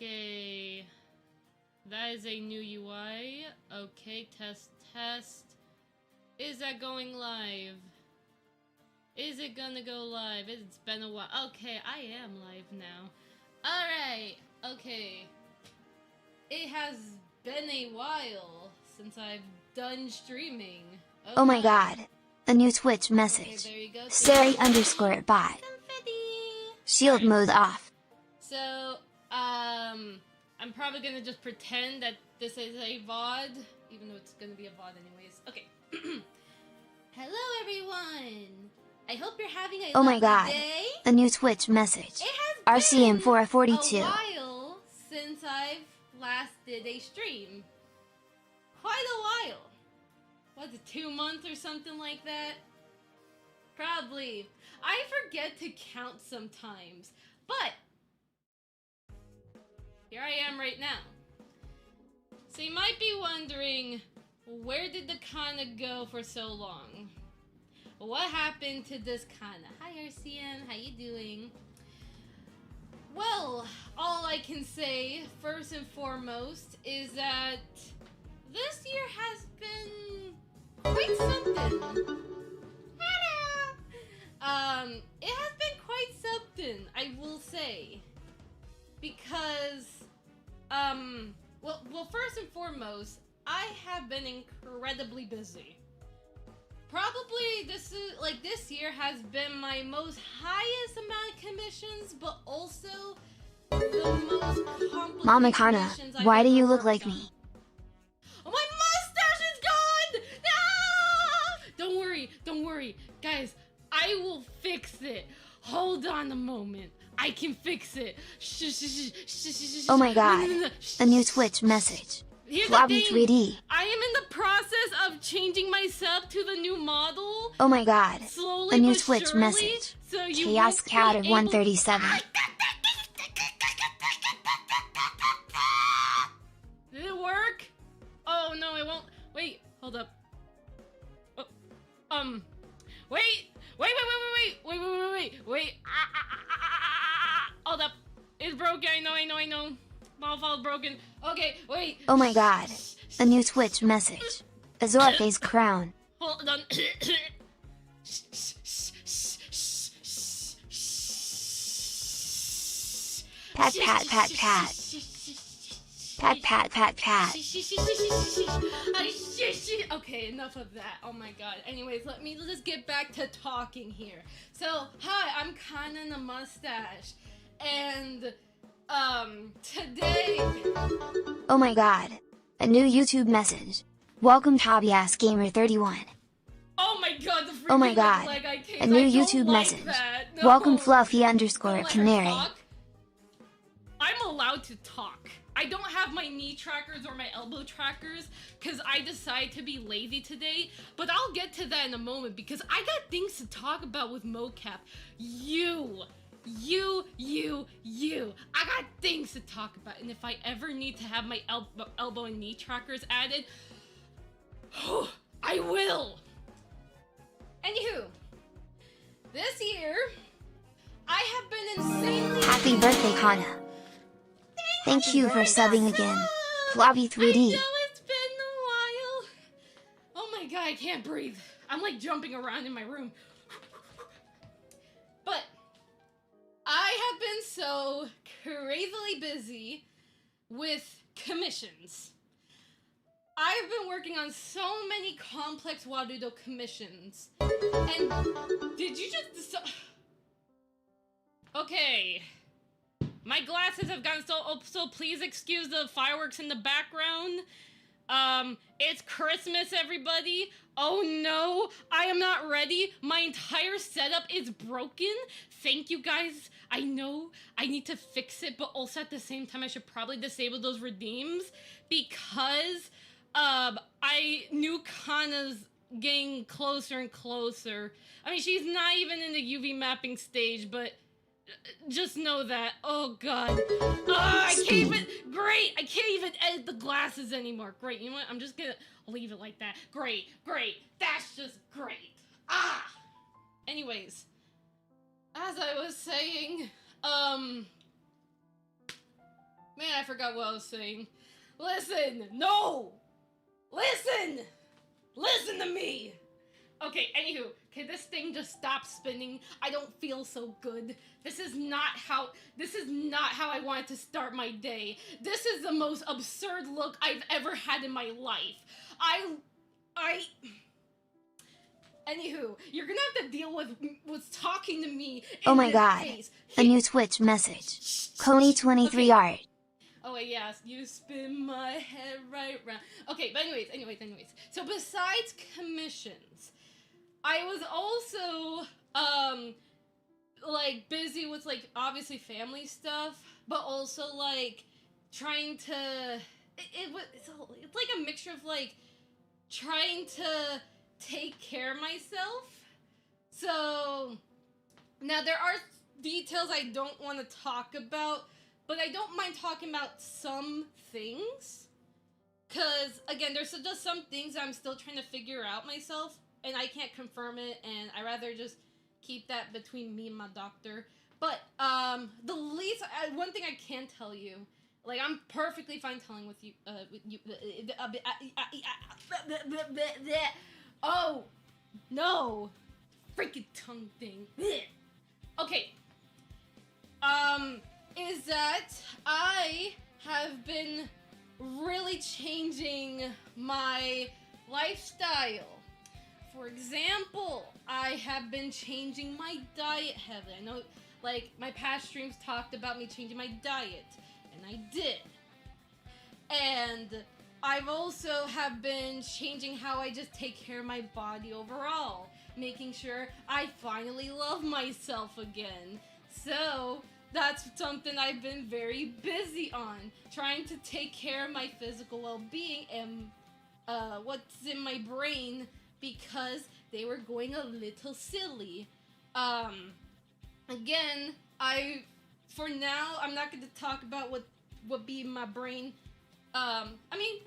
Okay. That is a new UI. Okay, test. Is that going live? Is it gonna go live? It's been a while. Okay, I am live now. Alright, okay. It has been a while since I've done streaming. Okay. Oh my god. A new Twitch message. Okay, there you go. Sari_bot. Shield mode off. So, I'm probably gonna just pretend that this is a VOD, even though it's gonna be a VOD anyways. Okay. Hello everyone! I hope you're having a Oh my god. day. A new Twitch message. It has been RCM442. a while since I've last did a stream. Quite a while. Was it 2 months or something like that? Probably. I forget to count sometimes, but here I am right now. So you might be wondering, where did the Kana go for so long? What happened to this Kana? Hi RCM, how you doing? Well, all I can say, first and foremost, is that this year has been quite something. It has been quite something, I will say. Because, well, first and foremost, I have been incredibly busy. Probably this year has been my most highest amount of commissions, but also the most complicated Mama Kana, commissions I've why do ever you look worked like on. me? Oh, my mustache is gone! No! Don't worry, guys. I will fix it. Hold on a moment. I can fix it. Oh my god. A new Twitch message. Here's Floppy the thing. 3D. I am in the process of changing myself to the new model. Oh my god. Slowly A new but Twitch surely, message. so you Chaos won't Cat be of able- 137. Did it work? Oh no, it won't. Wait, hold up. Oh, wait. Hold up. It's broken. I know. My fault, broken. Okay, wait. Oh my god. A new Twitch message. Azorface Crown. Hold on. Pat pat pat pat. Pat pat pat pat. Okay, enough of that. Oh my god. Anyways, let me just get back to talking here. So, hi, I'm Kana the Mustache. And, today... Oh my god. A new YouTube message. Welcome Tobias Gamer 31. Oh my god, the freaking Oh my god. leg I came. A new I don't YouTube like message. that. No. Welcome Fluffy Don't underscore let her Canary. talk. I'm allowed to talk. I don't have my knee trackers or my elbow trackers because I decided to be lazy today, but I'll get to that in a moment because I got things to talk about with Mocap. You. I got things to talk about, and if I ever need to have my elbow and knee trackers added, I will. Anywho, this year, I have been insanely... Happy birthday Kana. Thank you for subbing again. Floppy 3D. I know it's been a while. Oh my god, I can't breathe. I'm like jumping around in my room. But I have been so crazily busy with commissions. I've been working on so many complex Warudo commissions. And did you just Okay. My glasses have gotten so please excuse the fireworks in the background. It's Christmas, everybody. Oh no, I am not ready. My entire setup is broken. Thank you guys. I know I need to fix it, but also at the same time I should probably disable those redeems because I knew Kana's getting closer and closer. I mean, she's not even in the UV mapping stage, but just know that. Oh god. I can't even. Great. I can't even edit the glasses anymore. Great. You know what? I'm just gonna leave it like that. Great. That's just great. Anyways, as I was saying, Man, I forgot what I was saying. Listen! No! Listen! Listen to me! Okay, anywho, can this thing just stop spinning? I don't feel so good. This is not how I wanted to start my day. This is the most absurd look I've ever had in my life. Anywho, you're gonna have to deal with what's talking to me in Oh my this god. case. A new Twitch message. Coney23 Okay. art. Oh wait, yes, you spin my head right round. Okay, but anyways. So besides commissions, I was also, like, busy with, like, obviously family stuff, but also, like, trying to, it's like a mixture of, like, trying to take care of myself. So, now there are details I don't want to talk about, but I don't mind talking about some things. Because, again, there's just some things I'm still trying to figure out myself, and I can't confirm it, and I rather just keep that between me and my doctor. But, the least, one thing I can tell you, like, I'm perfectly fine telling with you, oh, no, freaking tongue thing. Okay, is that I have been really changing my lifestyle. For example, I have been changing my diet heavily. I know, like, my past streams talked about me changing my diet, and I did. And I've also have been changing how I just take care of my body overall, making sure I finally love myself again. So that's something I've been very busy on, trying to take care of my physical well-being and what's in my brain, because they were going a little silly. Again, for now, I'm not going to talk about what be in my brain. I mean,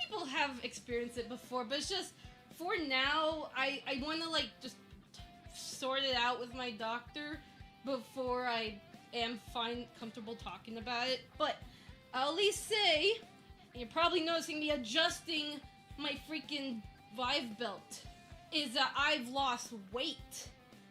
people have experienced it before, but it's just, for now, I want to, like, just sort it out with my doctor before I am comfortable talking about it. But I'll at least say, and you're probably noticing me adjusting my freaking Vive belt, is that I've lost weight.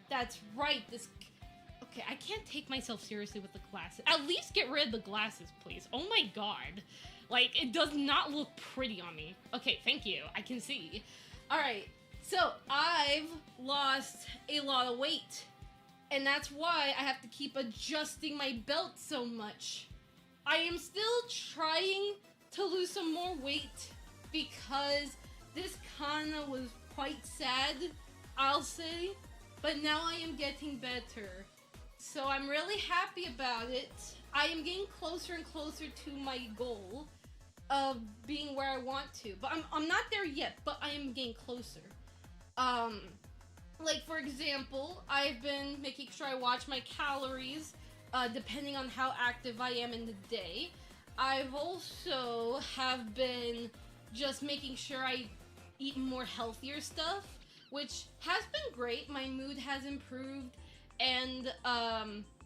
That's right, okay, I can't take myself seriously with the glasses. At least get rid of the glasses, please. Oh my god. Like, it does not look pretty on me. Okay, thank you. I can see. Alright, so I've lost a lot of weight. And that's why I have to keep adjusting my belt so much. I am still trying to lose some more weight because this Kana was quite sad, I'll say. But now I am getting better. So I'm really happy about it. I am getting closer and closer to my goal of being where I want to. But I'm not there yet, but I am getting closer. Like, for example, I've been making sure I watch my calories, depending on how active I am in the day. I've also have been just making sure I eat more healthier stuff, which has been great. My mood has improved, and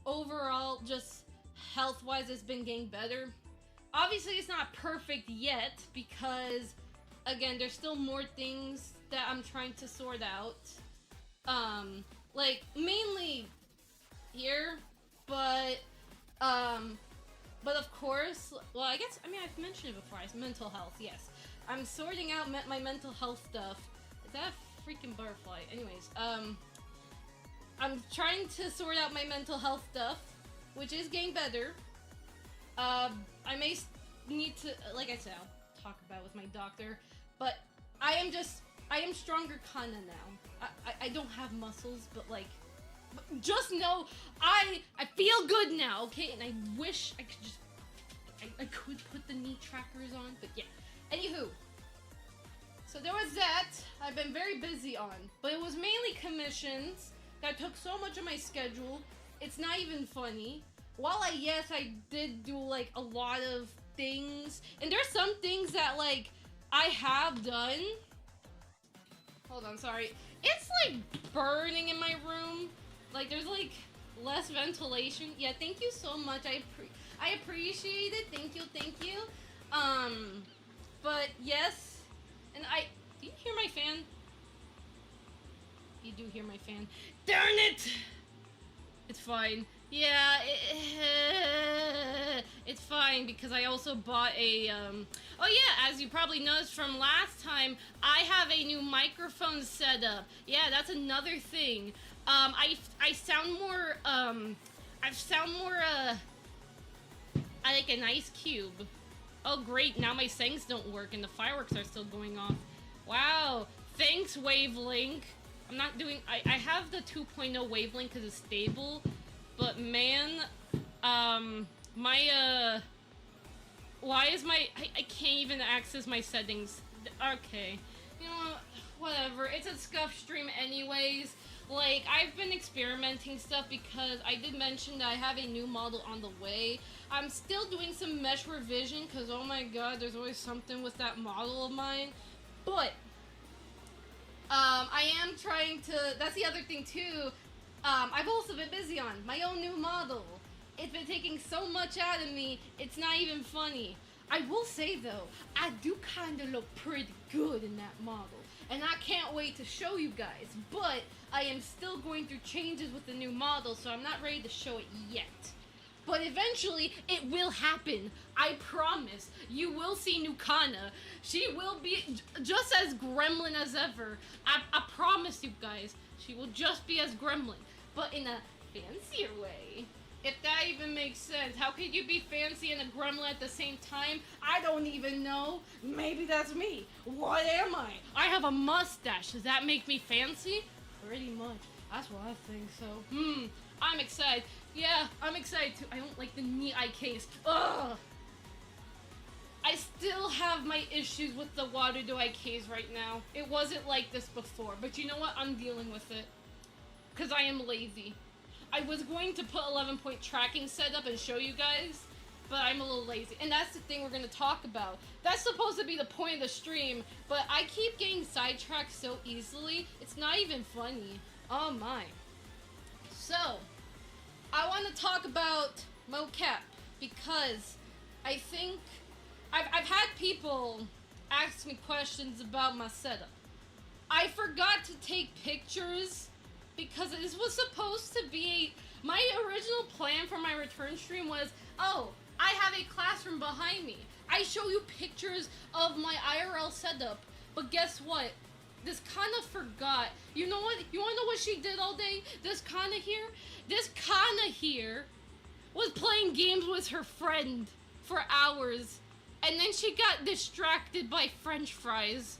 overall, just health-wise, it's been getting better. Obviously, it's not perfect yet, because, again, there's still more things that I'm trying to sort out. Like, mainly here, but of course, well, I mean, I've mentioned it before, it's mental health, yes. I'm sorting out my mental health stuff. Is that a freaking butterfly? Anyways, I'm trying to sort out my mental health stuff, which is getting better. I may need to, like I said, I'll talk about it with my doctor, but I am stronger Kana now. I don't have muscles, but, like, just know I feel good now, okay? And I wish I could just, I could put the knee trackers on, but yeah. Anywho, so there was that I've been very busy on, but it was mainly commissions that took so much of my schedule, it's not even funny. While I did do, like, a lot of things, and there's some things that, like, I have done. Hold on, sorry. It's, like, burning in my room. Like, there's, like, less ventilation. Yeah, thank you so much. I appreciate it. Thank you, thank you. But yes, and do you hear my fan? You do hear my fan. Darn it! It's fine. Yeah, it's fine because I also bought a, oh yeah, as you probably noticed from last time, I have a new microphone setup. Yeah, that's another thing. I sound more, I like an ice cube. Oh great, now my sayings don't work and the fireworks are still going off. Wow, thanks Wavelink. I'm not doing, I have the 2.0 Wavelink because it's stable, but man, why is I can't even access my settings. Okay, you know, whatever, it's a scuff stream anyways. Like, I've been experimenting stuff because I did mention that I have a new model on the way. I'm still doing some mesh revision because, oh my god, there's always something with that model of mine. But, I am trying to, that's the other thing too, I've also been busy on my own new model. It's been taking so much out of me, it's not even funny. I will say though, I do kind of look pretty good in that model. And I can't wait to show you guys, but I am still going through changes with the new model, so I'm not ready to show it yet. But eventually, it will happen. I promise. You will see new Kana. She will be just as gremlin as ever. I promise you guys, she will just be as gremlin, but in a fancier way. If that even makes sense. How could you be fancy and a gremlin at the same time? I don't even know. Maybe that's me. What am I? I have a mustache. Does that make me fancy? Pretty much. That's what I think so. I'm excited. Yeah, I'm excited too. I don't like the knee eye case. Ugh. I still have my issues with the water do eye case right now. It wasn't like this before, but you know what? I'm dealing with it. Because I am lazy. I was going to put 11-point tracking setup and show you guys, but I'm a little lazy. And that's the thing we're going to talk about. That's supposed to be the point of the stream, but I keep getting sidetracked so easily, it's not even funny. Oh my. So, I want to talk about Mocap, because I think I've had people ask me questions about my setup. I forgot to take pictures because this was supposed to be my original plan for my return stream was, oh, I have a classroom behind me. I show you pictures of my IRL setup, but guess what? This Kana forgot. You know what? You wanna know what she did all day? This Kana here was playing games with her friend for hours, and then she got distracted by French fries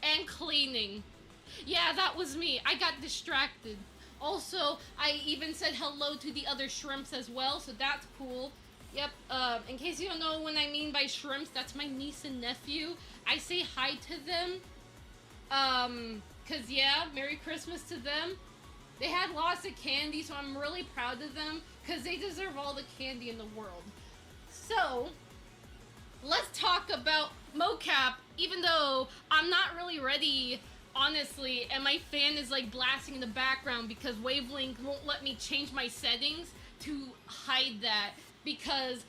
and cleaning. Yeah, that was me. I got distracted. Also, I even said hello to the other shrimps as well, so that's cool. Yep, in case you don't know what I mean by shrimps, that's my niece and nephew. I say hi to them. Cause yeah, Merry Christmas to them. They had lots of candy, so I'm really proud of them, cause they deserve all the candy in the world. So, let's talk about Mocap, even though I'm not really ready, honestly, and my fan is like blasting in the background because Wavelink won't let me change my settings to hide that, because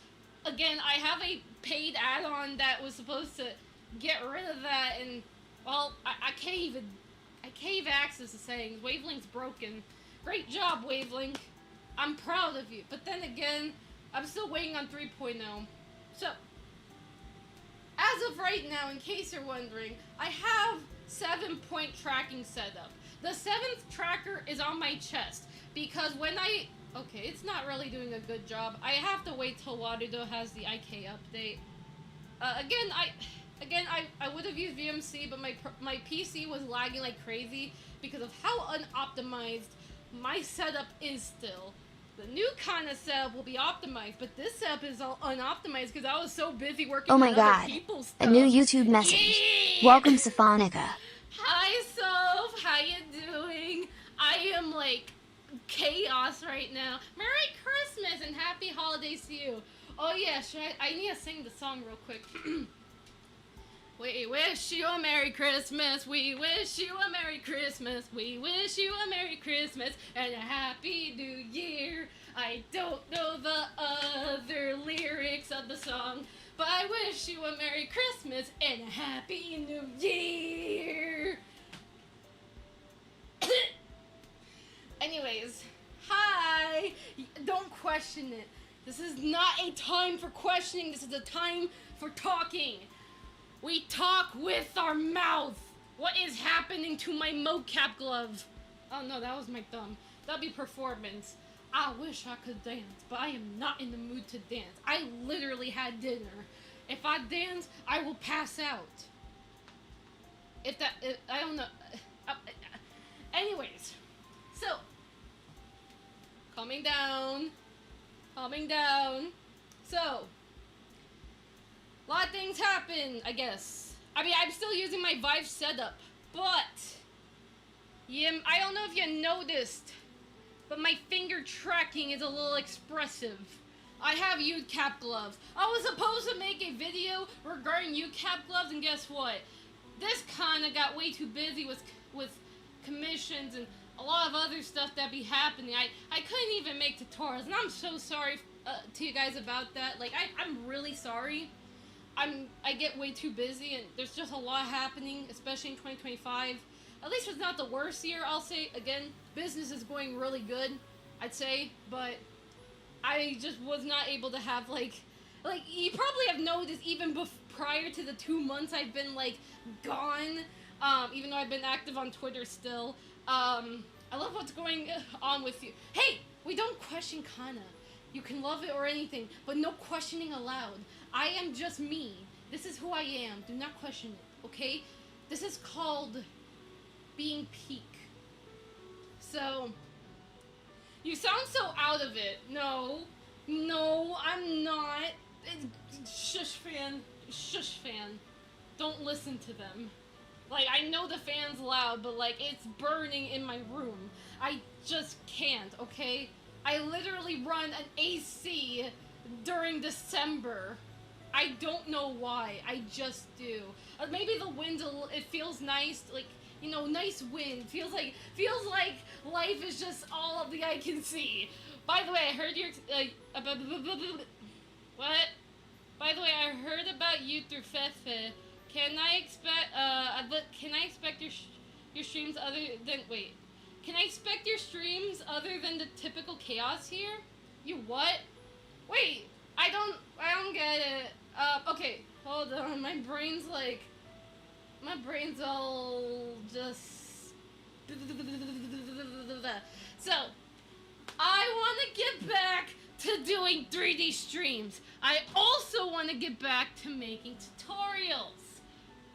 again, I have a paid add-on that was supposed to get rid of that, and well, I can't even access the settings. Wavelink's broken. Great job, Wavelink. I'm proud of you. But then again, I'm still waiting on 3.0. So, as of right now, in case you're wondering, I have 7-point tracking set up. The 7th tracker is on my chest, because when okay, it's not really doing a good job. I have to wait till Waterdo has the IK update. Again, I would have used VMC, but my PC was lagging like crazy because of how unoptimized my setup is still. The new kind of setup will be optimized, but this setup is all unoptimized because I was so busy working on other people's stuff. A new YouTube message. Yeah. Welcome, Saphonica. Hi, Soph. How you doing? I am like chaos right now. Merry Christmas and happy holidays to you. Oh yeah, I need to sing the song real quick. We wish you a Merry Christmas. We wish you a Merry Christmas. We wish you a Merry Christmas and a Happy New Year. I don't know the other lyrics of the song, but I wish you a Merry Christmas and a Happy New Year. Anyways, hi. Don't question it. This is not a time for questioning. This is a time for talking. We talk with our mouth. What is happening to my mocap glove? Oh no, that was my thumb. That'd be performance. I wish I could dance, but I am not in the mood to dance. I literally had dinner. If I dance, I will pass out. I don't know. Anyways, so, calming down. So, a lot of things happen, I guess. I mean, I'm still using my Vive setup, but I don't know if you noticed, but my finger tracking is a little expressive. I have UCAP gloves. I was supposed to make a video regarding UCAP gloves, and guess what? This Kana got way too busy with commissions and a lot of other stuff that be happening. I couldn't even make tutorials, and I'm so sorry to you guys about that. Like, I'm really sorry. I get way too busy, and there's just a lot happening, especially in 2025. At least it's not the worst year, I'll say. Again, business is going really good, I'd say, but I just was not able to have, like, you probably have noticed even prior to the 2 months I've been, like, gone, even though I've been active on Twitter still. I love what's going on with you. Hey, we don't question Kana. You can love it or anything, but no questioning allowed. I am just me. This is who I am. Do not question it, okay? This is called being peak. So, you sound so out of it. No, I'm not. Shush fan. Don't listen to them. Like, I know the fan's loud, but, like, it's burning in my room. I just can't, okay? I literally run an AC during December. I don't know why. I just do. Maybe the wind, it feels nice, like, you know, nice wind. Feels like life is just all of the I can see. By the way, I heard your, what? By the way, I heard about you through Fefe. Can I expect your streams other than, wait. Can I expect your streams other than the typical chaos here? You what? Wait, I don't get it. Okay, hold on. My brain's all just... So, I want to get back to doing 3D streams. I also want to get back to making tutorials.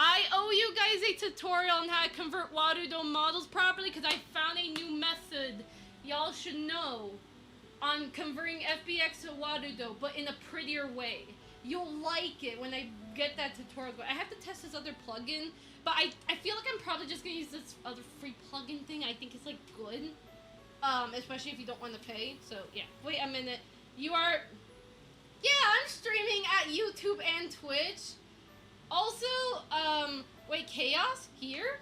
I owe you guys a tutorial on how to convert water dome models properly because I found a new method y'all should know on converting FBX to water dome, but in a prettier way. You'll like it when I get that tutorial. I have to test this other plugin, but I feel like I'm probably just going to use this other free plugin thing. I think it's, like, good, especially if you don't want to pay. So, yeah. Wait a minute. You are... Yeah, I'm streaming at YouTube and Twitch. Also, wait, chaos here?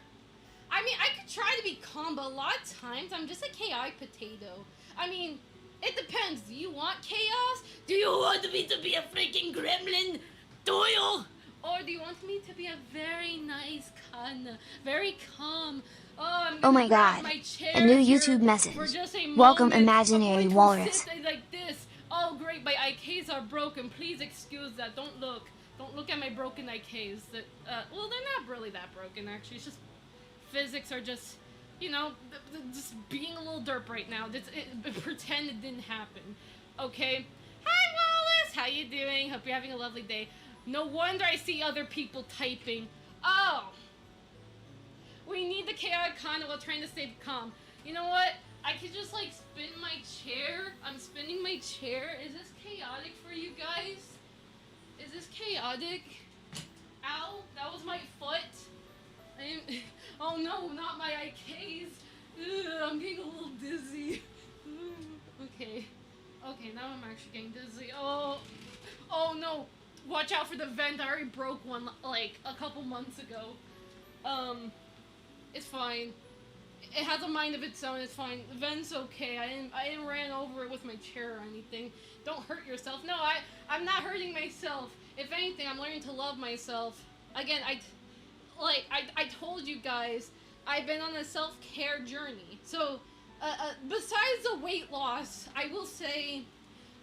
I mean, I could try to be calm, but a lot of times I'm just a chaotic potato. I mean, it depends. Do you want chaos? Do you want me to be a freaking gremlin? Doyle? Or do you want me to be a very nice Kana? Very calm. Oh my god. A new YouTube message. Welcome imaginary walrus. Like this. Oh great, my IKs are broken. Please excuse that. Don't look. Don't look at my broken IKs. Well, they're not really that broken, actually. It's just physics are just, you know, just being a little derp right now. Pretend it didn't happen. Okay? Hi, Wallace! How you doing? Hope you're having a lovely day. No wonder I see other people typing. Oh! We need the chaotic Kana while trying to stay calm. You know what? I could just, like, spin my chair. I'm spinning my chair. Is this chaotic for you guys? Is this chaotic? Ow, that was my foot. Oh no, not my IKs. Ugh, I'm getting a little dizzy. Okay, now I'm actually getting dizzy. Oh no. watch out for the vent. I already broke one, like, a couple months ago. It's fine. It has a mind of its own, it's fine. The vent's okay. I didn't ran over it with my chair or anything. Don't hurt yourself. No, I'm not hurting myself. If anything, I'm learning to love myself. Again, I told you guys, I've been on a self-care journey. So, besides the weight loss, I will say,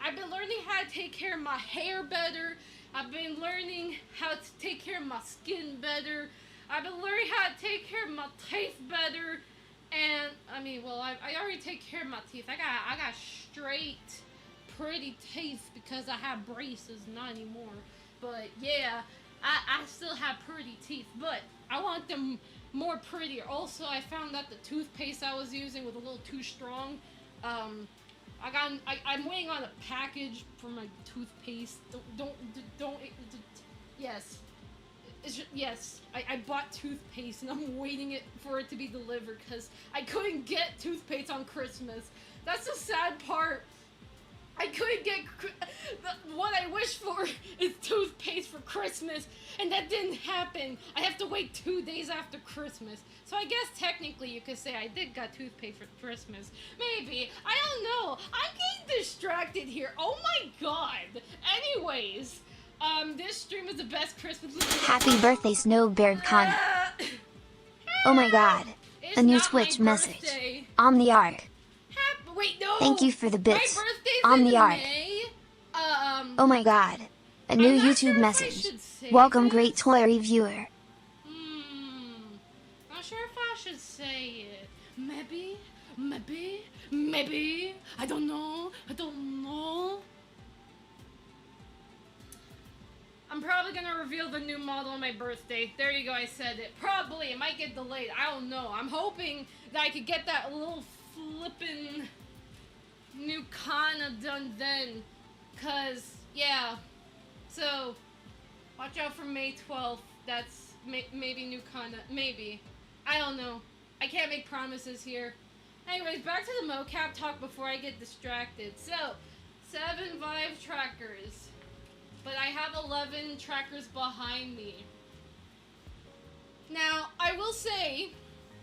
I've been learning how to take care of my hair better. I've been learning how to take care of my skin better. I've been learning how to take care of my teeth better. And, I mean, well, I already take care of my teeth. I got straight, pretty teeth because I have braces, not anymore. But, yeah, I still have pretty teeth, but I want them more prettier. Also, I found that the toothpaste I was using was a little too strong. I'm waiting on a package for my toothpaste. Yes. Yes, I bought toothpaste and I'm waiting for it to be delivered because I couldn't get toothpaste on Christmas. That's the sad part. I couldn't get what I wished for is toothpaste for Christmas, and that didn't happen. I have to wait 2 days after Christmas. So I guess technically you could say I did got toothpaste for Christmas. Maybe. I don't know. I'm getting distracted here. Oh my god. Anyways, this stream is the best Christmas movie. Happy birthday, Snowbeard Kana. Oh my god. It's A new not my Twitch message. birthday. On the arc. Wait, no. Thank you for the bits. My birthday's On in the arc. May. Oh my god. A new I'm not YouTube sure if I message. should say Welcome, this. great toy reviewer. Not sure if I should say it. Maybe. I don't know. I'm probably gonna reveal the new model on my birthday. There you go, I said it. Probably. It might get delayed. I don't know. I'm hoping that I could get that little flippin' new Kana done then. Cause, yeah. So, watch out for May 12th. That's maybe new Kana. Maybe. I don't know. I can't make promises here. Anyways, back to the mocap talk before I get distracted. So, 7 Vive trackers. But I have 11 trackers behind me. Now, I will say,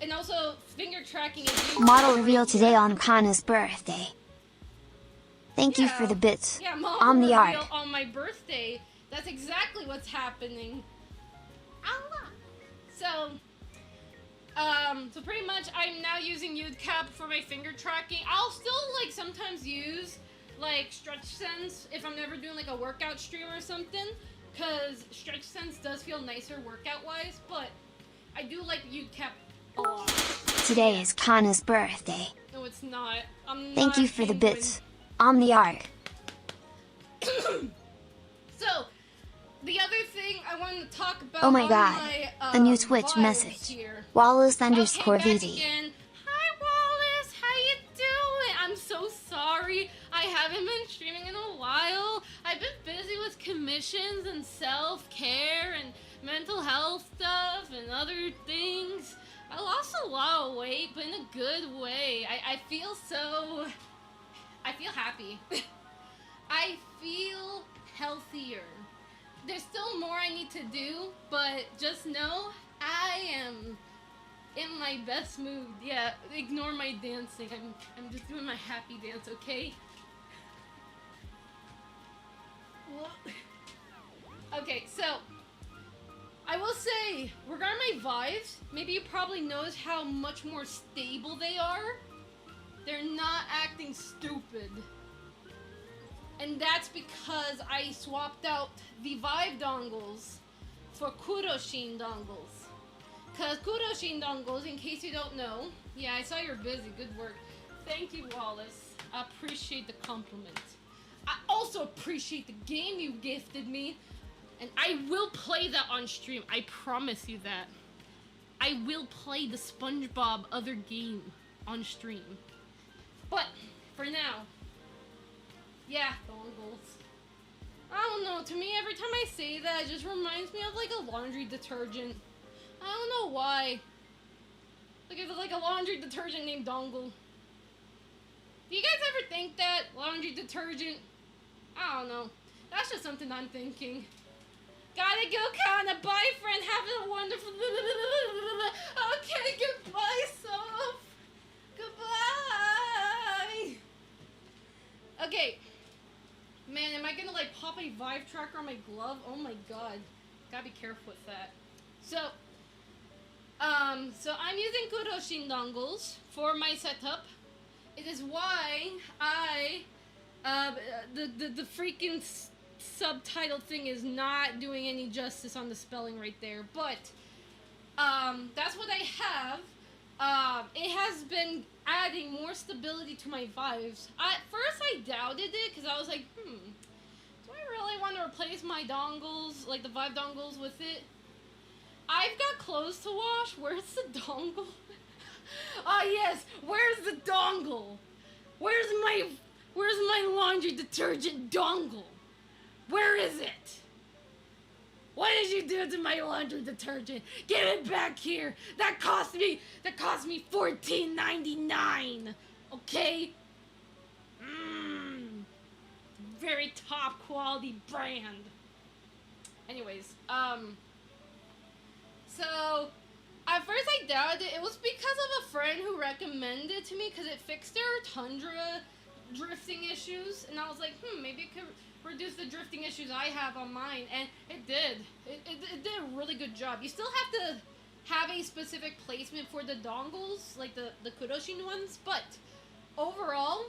and also finger tracking is Model reveal today on Kana's birthday. Thank you for the bits. Yeah, model On the reveal arc. on my birthday. That's exactly what's happening. So, so pretty much I'm now using UCAP for my finger tracking. I'll still like sometimes use like Stretch Sense if I'm never doing like a workout stream or something, because Stretch Sense does feel nicer workout wise, but I do like UCAP a lot. Today is Kana's birthday. No, it's not. I'm Thank not you for the penguin. bits. On the arc. So, the other thing I wanted to talk about Oh my on god. my, A new Twitch vibes message. here. Wallace Okay, back _VD. again. Hi Wallace, how you doing? I'm so sorry. I haven't been streaming in a while. I've been busy with commissions and self-care and mental health stuff and other things. I lost a lot of weight, but in a good way. I feel happy. I feel healthier. There's still more I need to do, but just know I am in my best mood. Yeah, ignore my dancing. I'm just doing my happy dance, okay? Okay, so I will say, regarding my vibes, maybe you probably noticed how much more stable they are. They're not acting stupid. And that's because I swapped out the Vive dongles for Kuroshin dongles. Because Kuroshin dongles, in case you don't know, yeah, I saw you're busy, good work. Thank you, Wallace. I appreciate the compliment. I also appreciate the game you gifted me. And I will play that on stream, I promise you that. I will play the SpongeBob other game on stream. But, for now, yeah, dongles. I don't know, to me every time I say that, it just reminds me of like a laundry detergent. I don't know why. Like if it's like a laundry detergent named Dongle. Do you guys ever think that? Laundry detergent? I don't know. That's just something I'm thinking. Gotta go, Kana. Bye, friend. Have a wonderful... Okay, goodbye, Soph. Goodbye. Okay. Man, am I gonna, like, pop a Vive tracker on my glove? Oh my god. Gotta be careful with that. So I'm using Kuroshin dongles for my setup. It is why I... the freaking... subtitle thing is not doing any justice on the spelling right there, but that's what I have. It has been adding more stability to my Vives. At first I doubted it because I was like, do I really want to replace my dongles, like the Vive dongles, with it? I've got clothes to wash. Where's the dongle? Ah, yes, where's the dongle? Where's my laundry detergent dongle? Where is it? What did you do to my laundry detergent? Get it back here. That cost me $14.99. Okay? Very top quality brand. Anyways, so at first I doubted it. It was because of a friend who recommended it to me because it fixed their Tundra drifting issues, and I was like, maybe it could reduce the drifting issues I have on mine, and it did. It did a really good job. You still have to have a specific placement for the dongles, like the Kuroshin ones, but overall,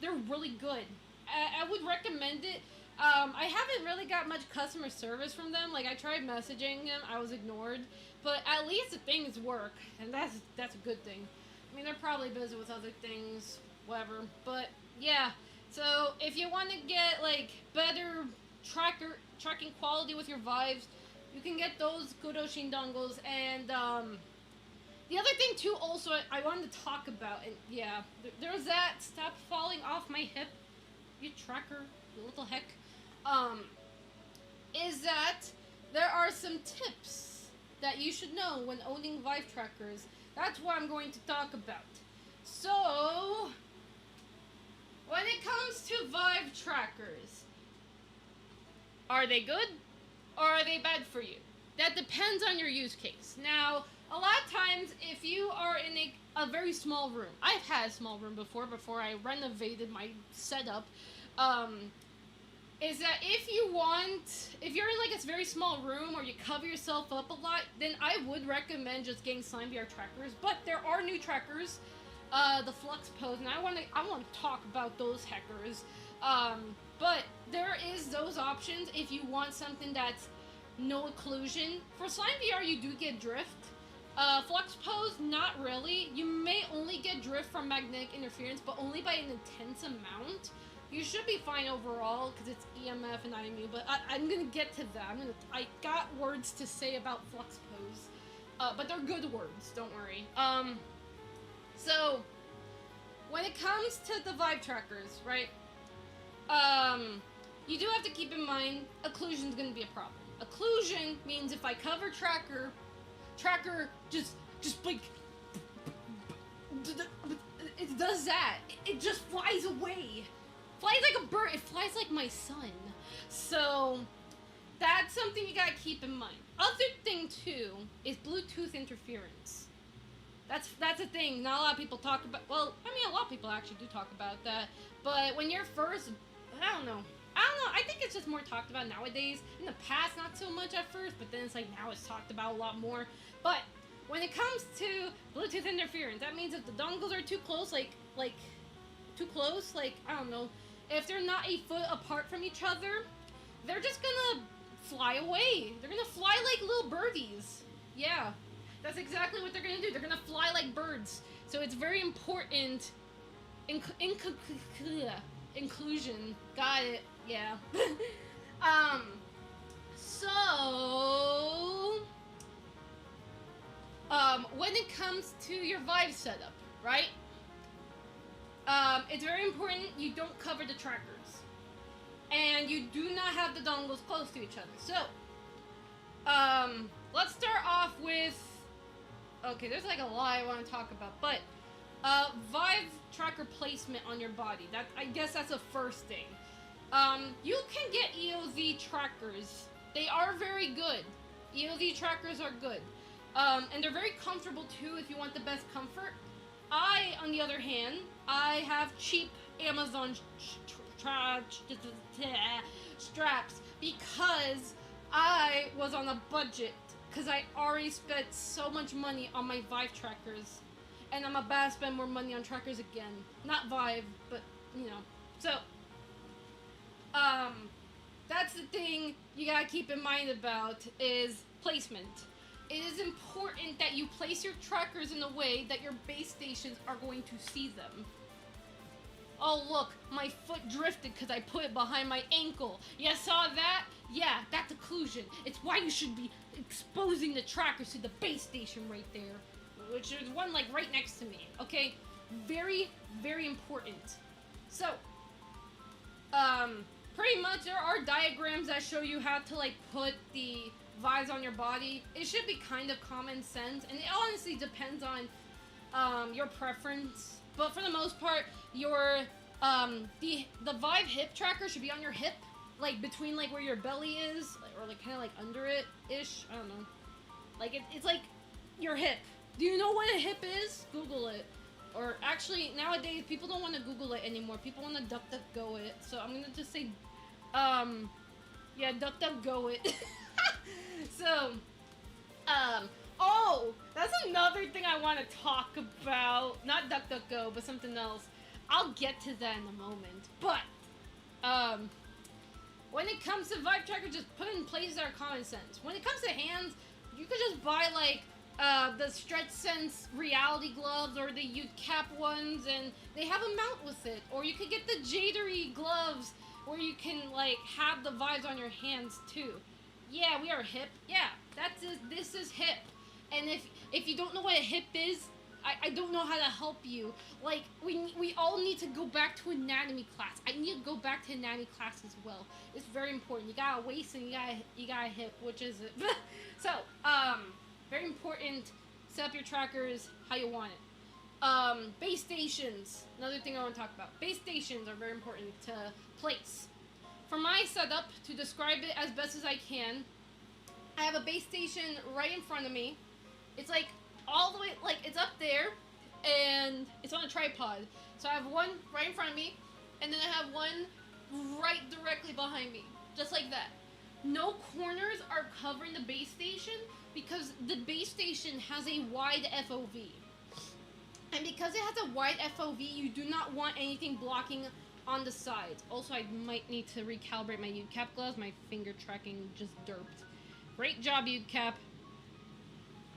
they're really good. I would recommend it. I haven't really got much customer service from them. Like, I tried messaging them, I was ignored, but at least the things work, and that's a good thing. I mean, they're probably busy with other things, whatever, but yeah. So, if you want to get, like, better tracking quality with your Vives, you can get those Kuroshin dongles. And, the other thing, too, also, I wanted to talk about, and yeah, there's that. Stop falling off my hip, you tracker, you little heck. Is that there are some tips that you should know when owning Vive trackers. That's what I'm going to talk about. So... when it comes to Vive trackers, are they good or are they bad for you? That depends on your use case. Now, a lot of times, if you are in a very small room, I've had a small room before I renovated my setup, is that if you're in like a very small room or you cover yourself up a lot, then I would recommend just getting Slime VR trackers. But there are new trackers, the Flux Pose, and I want to talk about those heckers. But there is those options if you want something that's no occlusion. For Slime VR, you do get drift. Flux Pose, not really. You may only get drift from magnetic interference, but only by an intense amount. You should be fine overall because it's EMF and IMU, but I'm gonna get to that. I got words to say about Flux Pose, but they're good words. Don't worry. So, when it comes to the Vive trackers, right, you do have to keep in mind, occlusion is going to be a problem. Occlusion means if I cover tracker just like, it does that. It just flies away. Flies like a bird. It flies like my son. So, that's something you gotta keep in mind. Other thing, too, is Bluetooth interference. That's a thing not a lot of people talk about. Well, I mean, a lot of people actually do talk about that. But when you're first, I don't know. I think it's just more talked about nowadays. In the past, not so much at first, but then it's like now it's talked about a lot more. But when it comes to Bluetooth interference, that means if the dongles are too close, like too close, like, I don't know, if they're not a foot apart from each other, they're just gonna fly away. They're gonna fly like little birdies. Yeah. That's exactly what they're gonna do. They're gonna fly like birds. So it's very important. Inclusion. Got it. Yeah. When it comes to your Vive setup, right? It's very important you don't cover the trackers. And you do not have the dongles close to each other. So, let's start off with... Okay, there's like a lot I want to talk about, but Vive tracker placement on your body. I guess that's the first thing. You can get EOZ trackers They are very good. EOD trackers are good. And they're very comfortable too if you want the best comfort. I, on the other hand, I have cheap Amazon straps because I was on a budget because I already spent so much money on my Vive trackers, and I'm about to spend more money on trackers again. Not Vive, but you know. So, that's the thing you gotta keep in mind about is placement. It is important that you place your trackers in a way that your base stations are going to see them. Oh look, my foot drifted because I put it behind my ankle. You saw that? Yeah, that's occlusion. It's why you should be exposing the trackers to the base station right there. Which is one like right next to me, okay? Very, very important. So, pretty much there are diagrams that show you how to like put the Vives on your body. It should be kind of common sense, and it honestly depends on your preference. But for the most part, your the Vive hip tracker should be on your hip, like between like where your belly is, or like kind of like under it ish. I don't know. Like it's like your hip. Do you know what a hip is? Google it. Or actually, nowadays people don't want to Google it anymore. People want to DuckDuckGo it. So I'm gonna just say, yeah, DuckDuckGo it. So, oh, that's another thing I want to talk about. Not DuckDuckGo, but something else. I'll get to that in a moment. But, when it comes to Vive Tracker, just put it in places that are common sense. When it comes to hands, you could just buy, like, the Stretch Sense reality gloves or the UCAP ones, and they have a mount with it. Or you could get the Jadery gloves, where you can, like, have the Vives on your hands, too. Yeah, we are hip. Yeah, this is hip. And if you don't know what a hip is, I don't know how to help you. Like, we all need to go back to anatomy class. I need to go back to anatomy class as well. It's very important. You got a waist and you got a hip, which is it. So, very important. Set up your trackers how you want it. Base stations. Another thing I want to talk about. Base stations are very important to place. For my setup, to describe it as best as I can, I have a base station right in front of me. It's like all the way, like it's up there, and it's on a tripod. So I have one right in front of me, and then I have one right directly behind me, just like that. No corners are covering the base station because the base station has a wide FOV. And because it has a wide FOV, you do not want anything blocking on the sides. Also, I might need to recalibrate my UCAP gloves. My finger tracking just derped. Great job, UCAP.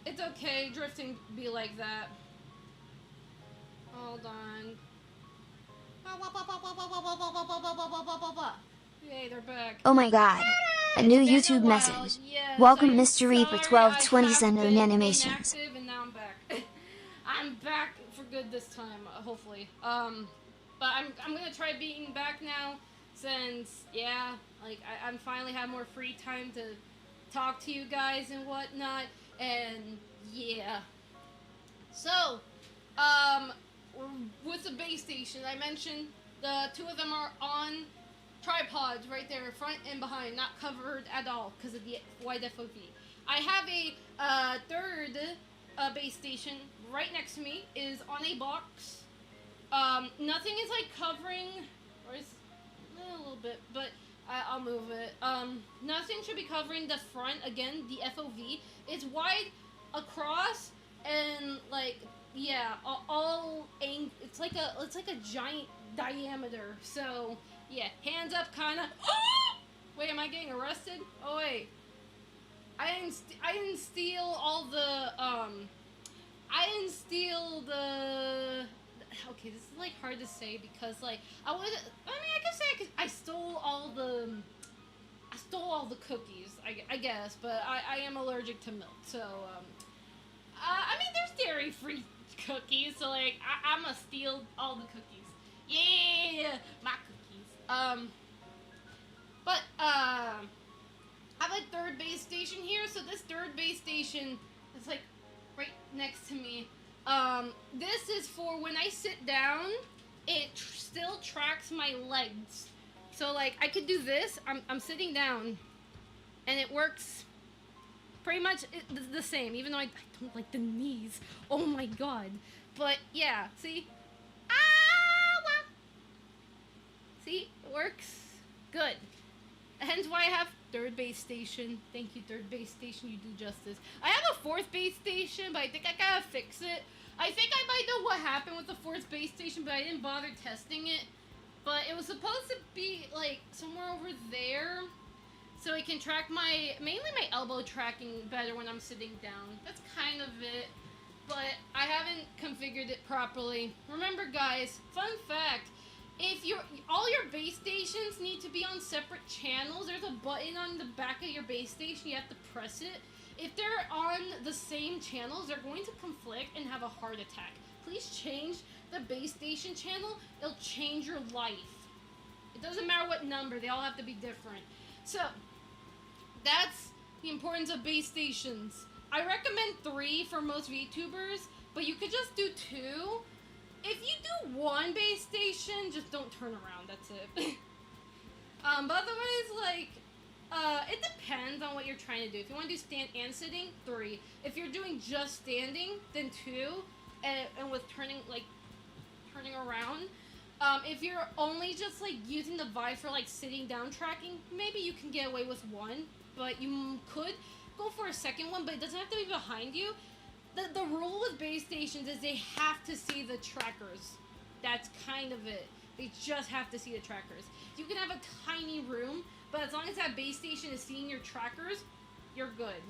It's okay, drifting be like that. Hold on. Yay, they're back. Oh my god. A new YouTube message. Yes, Welcome I'm Mr. Reaper sorry, 1220 I sending have been animations. inactive and now I'm back. I'm back for good this time, hopefully. But I'm gonna try being back now since, yeah, like I'm finally have more free time to talk to you guys and whatnot, and yeah. So, with the base station, I mentioned the two of them are on tripods right there, front and behind, not covered at all because of the wide FOV. I have a third base station right next to me, is on a box. Nothing is like covering, or it's a little bit, but I'll move it. Nothing should be covering the front. Again, the FOV is wide across, and like, yeah, it's like a giant diameter. So yeah, hands up, Kana. Wait, am I getting arrested? Oh wait, I didn't steal all the I didn't steal the. Okay, this is like hard to say because like I could say I stole all the cookies, I guess, but I am allergic to milk, so I mean there's dairy free cookies, so like I'm gonna steal all the cookies. Yeah, my cookies. But I have a third base station here, so this third base station is like right next to me. This is for when I sit down, it still tracks my legs. So like I could do this, I'm sitting down, and it works pretty much the same, even though I don't like the knees. Oh my god. But yeah, see? See? It works. Good. Hence why I have third base station. Thank you, third base station. You do justice. I have a fourth base station, but I think I gotta fix it. I think I might know what happened with the fourth base station, but I didn't bother testing it. But it was supposed to be, like, somewhere over there. So it can track mainly my elbow tracking better when I'm sitting down. That's kind of it. But I haven't configured it properly. Remember, guys, fun fact. If all your base stations need to be on separate channels, there's a button on the back of your base station, you have to press it. If they're on the same channels, they're going to conflict and have a heart attack. Please change the base station channel, it'll change your life. It doesn't matter what number, they all have to be different. So, that's the importance of base stations. I recommend 3 for most VTubers, but you could just do 2. If you do 1 base station, just don't turn around, that's it. But otherwise, like, it depends on what you're trying to do. If you want to do stand and sitting, 3. If you're doing just standing, then 2, and with turning around. If you're only just, like, using the Vive for, like, sitting down tracking, maybe you can get away with 1, but you could go for a second one, but it doesn't have to be behind you. The rule with base stations is they have to see the trackers. That's kind of it. They just have to see the trackers. You can have a tiny room, but as long as that base station is seeing your trackers, you're good.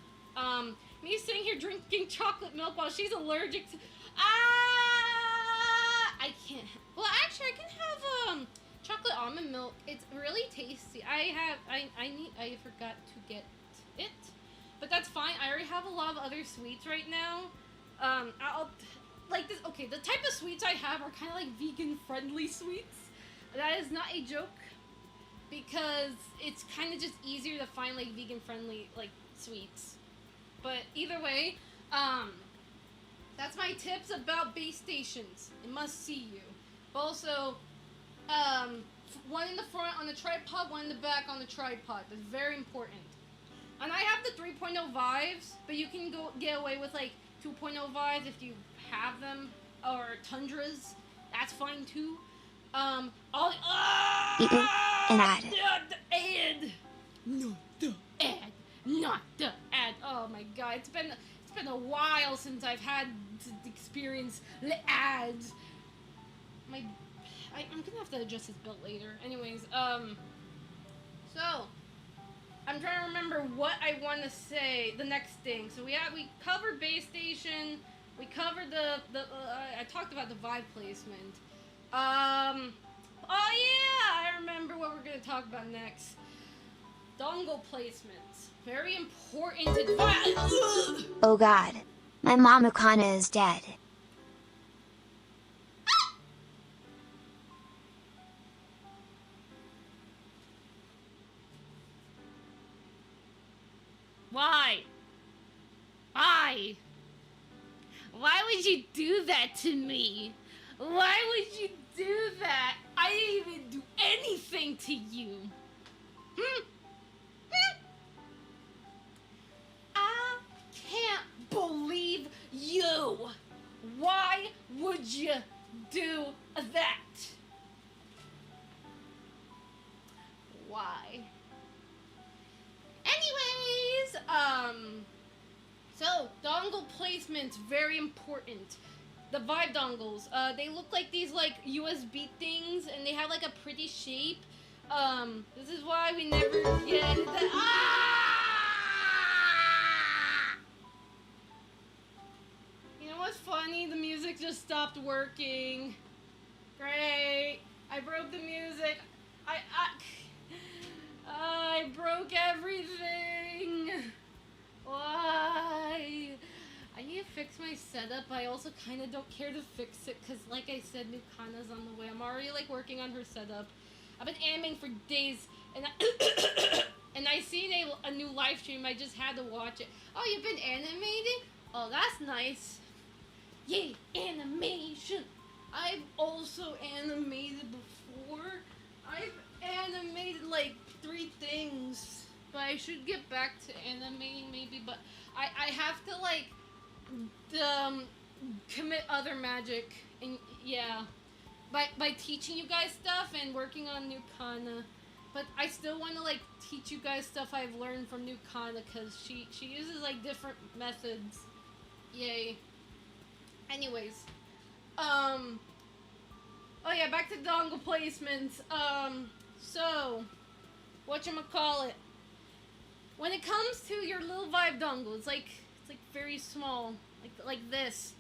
Me sitting here drinking chocolate milk while she's allergic to... I can't... Well, actually, I can have chocolate almond milk. It's really tasty. I forgot to get it. But that's fine. I already have a lot of other sweets right now. Like this. Okay, the type of sweets I have are kind of like vegan-friendly sweets. That is not a joke, because it's kind of just easier to find like vegan-friendly like sweets. But either way, that's my tips about base stations. It must see you. Also, one in the front on the tripod, one in the back on the tripod. That's very important. And I have the 3.0 Vives, but you can get away with like 2.0 Vives if you have them, or Tundras. That's fine too. And add. Not the ad. Oh my god, it's been a while since I've had to experience the ads. I'm gonna have to adjust this belt later. Anyways, so I'm trying to remember what I want to say. The next thing. So we covered base station. We covered I talked about the Vive placement. Oh yeah, I remember what we're gonna talk about next. Dongle placements. Very important advice. Oh god. My mama Kana is dead. Why? Why? Why would you do that to me? Why would you do that? I didn't even do anything to you. I can't believe you. Why would you do that? Why? Anyways, so dongle placements, very important. The Vive dongles, they look like these like USB things, and they have like a pretty shape. This is why we never get the You know what's funny? The music just stopped working. Great. I broke the music. I broke everything. Why? I need to fix my setup. I also kind of don't care to fix it because, like I said, new Kana's on the way. I'm already like working on her setup. I've been animing for days, and I seen a new live stream. I just had to watch it. Oh, you've been animating? Oh, that's nice. Yay, animation. I've also animated before. I've animated like 3 things, but I I should get back to animating maybe, but I have to like commit other magic and yeah, by teaching you guys stuff and working on new Kana. But I still want to like teach you guys stuff I've learned from new Kana because she uses like different methods. Yay. Anyways, oh yeah, back to dongle placements. So whatchamacallit, when it comes to your little Vive dongle, it's like very small, like this.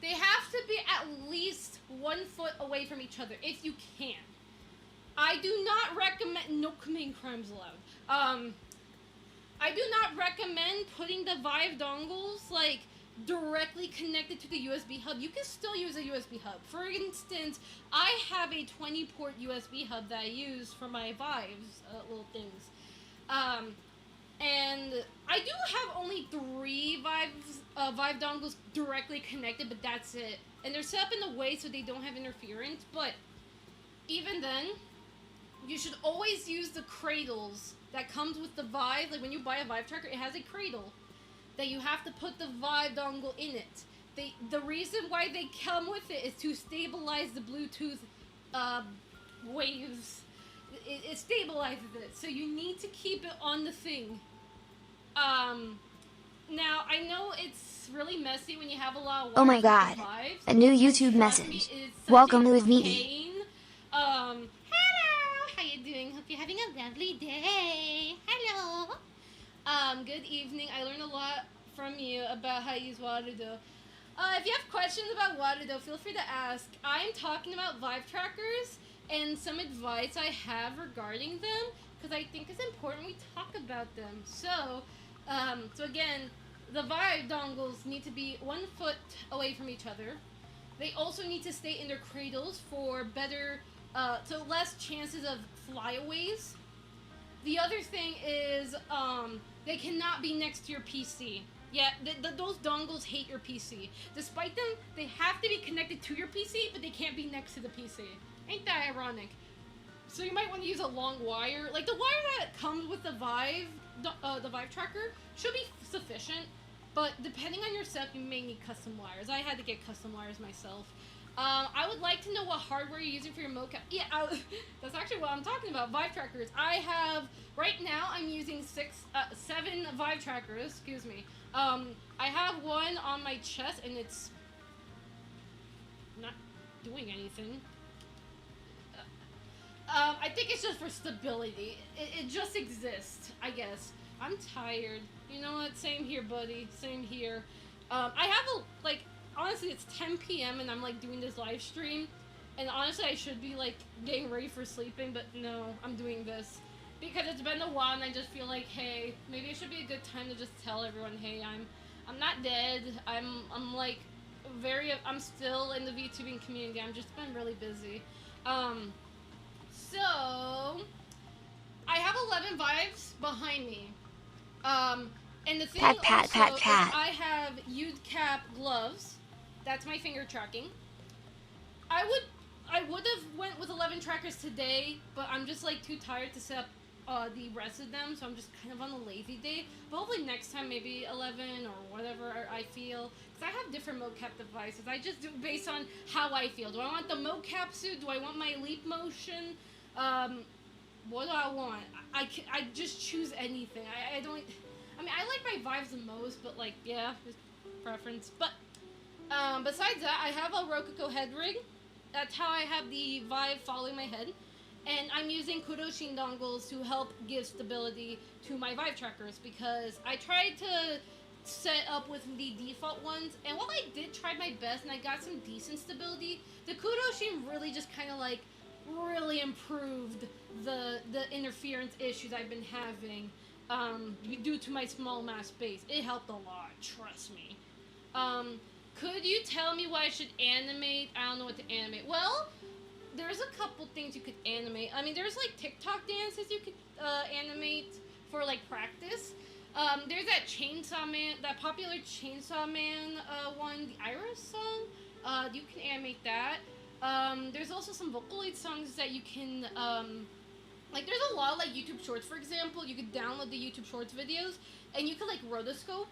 They have to be at least 1 foot away from each other if you can. I do not recommend, no committing crimes allowed. I do not recommend putting the Vive dongles like directly connected to the USB hub. You can still use a USB hub. For instance, I have a 20-port USB hub that I use for my Vives, little things. And I do have only 3 Vive dongles directly connected, but that's it. And they're set up in a way so they don't have interference, but even then, you should always use the cradles that comes with the Vive. Like when you buy a Vive tracker, it has a cradle that you have to put the Vive dongle in it. The reason why they come with it is to stabilize the Bluetooth waves. It stabilizes it, so you need to keep it on the thing. Now I know it's really messy when you have a lot of Oh my wires god, with the Vives. a new YouTube Trust me, message. it's such Welcome a to Meaty. pain. Hello, how you doing? Hope you're having a lovely day. Hello. Good evening. I learned a lot from you about how to use Warudo. If you have questions about Warudo, feel free to ask. I'm talking about Vive trackers and some advice I have regarding them because I think it's important we talk about them. So again, the Vive dongles need to be 1 foot away from each other. They also need to stay in their cradles for better, so less chances of flyaways. The other thing is, they cannot be next to your PC. Yeah, those dongles hate your PC. Despite them, they have to be connected to your PC, but they can't be next to the PC. Ain't that ironic? So you might want to use a long wire. Like the wire that comes with the Vive tracker should be sufficient, but depending on your setup, you may need custom wires. I had to get custom wires myself. I would like to know what hardware you're using for your Mocap. Yeah, that's actually what I'm talking about, Vive trackers. I have, right now, I'm using 7 Vive trackers, excuse me. I have one on my chest, and it's not doing anything. I think it's just for stability. It just exists, I guess. I'm tired. You know what? Same here, buddy. Same here. I have honestly, it's 10 p.m. and I'm, like, doing this live stream. And honestly, I should be, like, getting ready for sleeping, but no, I'm doing this. Because it's been a while and I just feel like, hey, maybe it should be a good time to just tell everyone, hey, I'm not dead. I'm still in the VTubing community. I'm just been really busy. So, I have 11 Vives behind me. And the thing is I have UCAP gloves. That's my finger tracking. I would have went with 11 trackers today, but I'm just like too tired to set up the rest of them, so I'm just kind of on a lazy day. But hopefully next time maybe 11 or whatever I feel. Because I have different mocap devices. I just do based on how I feel. Do I want the mocap suit? Do I want my leap motion? What do I want? I just choose anything. I mean, I like my Vives the most, but like, yeah, just preference. But, besides that, I have a Rococo head rig. That's how I have the Vive following my head. And I'm using Kuroshin dongles to help give stability to my Vive trackers because I tried to set up with the default ones, and while I did try my best and I got some decent stability, the Kuroshin really just kind of like really improved the interference issues I've been having due to my small mass base. It helped a lot, trust me. Could you tell me what I should animate? I don't know what to animate. Well, there's a couple things you could animate. I mean, there's like TikTok dances you could animate for like practice. There's that Chainsaw Man, that popular Chainsaw Man one, the Iris song. You can animate that. There's also some Vocaloid songs that you can Like, there's a lot of, like, YouTube Shorts, for example. You could download the YouTube Shorts videos, and you could, like, rotoscope,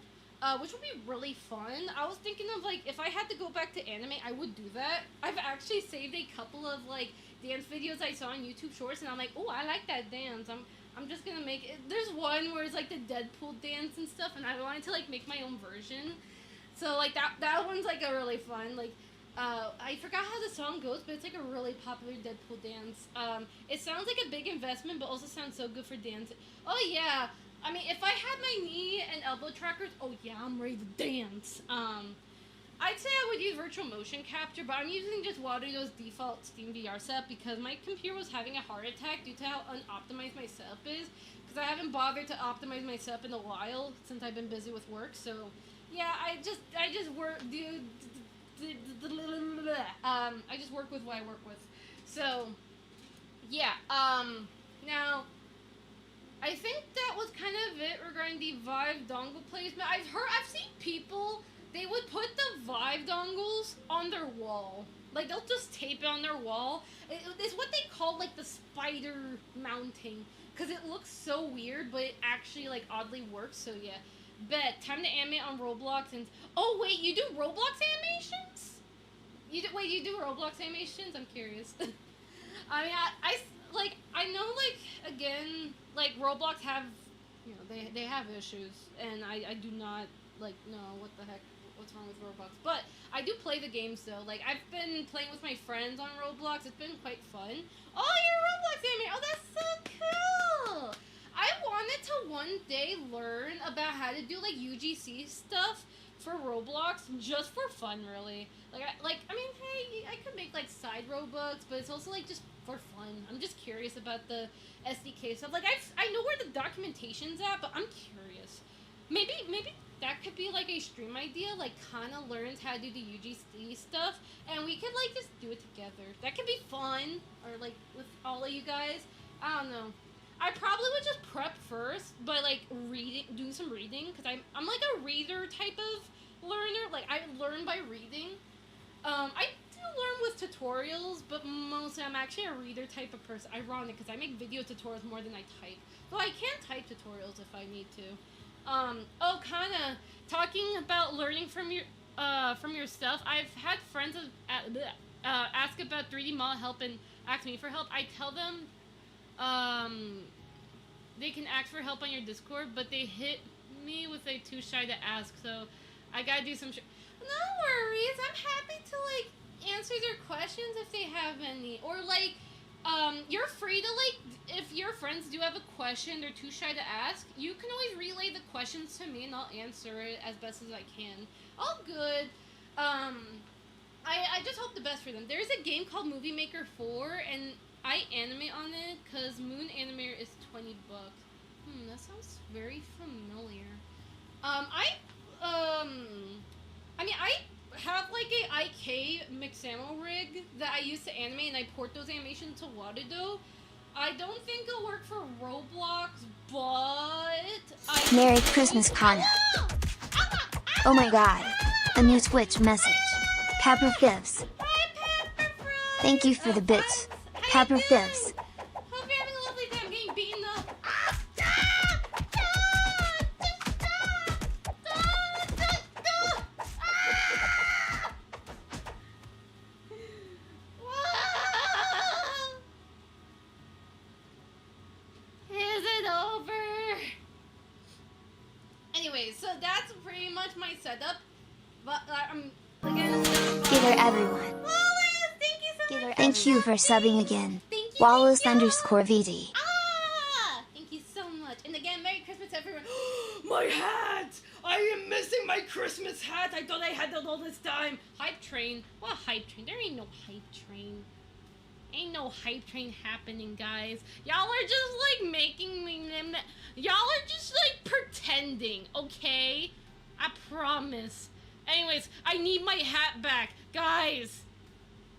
which would be really fun. I was thinking of, like, if I had to go back to anime, I would do that. I've actually saved a couple of, like, dance videos I saw on YouTube Shorts, and I'm like, oh, I like that dance. I'm just gonna make it. There's one where it's, like, the Deadpool dance and stuff, and I wanted to, like, make my own version. So, like, that one's, like, a really fun, like, I forgot how the song goes, but it's like a really popular Deadpool dance. It sounds like a big investment, but also sounds so good for dancing. Oh yeah, I mean, if I had my knee and elbow trackers, oh yeah, I'm ready to dance. I'd say I would use virtual motion capture, but I'm using just Waterdo's default Steam VR setup because my computer was having a heart attack due to how unoptimized my setup is. Because I haven't bothered to optimize my setup in a while since I've been busy with work. So yeah, I just work, dude. I just work with what I work with. So, yeah, now, I think that was kind of it regarding the Vive dongle placement. I've seen people, they would put the Vive dongles on their wall. Like, they'll just tape it on their wall. It's what they call, like, the spider mounting. Because it looks so weird, but it actually, like, oddly works, so yeah. Bet, time to animate on Roblox and... Oh, wait, you do Roblox animations? You do Roblox animations? I'm curious. I mean, I know, like, again, like, Roblox have, you know, they have issues, and I do not, like, know what's wrong with Roblox. But I do play the games, though. Like, I've been playing with my friends on Roblox. It's been quite fun. Oh, you're a Roblox animator! Oh, that's so cool! I wanted to one day learn about how to do, like, UGC stuff for Roblox, just for fun, really. I mean, hey, I could make, like, side Robux, but it's also, like, just for fun. I'm just curious about the SDK stuff. Like, I know where the documentation's at, but I'm curious. Maybe that could be, like, a stream idea, like, Kana learns how to do the UGC stuff, and we could, like, just do it together. That could be fun, or, like, with all of you guys. I don't know. I probably would just prep first, but, like, doing some reading, because I'm like a reader type of learner. Like, I learn by reading. I do learn with tutorials, but mostly I'm actually a reader type of person. Ironic, because I make video tutorials more than I type. Though I can type tutorials if I need to. Oh, Kana, talking about learning from your stuff, I've had friends ask about 3D model help and ask me for help. I tell them, they can ask for help on your Discord, but they hit me with a too shy to ask, so I gotta do some No worries, I'm happy to, like, answer their questions if they have any, or, like, you're free to, like, if your friends do have a question they're too shy to ask, you can always relay the questions to me and I'll answer it as best as I can. All good. I just hope the best for them. There's a game called Movie Maker 4, and I animate on it, because Moon Animator is $20. That sounds very familiar. I mean, I have, like, a IK Mixamo rig that I use to animate, and I port those animations to Waterdo. I don't think it'll work for Roblox, but Merry Christmas, Kana. Oh my god. A new Twitch message. Pepper Fifths. Thank you for the bits. Pepper Fifths. Hope you're having a lovely day. I'm getting beaten up. Is it over? Anyway, so that's pretty much my setup. But I'm again. Gitter everyone. Wallace, thank you so much. Thank you for subbing again. Thank you. Wallace_VD. Thank you so much. And again, Merry Christmas, everyone. My hat! I am missing my Christmas hat. I thought I had it all this time. Hype train. What hype train? There ain't no hype train. Ain't no hype train happening, guys. Y'all are just, like, making me... Y'all are just, like, pretending, okay? I promise. Anyways, I need my hat back. Guys,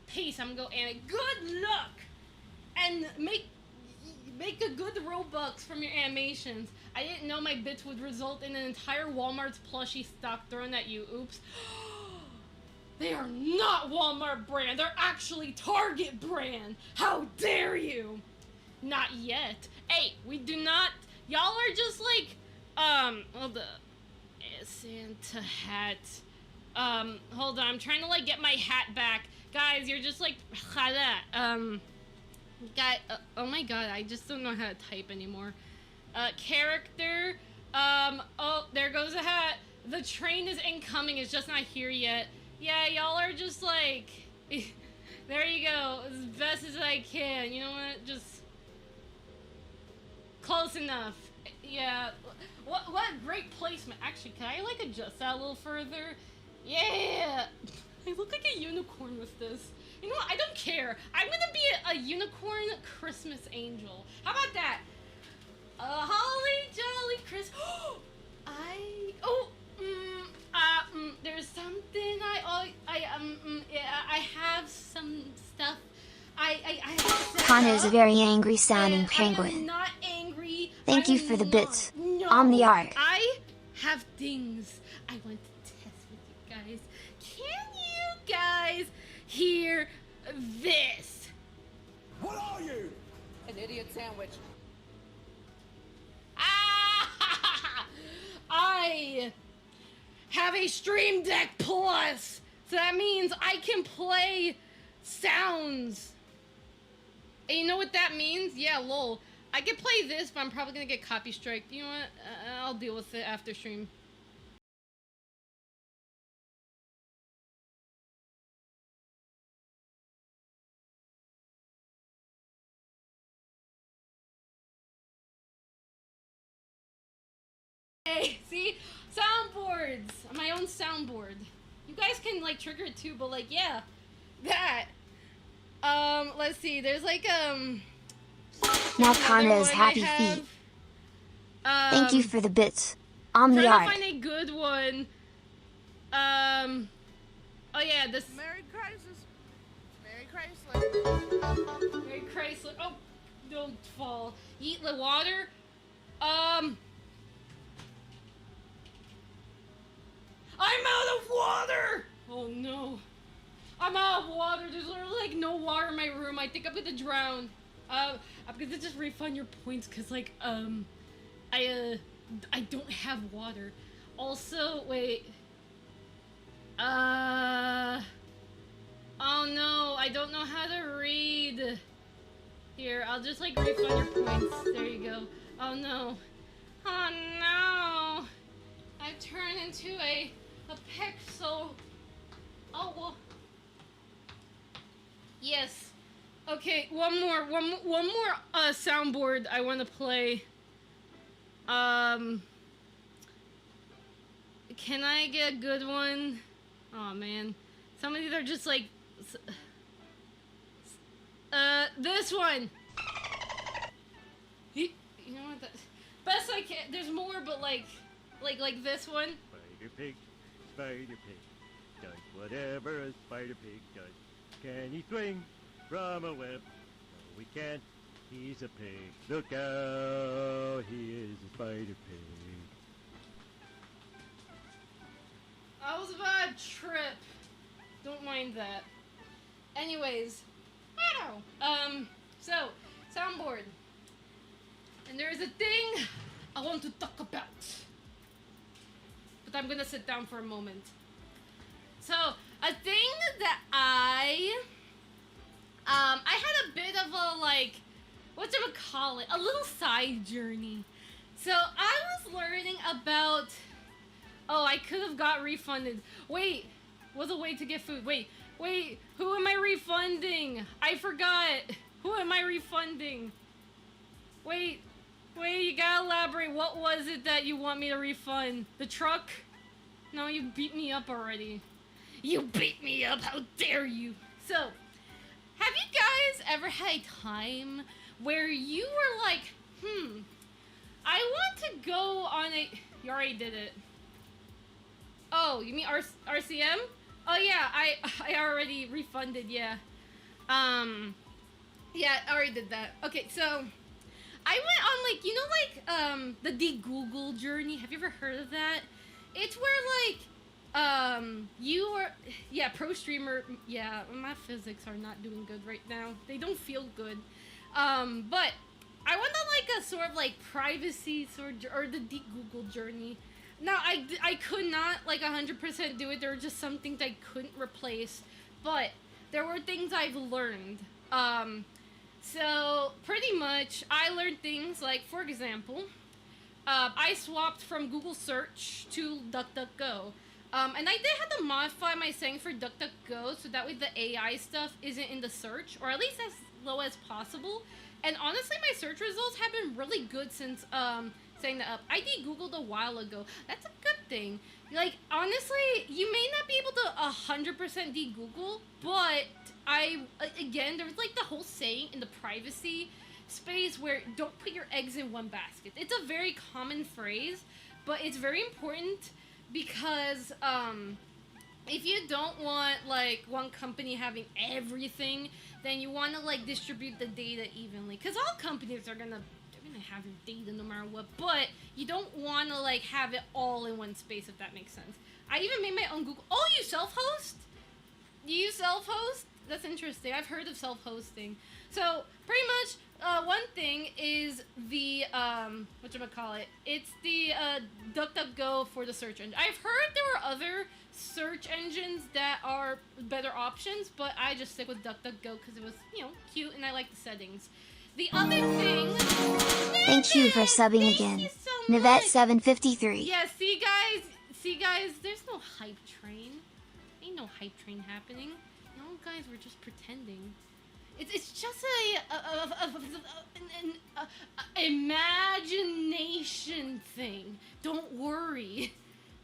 peace. I'm gonna go animate. Good luck! And make a good Robux from your animations. I didn't know my bits would result in an entire Walmart's plushie stock thrown at you. Oops. They are not Walmart brand. They're actually Target brand. How dare you? Not yet. Hey, we do not. Y'all are just like, well, the Santa hat. Hold on. I'm trying to like get my hat back, guys. You're just like, guy. Oh my god, I just don't know how to type anymore. Character. Oh, there goes a hat. The train is incoming. It's just not here yet. Yeah, y'all are just like, there you go. As best as I can. You know what? Just close enough. Yeah. What great placement. Actually, can I like adjust that a little further? Yeah. I look like a unicorn with this. You know what? I don't care. I'm gonna be a unicorn Christmas angel. How about that? Holly jolly Chris. There's something I have some stuff. I Kana is a very angry sounding penguin. I'm not angry. Thank you for the bits. No. On the arc. I have things I want to test with you guys. Can you guys hear this? What are you? An idiot sandwich. I have a Stream Deck Plus, so that means I can play sounds. And you know what that means? Yeah, lol. I can play this, but I'm probably gonna get copy striked. You know what? I'll deal with it after stream. Hey, see? Soundboards! My own soundboard. You guys can, like, trigger it too, but, like, yeah. That. Let's see. There's, like, Now Kana is happy feet. Thank you for the bits. On the arc. Trying to find a good one. Oh, yeah, this... Merry Crisis. Merry Chrysler. Merry Chrysler. Oh, don't fall. Eat the water. I'm out of water! Oh no. I'm out of water. There's literally like no water in my room. I think I'm gonna drown. I'm gonna just refund your points because like, I don't have water. Also, wait. Oh no, I don't know how to read. Here, I'll just like refund your points. There you go. Oh no. Oh no. I've turned into a pixel. Oh well. Yes. Okay, one more soundboard I want to play. Can I get a good one? Oh man, some of these are just like, this one. You know what? Best I can. There's more, but like this one. Spider pig, does whatever a spider pig does. Can he swing from a web? No, he can't. He's a pig. Look out, he is a spider pig. That was a bad trip. Don't mind that. Anyways, so soundboard, and there is a thing I want to talk about. But I'm gonna sit down for a moment. So, a thing that I had a bit of a, like, whatchamacallit, a little side journey. So, I was learning about, oh, I could have got refunded. Wait, was a way to get food. Wait, who am I refunding? I forgot. Who am I refunding? Wait, you gotta elaborate. What was it that you want me to refund? The truck? No, you beat me up already. You beat me up, how dare you? So, have you guys ever had a time where you were like, I want to go on a... You already did it. Oh, you mean RCM? Oh yeah, I already refunded, yeah. Yeah, I already did that. Okay, so... I went on, like, you know, like, the de-Google journey. Have you ever heard of that? It's where, like, you are, yeah, pro streamer, yeah, my physics are not doing good right now. They don't feel good. But I went on like a sort of like privacy or the de-Google journey. Now, I could not like 100% do it. There were just some things I couldn't replace, but there were things I've learned. So pretty much I learned things like, for example, I swapped from Google search to DuckDuckGo. And I did have to modify my setting for DuckDuckGo so that way the AI stuff isn't in the search, or at least as low as possible. And honestly, my search results have been really good since setting that up. I de-Googled a while ago. That's a good thing. Like, honestly, you may not be able to 100% de-Google, but again, there was like the whole saying in the privacy space where don't put your eggs in one basket. It's a very common phrase, but it's very important because if you don't want like one company having everything, then you want to like distribute the data evenly, because all companies are gonna have your data no matter what, but you don't want to like have it all in one space, if that makes sense. I even made my own Google. Oh, you self-host? You self-host? That's interesting. I've heard of self-hosting. So pretty much one thing is the whatchamacallit, it's the DuckDuckGo for the search engine. I've heard there were other search engines that are better options, but I just stick with DuckDuckGo because it was, you know, cute and I like the settings. The other thing... Thank you for subbing again. So Nivette753. yeah, see guys, there's no hype train. Ain't no hype train happening. No, guys, we're just pretending. It's just an imagination thing. Don't worry.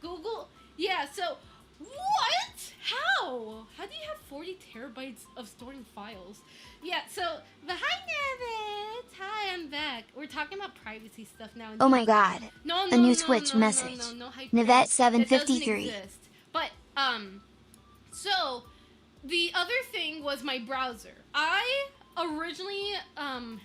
Google, yeah, so, what? How? How do you have 40 terabytes of storing files? Yeah, so, but hi, Navit. Hi, I'm back. We're talking about privacy stuff now. Oh my god. No, A new Twitch message. Nivette753. But, so, the other thing was my browser. I originally, an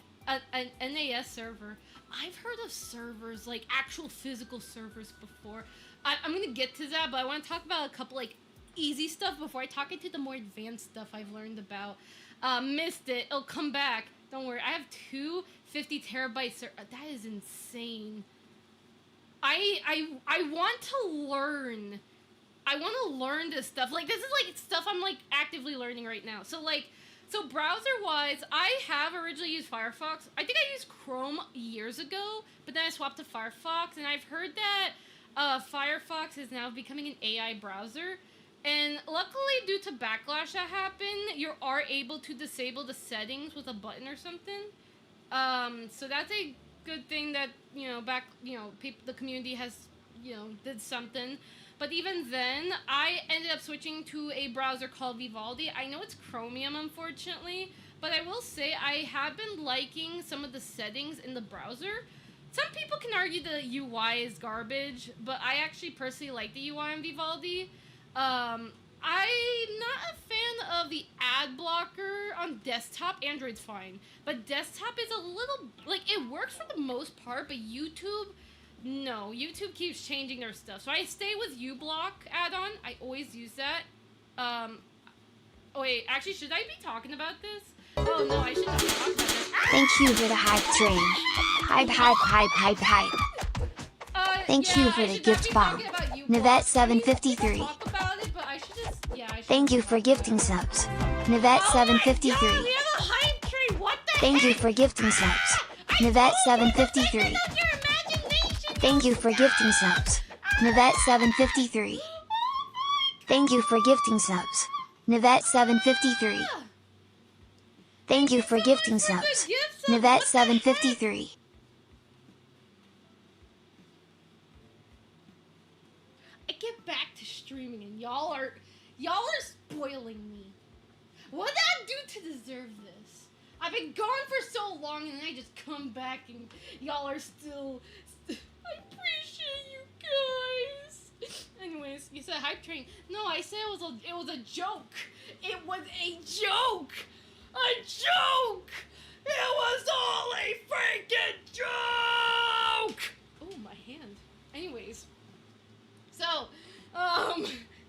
NAS server, I've heard of servers, like actual physical servers before. I'm gonna get to that, but I want to talk about a couple like easy stuff before I talk into the more advanced stuff I've learned about. Missed it. It'll come back. Don't worry. I have two 50 terabyte that is insane. I want to learn. I want to learn this stuff. Like, this is like stuff I'm like actively learning right now. So like, so browser-wise, I have originally used Firefox. I think I used Chrome years ago, but then I swapped to Firefox, and I've heard that Firefox is now becoming an AI browser. And luckily, due to backlash that happened, you are able to disable the settings with a button or something. So that's a good thing that, you know, the community has, you know, did something. But even then, I ended up switching to a browser called Vivaldi. I know it's Chromium, unfortunately, but I will say I have been liking some of the settings in the browser. Some people can argue the UI is garbage, but I actually personally like the UI in Vivaldi. I'm not a fan of the ad blocker on desktop. Android's fine, but desktop is a little, like, it works for the most part, but YouTube... No, YouTube keeps changing their stuff. So I stay with uBlock add-on. I always use that. Oh wait, actually, should I be talking about this? Oh no, I should not be talking about this. Thank you for the hype train. Hype, hype, hype, hype, hype. Thank you for the gift bomb. Nivette753. Thank you for gifting subs. Nivette753. Thank you for gifting subs. Nivette753. Thank you for gifting subs. Nivette753. Thank you for gifting subs. Nivette753. Thank you for gifting subs. Nivette753. I get back to streaming and y'all are spoiling me. What did I do to deserve this? I've been gone for so long and then I just come back and y'all are still... I appreciate you guys. Anyways, you said hype train. No, I said it was a joke. It was a joke. A joke. It was all a freaking joke. Oh, my hand. Anyways, so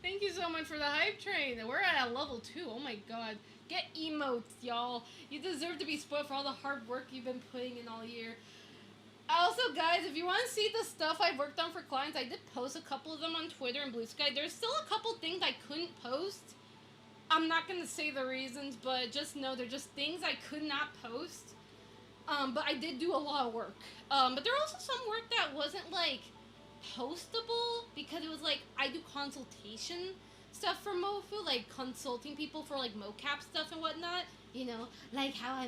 thank you so much much for the hype train. We're at a level 2. Oh my god. Get emotes, y'all. You deserve to be spoiled for all the hard work you've been putting in all year. Also, guys, if you want to see the stuff I've worked on for clients, I did post a couple of them on Twitter and Blue Sky. There's still a couple things I couldn't post. I'm not going to say the reasons, but just know they're just things I could not post. But I did do a lot of work. But there are also some work that wasn't, like, postable, because it was, like, I do consultation stuff for Mofu, like, consulting people for, like, mocap stuff and whatnot. You know, like how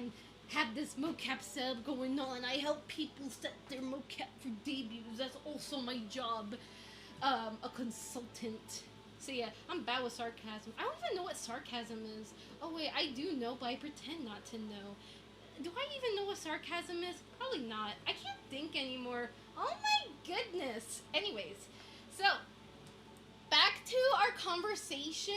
have this mocap sub going on. I help people set their mocap for debuts. That's also my job. A consultant. So yeah, I'm bad with sarcasm. I don't even know what sarcasm is. Oh wait, I do know, but I pretend not to know. Do I even know what sarcasm is? Probably not. I can't think anymore. Oh my goodness. Anyways, so back to our conversation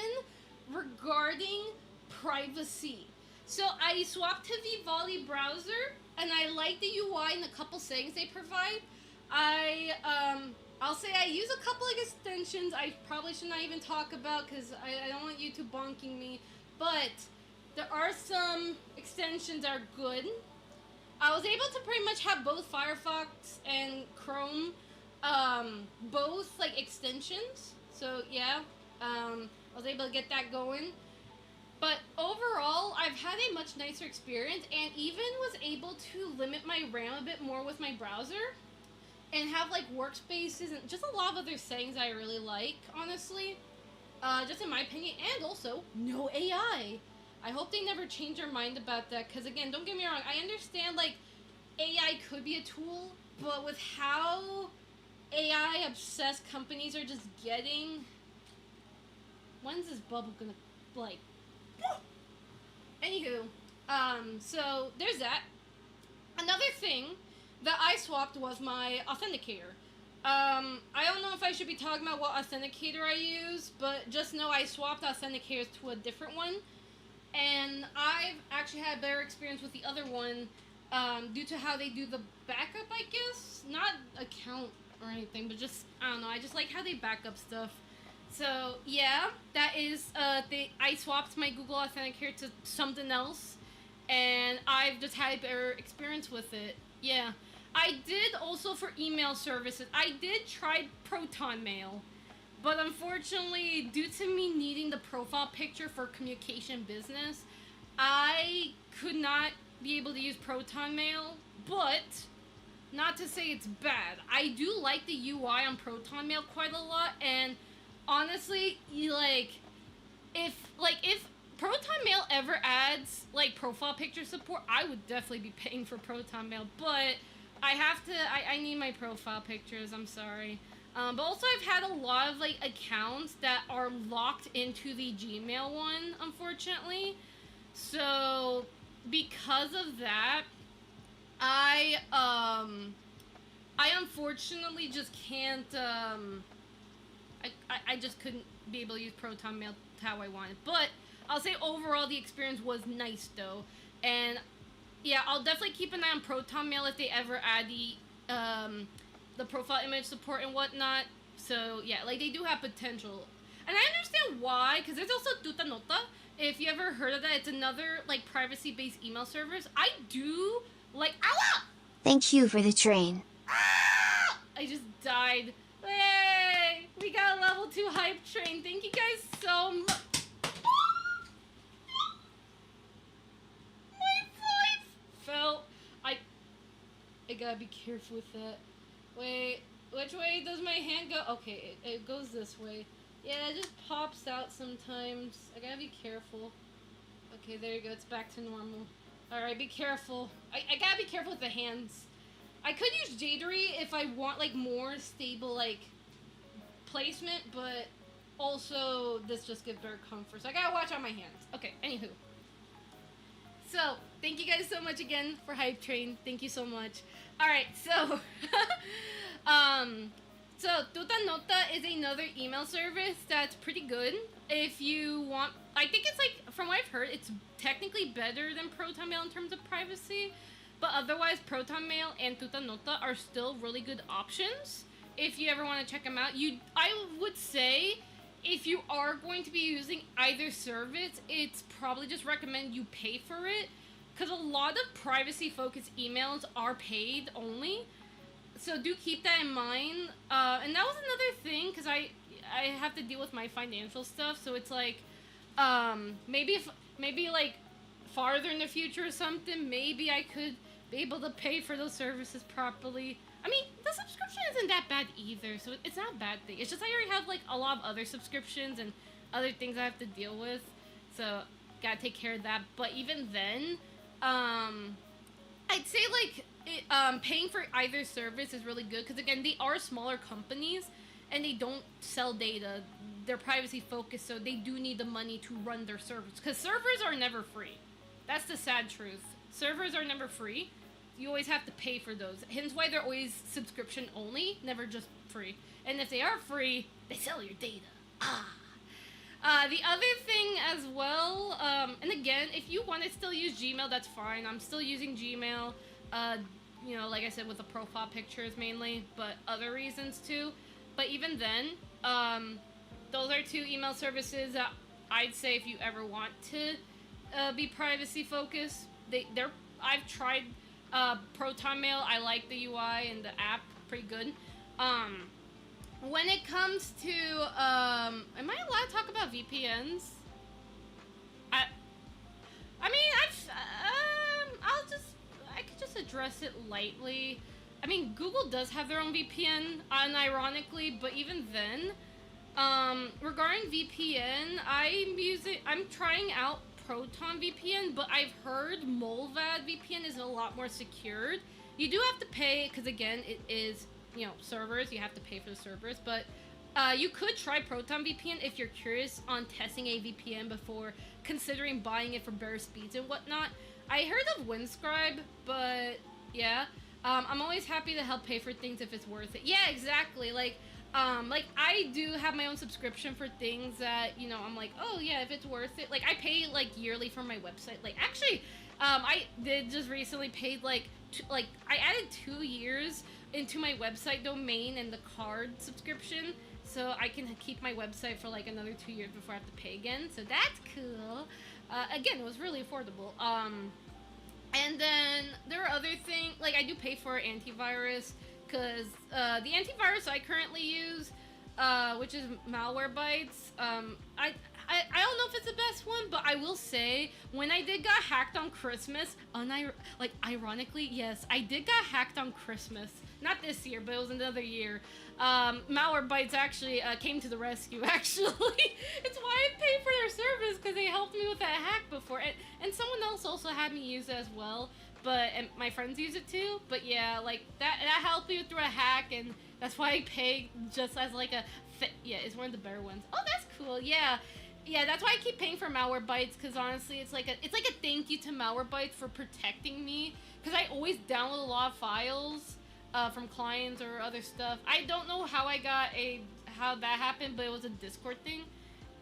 regarding privacy. So I swapped to Vivaldi browser, and I like the UI and a couple settings they provide. I'll say I use a couple of extensions I probably should not even talk about because I don't want YouTube bonking me, but there are some extensions that are good. I was able to pretty much have both Firefox and Chrome, both like extensions. So yeah, I was able to get that going. But overall, I've had a much nicer experience and even was able to limit my RAM a bit more with my browser and have like workspaces and just a lot of other settings I really like, honestly. Just in my opinion, and also no AI. I hope they never change their mind about that, because again, don't get me wrong, I understand like AI could be a tool, but with how AI obsessed companies are just getting, when's this bubble gonna like? Anywho, so there's that. Another thing that I swapped was my authenticator. I don't know if I should be talking about what authenticator I use, but just know I swapped authenticators to a different one. And I've actually had a better experience with the other one, due to how they do the backup, I guess. Not account or anything, but just, I don't know, I just like how they back up stuff. So, yeah, that is, I swapped my Google Authenticator to something else, and I've just had a better experience with it. Yeah. I did also for email services, I did try Proton Mail, but unfortunately, due to me needing the profile picture for communication business, I could not be able to use Proton Mail, but not to say it's bad. I do like the UI on Proton Mail quite a lot, and honestly, if Proton Mail ever adds, like, profile picture support, I would definitely be paying for Proton Mail, but I need my profile pictures, I'm sorry. But also I've had a lot of, like, accounts that are locked into the Gmail one, unfortunately. So, because of that, I unfortunately just can't, I just couldn't be able to use Proton Mail how I wanted. But I'll say overall the experience was nice though. And yeah, I'll definitely keep an eye on Proton Mail if they ever add the profile image support and whatnot. So yeah, like they do have potential. And I understand why, because there's also Tuta Nota. If you ever heard of that, it's another like privacy-based email service. I do like, ow! Thank you for the train. Ah! I just died. Hey, we got a level 2 hype train. Thank you guys so much. My voice fell. I gotta be careful with that. Wait, which way does my hand go? Okay, it goes this way. Yeah, it just pops out sometimes. I gotta be careful. Okay, there you go. It's back to normal. Alright, be careful. I gotta be careful with the hands. I could use Jadery if I want, like, more stable, like, placement, but also this just gives better comfort. So I gotta watch on my hands. Okay, anywho. So, thank you guys so much again for Hype Train. Thank you so much. Alright, so, so Tuta Nota is another email service that's pretty good. If you want, I think it's like, from what I've heard, it's technically better than Proton Mail in terms of privacy. But otherwise, Proton Mail and Tuta Nota are still really good options. If you ever want to check them out, I would say if you are going to be using either service, it's probably just recommend you pay for it, because a lot of privacy-focused emails are paid only. So do keep that in mind. And that was another thing, because I have to deal with my financial stuff, so it's like, maybe like farther in the future or something, maybe I could be able to pay for those services properly. I mean, the subscription isn't that bad either, so it's not a bad thing. It's just I already have like a lot of other subscriptions and other things I have to deal with, so gotta take care of that. But even then, I'd say like paying for either service is really good, because again, they are smaller companies and they don't sell data. They're privacy focused, so they do need the money to run their servers, because servers are never free. That's the sad truth. Servers are never free. You always have to pay for those. Hence why they're always subscription only, never just free. And if they are free, they sell your data. The other thing as well, and again, if you want to still use Gmail, that's fine. I'm still using Gmail, you know, like I said, with the profile pictures mainly, but other reasons too. But even then, those are two email services that I'd say if you ever want to be privacy focused, I've tried Proton Mail. I like the UI and the app, pretty good. When it comes to, am I allowed to talk about VPNs? I mean, I could just address it lightly. I mean, Google does have their own VPN, unironically, but even then, regarding VPN, I'm trying out Proton VPN, but I've heard Molvad VPN is a lot more secured. You do have to pay, because again, it is, you know, servers, you have to pay for the servers, but you could try Proton VPN if you're curious on testing a VPN before considering buying it for better speeds and whatnot. I heard of Windscribe, but yeah, I'm always happy to help pay for things if it's worth it. Yeah, exactly. Like I do have my own subscription for things that, you know, I'm like, oh yeah, if it's worth it. Like I pay like yearly for my website. Like actually, I did just recently paid like I added 2 years into my website domain and the card subscription, so I can keep my website for like another 2 years before I have to pay again. So that's cool. Again, it was really affordable. And then there are other things, like I do pay for antivirus, because the antivirus I currently use, which is Malwarebytes, I don't know if it's the best one, but I will say, when I did got hacked on Christmas, ironically, yes, I did got hacked on Christmas. Not this year, but it was another year. Malwarebytes actually came to the rescue, actually. It's why I paid for their service, because they helped me with that hack before. And someone else also had me use it as well, and my friends use it too. But yeah, like, that helped me through a hack, and that's why I pay just as like yeah, it's one of the better ones. Oh, that's cool, yeah. Yeah, that's why I keep paying for Malwarebytes, because honestly, it's like a thank you to Malwarebytes for protecting me, because I always download a lot of files from clients or other stuff. I don't know how how that happened, but it was a Discord thing.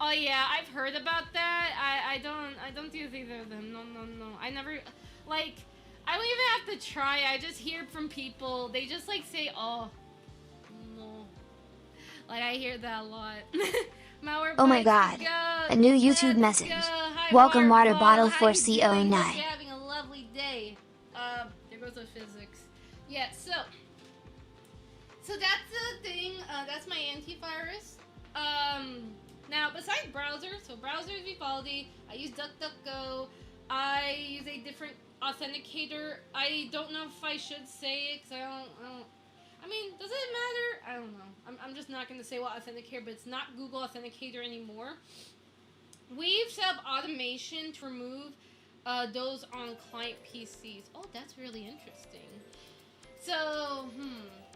Oh yeah, I've heard about that. I don't use either of them. No. I never, like, I don't even have to try. I just hear from people. They just like say, oh, no. Like I hear that a lot. Oh my god, a new YouTube message. Welcome water bottle for CO9. You're having a lovely day. There goes the physics. Yeah, so that's the thing. That's my antivirus. Now besides browser, so browser is Vivaldi. I use DuckDuckGo. I use a different authenticator. I don't know if I should say it, because I mean, does it matter? I don't know. I'm just not going to say what authenticator, but it's not Google Authenticator anymore. We've set up automation to remove those on client PCs. Oh, that's really interesting. So,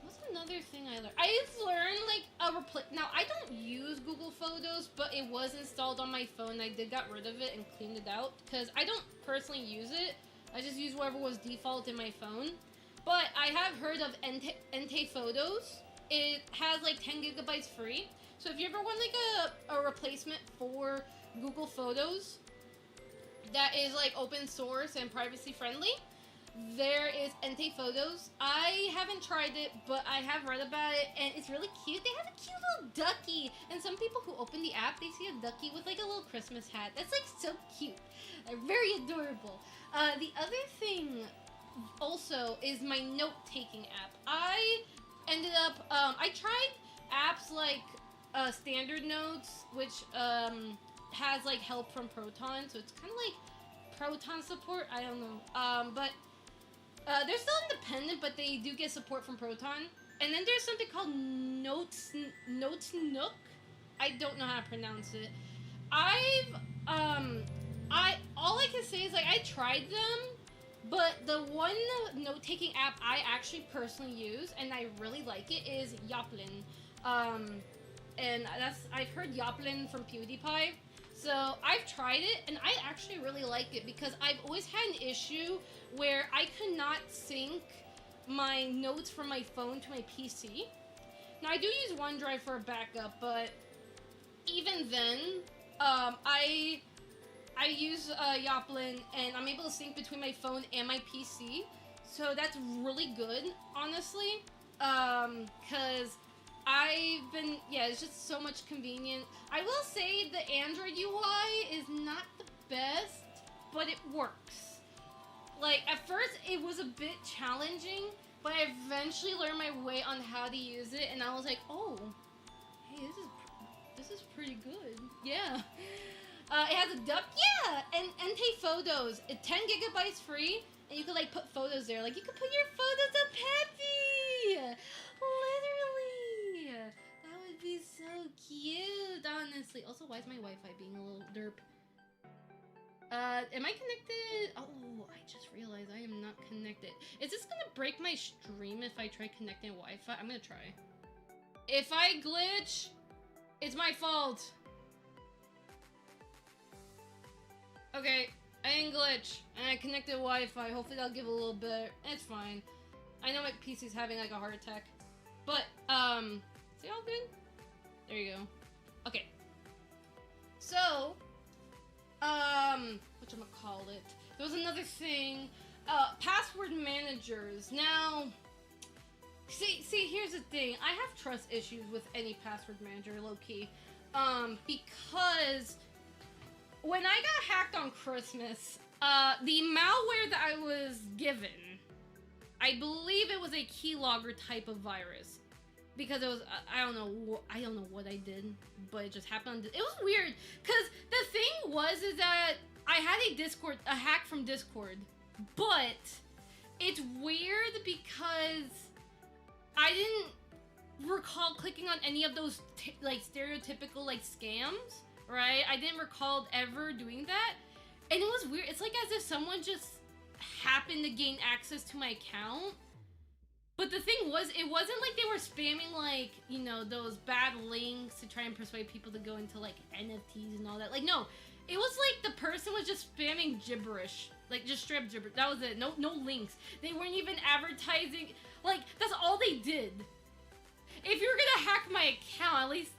what's another thing I learned? I've learned, like, now, I don't use Google Photos, but it was installed on my phone. I did got rid of it and cleaned it out, because I don't personally use it. I just use whatever was default in my phone. But I have heard of Ente Photos. It has like 10 gigabytes free. So if you ever want like a replacement for Google Photos that is like open source and privacy friendly, there is Entei Photos. I haven't tried it, but I have read about it, and it's really cute. They have a cute little ducky, and some people who open the app, they see a ducky with like a little Christmas hat. That's like so cute. They're very adorable. The other thing also is my note-taking app. I ended up, I tried apps like Standard Notes, which has like help from Proton, so it's kind of like Proton support. I don't know, but they're still independent, but they do get support from Proton. And then there's something called Notes Nook. I don't know how to pronounce it. All I can say is like I tried them, but the one note-taking app I actually personally use and I really like it is Yoplin. And I've heard Yoplin from PewDiePie. So I've tried it and I actually really like it because I've always had an issue where I could not sync my notes from my phone to my PC. Now I do use OneDrive for a backup, but even then, I use Yoplin and I'm able to sync between my phone and my PC. So that's really good, honestly, because it's just so much convenient. I will say the Android UI is not the best, but it works. Like, at first it was a bit challenging, but I eventually learned my way on how to use it, and I was like, oh, hey, this is pretty good. Yeah. It has a duck, yeah, and Entei Photos. 10 gigabytes free, and you could like put photos there. Like you could put your photos of Peppy. Literally, that would be so cute. Honestly, also, why is my Wi-Fi being a little derp? Am I connected? Oh, I just realized I am not connected. Is this gonna break my stream if I try connecting Wi-Fi? I'm gonna try. If I glitch, it's my fault. Okay, I didn't glitch, and I connected Wi-Fi. Hopefully that'll give a little bit. It's fine. I know my PC's having like a heart attack. But, is it all good? There you go. Okay. So, whatchamacallit? There was another thing. Password managers. Now, see, here's the thing. I have trust issues with any password manager, low-key. Because when I got hacked on Christmas, the malware that I was given, I believe it was a keylogger type of virus, because it was I don't know what I did, but it just happened. It was weird, cause the thing was that I had a hack from Discord, but it's weird because I didn't recall clicking on any of those like stereotypical like scams, right? I didn't recall ever doing that, and it was weird. It's like as if someone just happened to gain access to my account. But the thing was, it wasn't like they were spamming like, you know, those bad links to try and persuade people to go into like NFTs and all that. Like, no, it was like the person was just spamming gibberish, like just straight up gibberish. That was it. No links. They weren't even advertising. Like, that's all they did. If you were gonna hack my account, at least,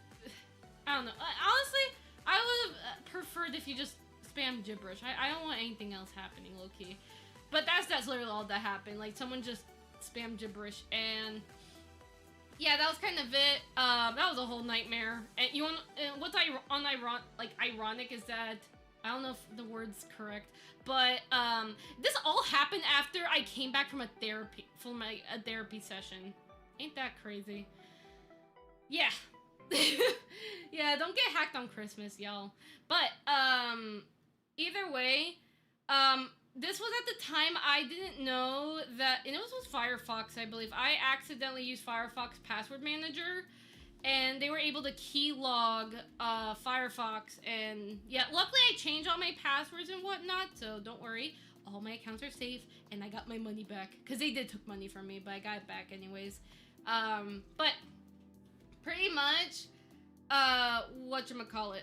I don't know. Honestly, I would have preferred if you just spam gibberish. I don't want anything else happening, low-key. But that's literally all that happened. Like, someone just spam gibberish, and yeah, that was kind of it. That was a whole nightmare. And you want what's ironic is that I don't know if the word's correct, but this all happened after I came back from a therapy session. Ain't that crazy? Yeah. Yeah, don't get hacked on Christmas, y'all. But either way, this was at the time I didn't know that, and it was with Firefox, I believe. I accidentally used Firefox Password Manager, and they were able to keylog Firefox, and yeah, luckily I changed all my passwords and whatnot, so don't worry. All my accounts are safe, and I got my money back, because they did took money from me, but I got it back anyways. But pretty much, whatchamacallit,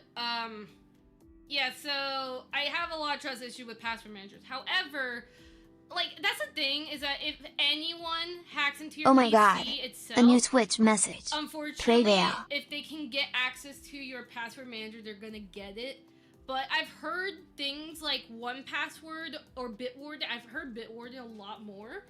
yeah, so I have a lot of trust issue with password managers. However, like, that's the thing, is that if anyone hacks into your PC itself, a new Twitch message. Unfortunately, if they can get access to your password manager, they're gonna get it. But I've heard things like 1Password or Bitwarden. I've heard Bitwarden a lot more.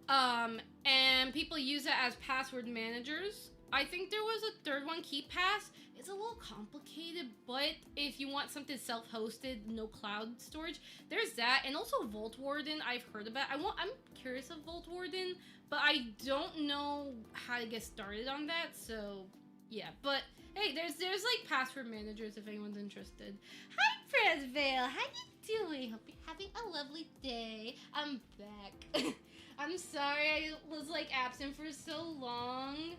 And people use it as password managers. I think there was a third one, KeePass. It's a little complicated, but if you want something self-hosted, no cloud storage, there's that. And also Vaultwarden, I've heard about. I'm curious of Vaultwarden, but I don't know how to get started on that. So yeah, but hey, there's like password managers if anyone's interested. Hi, Presvale, how you doing? Hope you're having a lovely day. I'm back. I'm sorry I was like absent for so long.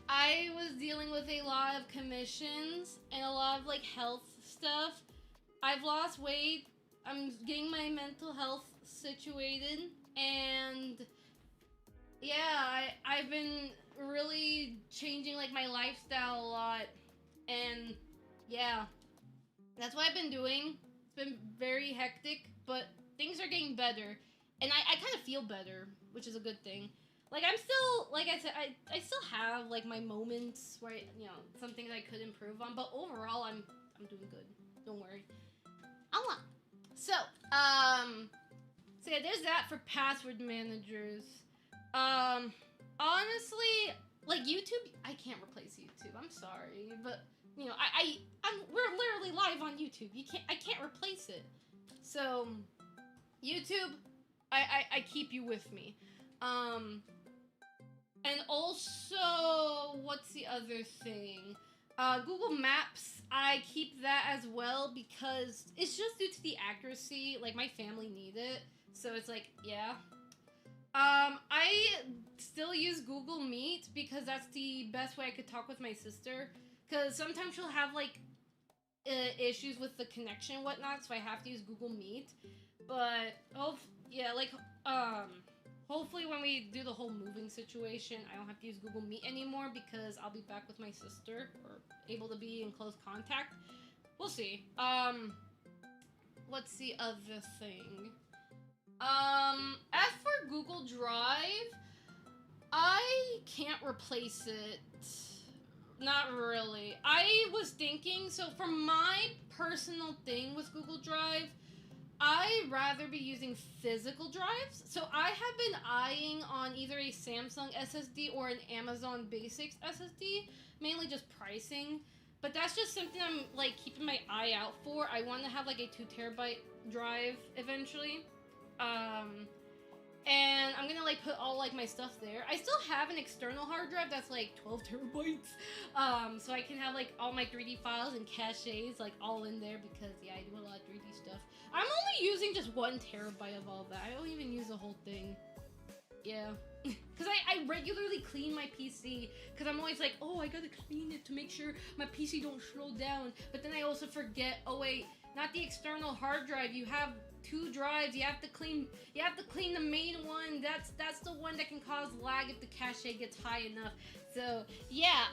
I was dealing with a lot of commissions and a lot of like health stuff. I've lost weight. I'm getting my mental health situated, and yeah, I've been really changing like my lifestyle a lot, and yeah, that's what I've been doing. It's been very hectic, but things are getting better, and I kind of feel better, which is a good thing. Like, I'm still, like I said, I still have, like, my moments where, you know, some things I could improve on, but overall, I'm doing good. Don't worry. So yeah, there's that for password managers. Honestly, like, YouTube, I can't replace YouTube. I'm sorry, but, you know, we're literally live on YouTube. I can't replace it. So, YouTube, I keep you with me. And also, what's the other thing? Google Maps, I keep that as well because it's just due to the accuracy. Like, my family need it, so it's like, yeah. I still use Google Meet because that's the best way I could talk with my sister. Because sometimes she'll have, like, issues with the connection and whatnot, so I have to use Google Meet. But, hopefully when we do the whole moving situation, I don't have to use Google Meet anymore because I'll be back with my sister or able to be in close contact. We'll see. What's the other thing? As for Google Drive, I can't replace it. Not really. I was thinking, so for my personal thing with Google Drive, I'd rather be using physical drives. So I have been eyeing on either a Samsung SSD or an Amazon Basics SSD, mainly just pricing. But that's just something I'm like keeping my eye out for. I want to have like a 2 terabyte drive eventually. And I'm gonna like put all like my stuff there. I still have an external hard drive that's like 12 terabytes. So I can have like all my 3D files and caches like all in there because yeah, I do a lot of 3D stuff. I'm only using just 1 terabyte of all that. I don't even use the whole thing. Yeah. Because I regularly clean my PC. Because I'm always like, oh, I gotta clean it to make sure my PC don't slow down. But then I also forget, oh wait, not the external hard drive. You have 2 drives. You have to clean the main one. That's the one that can cause lag if the cache gets high enough. So yeah,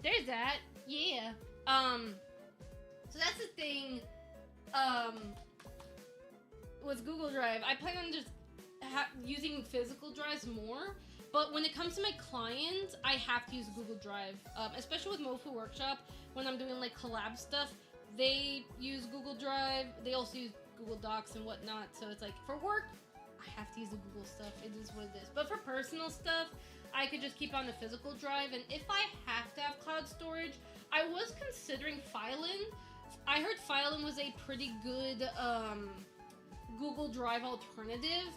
there's that. Yeah. So that's the thing. With Google Drive, I plan on just using physical drives more, but when it comes to my clients, I have to use Google Drive, especially with Mofu Workshop. When I'm doing like collab stuff, they use Google Drive. They also use Google Docs and whatnot, so it's like for work, I have to use the Google stuff. It is what it is. But for personal stuff, I could just keep on the physical drive, and if I have to have cloud storage, I was considering Phylin. I heard Phylin was a pretty good Google Drive alternative.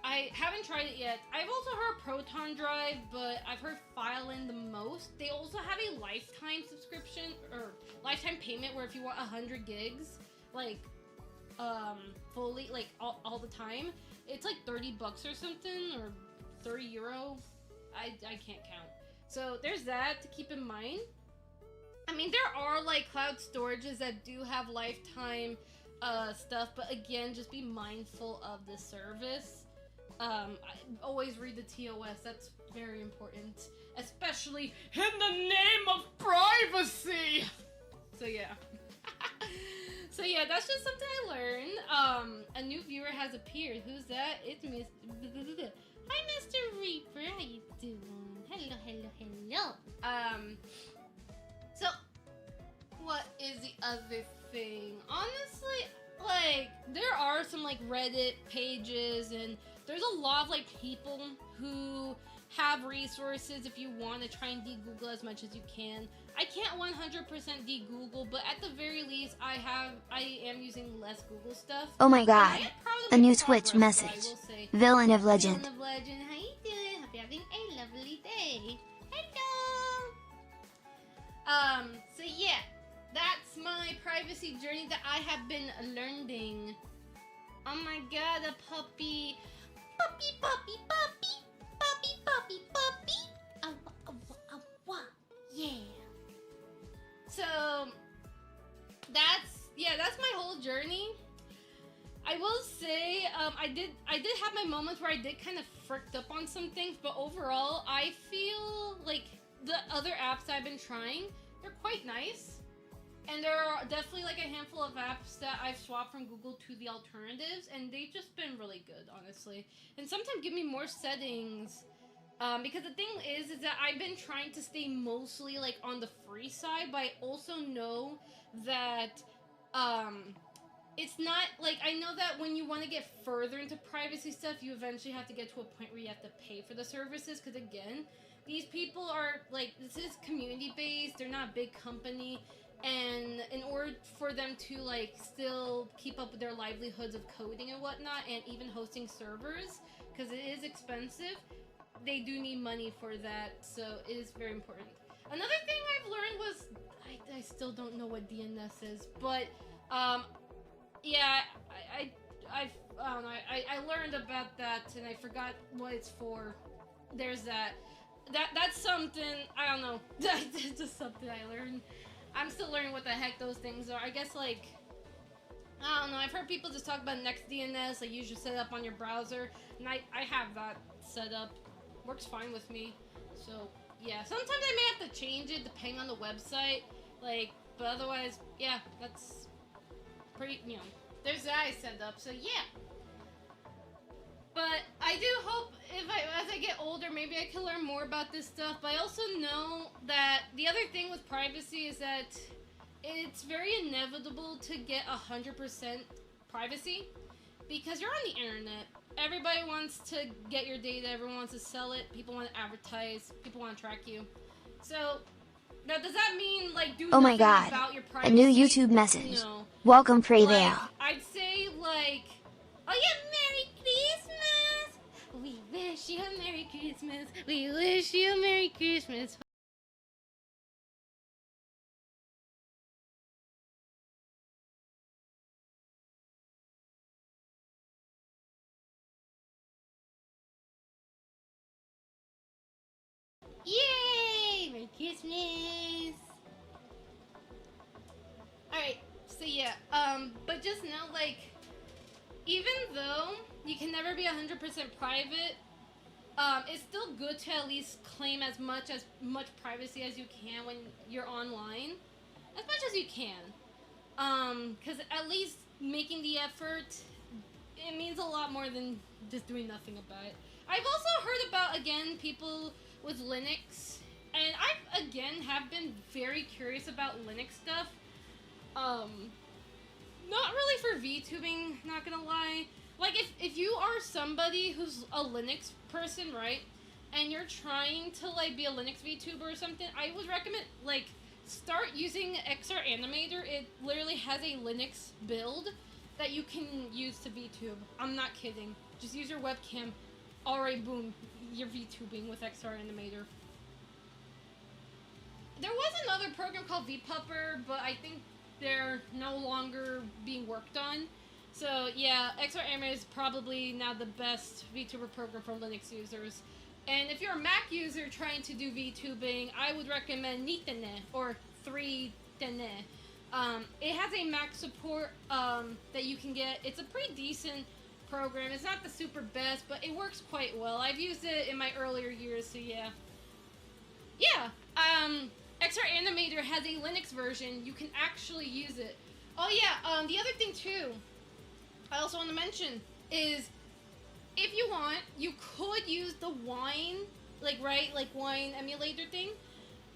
I haven't tried it yet. I've also heard Proton Drive, but I've heard Phylin the most. They also have a lifetime subscription, or lifetime payment, where if you want 100 gigs, like, fully, like, all the time, it's like 30 bucks or something, or 30 euro. I can't count. So there's that to keep in mind. I mean, there are, like, cloud storages that do have lifetime stuff, but again, just be mindful of the service. I always read the TOS, that's very important, especially in the name of privacy! So yeah. So yeah, that's just something I learned. A new viewer has appeared. Who's that? It's Miss... Hi, Mr. Reaper, how you doing? Hello, hello, hello. So, what is the other thing. Honestly, like, there are some, like, Reddit pages, and there's a lot of, like, people who have resources if you want to try and de-Google as much as you can. I can't 100% de-Google, but at the very least, I am using less Google stuff. Oh my And god. I am proud of A my new progress, Twitch though, message. I will say. Villain of Legend. Villain of Legend, how you doing? Hope you're having a lovely day. Hello! So yeah, that's my privacy journey that I have been learning. Oh my god, a puppy. Puppy, puppy, puppy. Puppy, puppy, puppy. Awa, awa, awa. Yeah. So, that's my whole journey. I will say, I did have my moments where I did kind of fricked up on some things, but overall, I feel like the other apps I've been trying, they're quite nice. And there are definitely like a handful of apps that I've swapped from Google to the alternatives, and they've just been really good, honestly. And sometimes give me more settings, because the thing is that I've been trying to stay mostly like on the free side, but I also know that, it's not, like, I know that when you want to get further into privacy stuff, you eventually have to get to a point where you have to pay for the services, because again, these people are, like, this is community-based, they're not a big company, and in order for them to, like, still keep up with their livelihoods of coding and whatnot, and even hosting servers, because it is expensive, they do need money for that, so it is very important. Another thing I've learned was, I still don't know what DNS is, but, yeah, I don't know, I learned about that, and I forgot what it's for. There's that. That's something, I don't know, that's just something I learned. I'm still learning what the heck those things are. I guess, like, I don't know, I've heard people just talk about NextDNS, like, you should set it up on your browser, and I have that set up. Works fine with me, so, yeah. Sometimes I may have to change it depending on the website, like, but otherwise, yeah, that's pretty, you know, there's that I set up, so yeah. But I do hope as I get older, maybe I can learn more about this stuff. But I also know that the other thing with privacy is that it's very inevitable to get 100% privacy because you're on the internet. Everybody wants to get your data. Everyone wants to sell it. People want to advertise. People want to track you. So now, does that mean like do Oh my nothing god. about your A privacy? new YouTube message. No. Welcome, Prey Like, Vale. I'd say like, oh yeah, Merry Christmas! We wish you a Merry Christmas. We wish you a Merry Christmas. Yay! Merry Christmas! Alright, so yeah, but just know, like, even though you can never be 100% private, it's still good to at least claim as much privacy as you can when you're online. As much as you can. Because at least making the effort, it means a lot more than just doing nothing about it. I've also heard about, again, people with Linux, and I, again, have been very curious about Linux stuff. Not really for VTubing, not gonna lie. Like, if you are somebody who's a Linux person, right, and you're trying to, like, be a Linux VTuber or something, I would recommend, like, start using XR Animator. It literally has a Linux build that you can use to VTube. I'm not kidding. Just use your webcam. Alright, boom. You're VTubing with XR Animator. There was another program called VPupper, but I think they're no longer being worked on. So yeah, XR Animator is probably now the best VTuber program for Linux users. And if you're a Mac user trying to do VTubing, I would recommend Nitene or 3Tene. It has a Mac support that you can get. It's a pretty decent program. It's not the super best, but it works quite well. I've used it in my earlier years, so yeah. Yeah, XR Animator has a Linux version. You can actually use it. Oh yeah, the other thing too, I also want to mention is, if you want, you could use the Wine, like Wine emulator thing.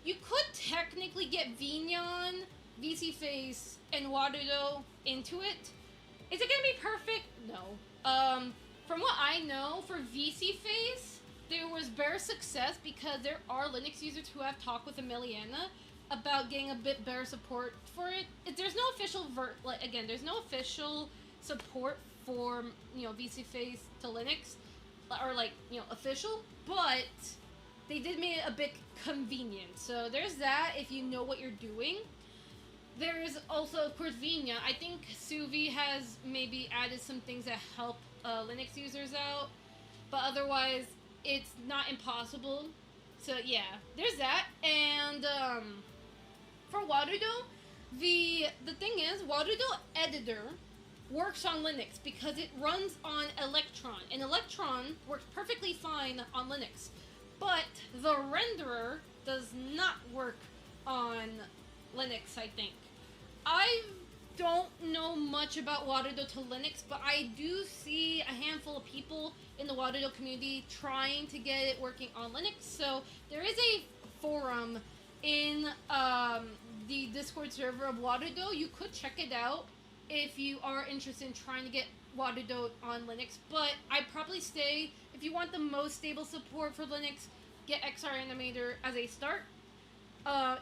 You could technically get Vignon VC Face and Waterdo into it. Is it gonna be perfect? No. From what I know, for VC Face, there was better success because there are Linux users who have talked with Emiliana about getting a bit better support for it. There's no official there's no official support for, VC Face to Linux, or official, but they did make it a bit convenient. So there's that if you know what you're doing. There's also, of course, Vina. I think Suvi has maybe added some things that help Linux users out, but otherwise, it's not impossible. So yeah, there's that. And for Waterdo, the thing is, Waterdo Editor works on Linux because it runs on Electron, and Electron works perfectly fine on Linux, but the renderer does not work on Linux, I think. I don't know much about Waterdo to Linux, but I do see a handful of people in the Waterdo community trying to get it working on Linux. So there is a forum in the Discord server of Waterdo. You could check it out if you are interested in trying to get Waterdo on Linux. But I'd probably say, if you want the most stable support for Linux, get XR Animator as a start.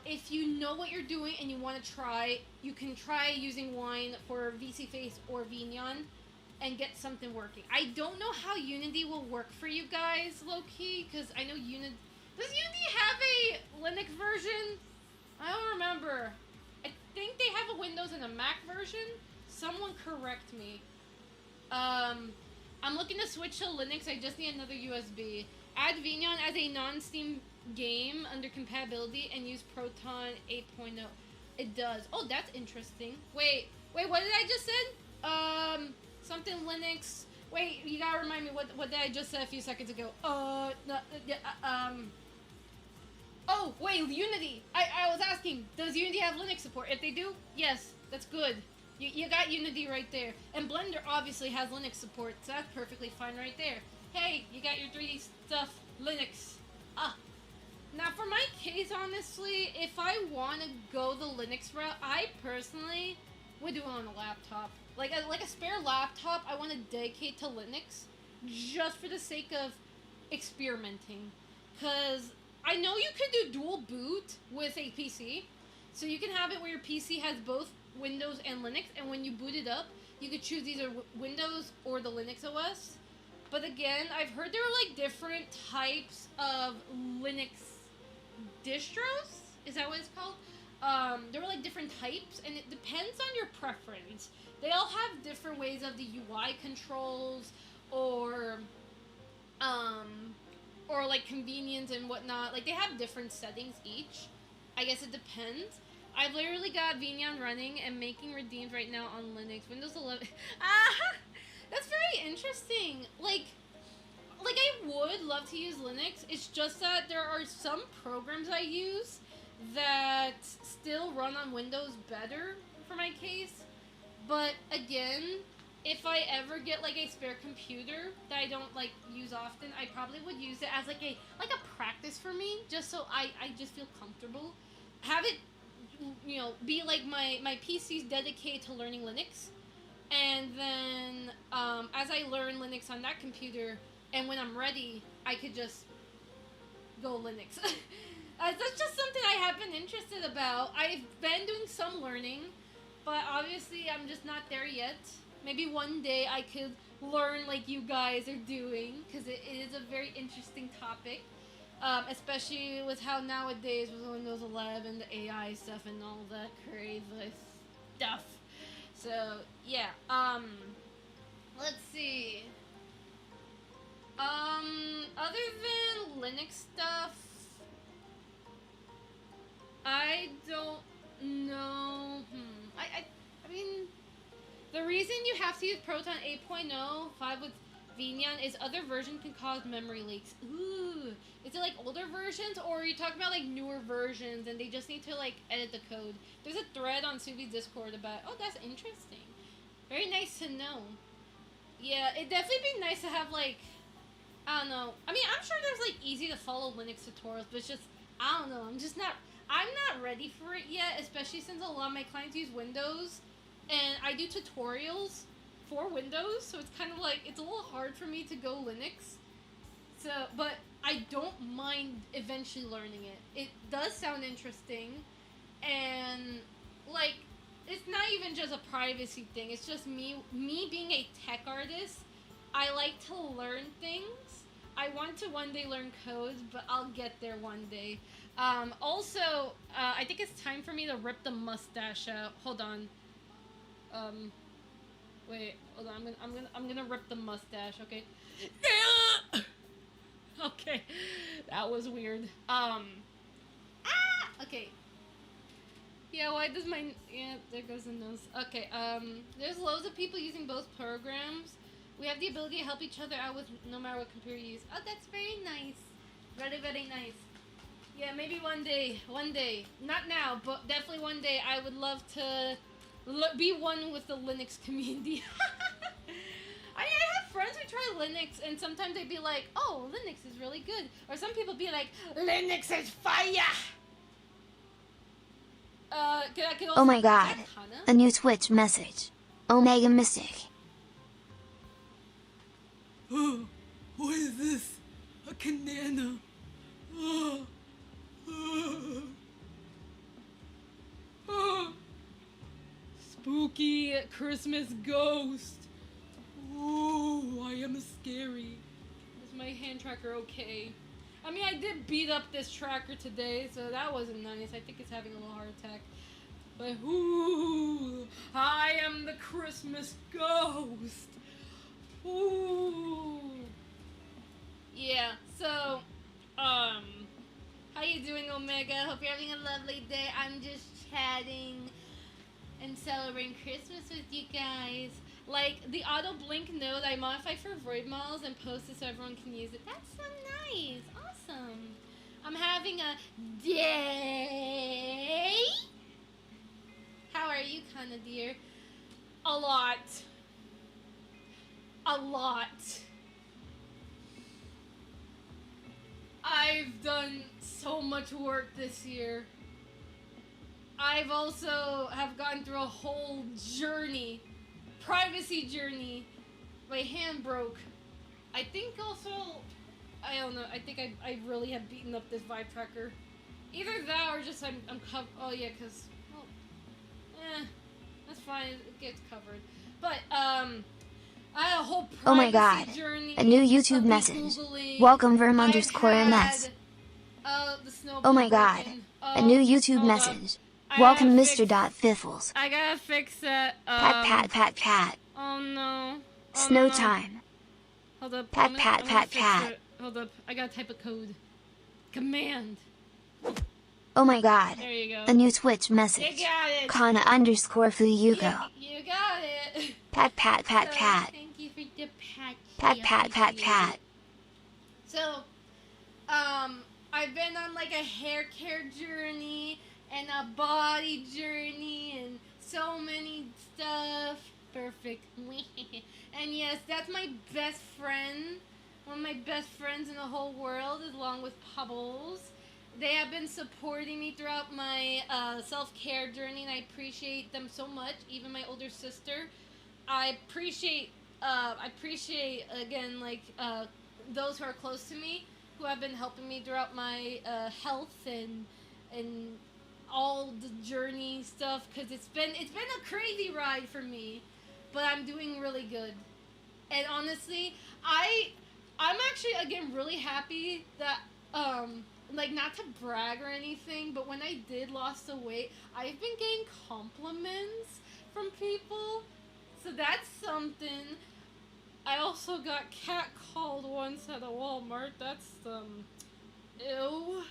If you know what you're doing and you want to try, you can try using Wine for VC Face or Vignon and get something working. I don't know how Unity will work for you guys, low-key, because I know Unity... Does Unity have a Linux version? I don't remember. I think they have a Windows and a Mac version. Someone correct me. I'm looking to switch to Linux. I just need another USB. Add Vignon as a non-Steam game under compatibility and use Proton 8.0. It does. Oh, that's interesting. Wait, what did I just said? Something Linux. Wait, you gotta remind me what did I just say a few seconds ago? Oh, wait, Unity. I was asking, does Unity have Linux support? If they do, yes, that's good. You got Unity right there. And Blender obviously has Linux support, so that's perfectly fine right there. Hey, you got your 3D stuff, Linux. Now for my case, honestly, if I want to go the Linux route, I personally would do it on a laptop. Like a spare laptop, I want to dedicate to Linux, just for the sake of experimenting. Because I know you could do dual boot with a PC, so you can have it where your PC has both Windows and Linux, and when you boot it up, you could choose either Windows or the Linux OS. But again, I've heard there are like different types of Linux distros. Is that what it's called? There are like different types, and it depends on your preference. They all have different ways of the UI controls, or like convenience and whatnot. Like they have different settings each. I guess it depends. I've literally got Vignon running and making redeems right now on Linux. Windows 11. That's very interesting. Like I would love to use Linux. It's just that there are some programs I use that still run on Windows better for my case. But again, if I ever get like a spare computer that I don't like use often, I probably would use it as like a practice for me, just so I just feel comfortable. Have it, be like my PC's dedicated to learning Linux. And then, as I learn Linux on that computer, and when I'm ready, I could just go Linux. That's just something I have been interested about. I've been doing some learning, but obviously I'm just not there yet. Maybe one day I could learn like you guys are doing, because it is a very interesting topic. Especially with how nowadays with Windows 11, the AI stuff, and all that crazy stuff. So, yeah, let's see. Other than Linux stuff, I don't know. I mean, the reason you have to use Proton 8.0, 5 with Vignon, is other versions can cause memory leaks. Ooh, is it like older versions, or are you talking about like newer versions and they just need to like edit the code? There's a thread on Suvi's Discord about, oh, that's interesting. Very nice to know. Yeah, it'd definitely be nice to have like, I don't know. I mean, I'm sure there's like easy to follow Linux tutorials, but it's just, I don't know. I'm not ready for it yet, especially since a lot of my clients use Windows, and I do tutorials for Windows, so it's kind of like, it's a little hard for me to go Linux. So, but I don't mind eventually learning it. It does sound interesting, and, like, it's not even just a privacy thing, it's just me being a tech artist. I like to learn things. I want to one day learn codes, but I'll get there one day. Also, I think it's time for me to rip the mustache out. Hold on. Wait, hold on. I'm gonna rip the mustache. Okay. Okay, that was weird. Okay. Yeah, why does my... Yeah, there goes the nose. Okay, there's loads of people using both programs. We have the ability to help each other out with no matter what computer you use. Oh, that's very nice. Very, very nice. Yeah, maybe one day. Not now, but definitely one day I would love to be one with the Linux community. I have friends who try Linux, and sometimes they'd be like, oh, Linux is really good. Or some people be like, Linux is fire! I could also, Oh my god, Kana? a new Twitch message. Omega Mystic. Oh, what is this? A Kana. Oh, oh, oh. Spooky Christmas ghost. Oh, I am scary. Is my hand tracker okay? I mean, I did beat up this tracker today, so that wasn't nice. I think it's having a little heart attack. But ooh, I am the Christmas ghost. Ooh. Yeah, so, how you doing, Omega? Hope you're having a lovely day. I'm just chatting and celebrating Christmas with you guys. Like, the auto blink node, I modified for void models and posted so everyone can use it. That's so nice. Awesome. I'm having a day. How are you, Kana dear? A lot. I've done so much work this year. I've also have gone through a whole journey. Privacy journey. My hand broke. I think also, I don't know, I think I really have beaten up this vibe tracker. Either that or just I'm covered. Oh yeah, cause, well, that's fine, it gets covered. But, I had a whole privacy Oh my god, journey. a new YouTube message. Welcome Verm_MS. The snowball Oh my god, broken. a new YouTube hold up. messles. I Welcome gotta Mr. Fiffles. I gotta fix that. Pat. Oh no. Oh, Snow no. time. Hold up. Pat, I'm gonna fix pat. it. Hold up. I gotta type a code. Command. Oh my god, There you go. a new Twitch You message. got it. Kana_Fuyuko. You got it. Pat. Thank you for the pat. Pat. So, I've been on like a hair care journey and a body journey and so many stuff. Perfect. And yes, that's my best friend. One of my best friends in the whole world, along with Pubbles. They have been supporting me throughout my self-care journey, and I appreciate them so much. Even my older sister. I appreciate again, like, those who are close to me, who have been helping me throughout my health and all the journey stuff, because it's been a crazy ride for me, but I'm doing really good. And honestly, I'm actually again really happy that like, not to brag or anything, but when I did lost the weight, I've been getting compliments from people, so that's something. I also got catcalled once at a Walmart. That's ew.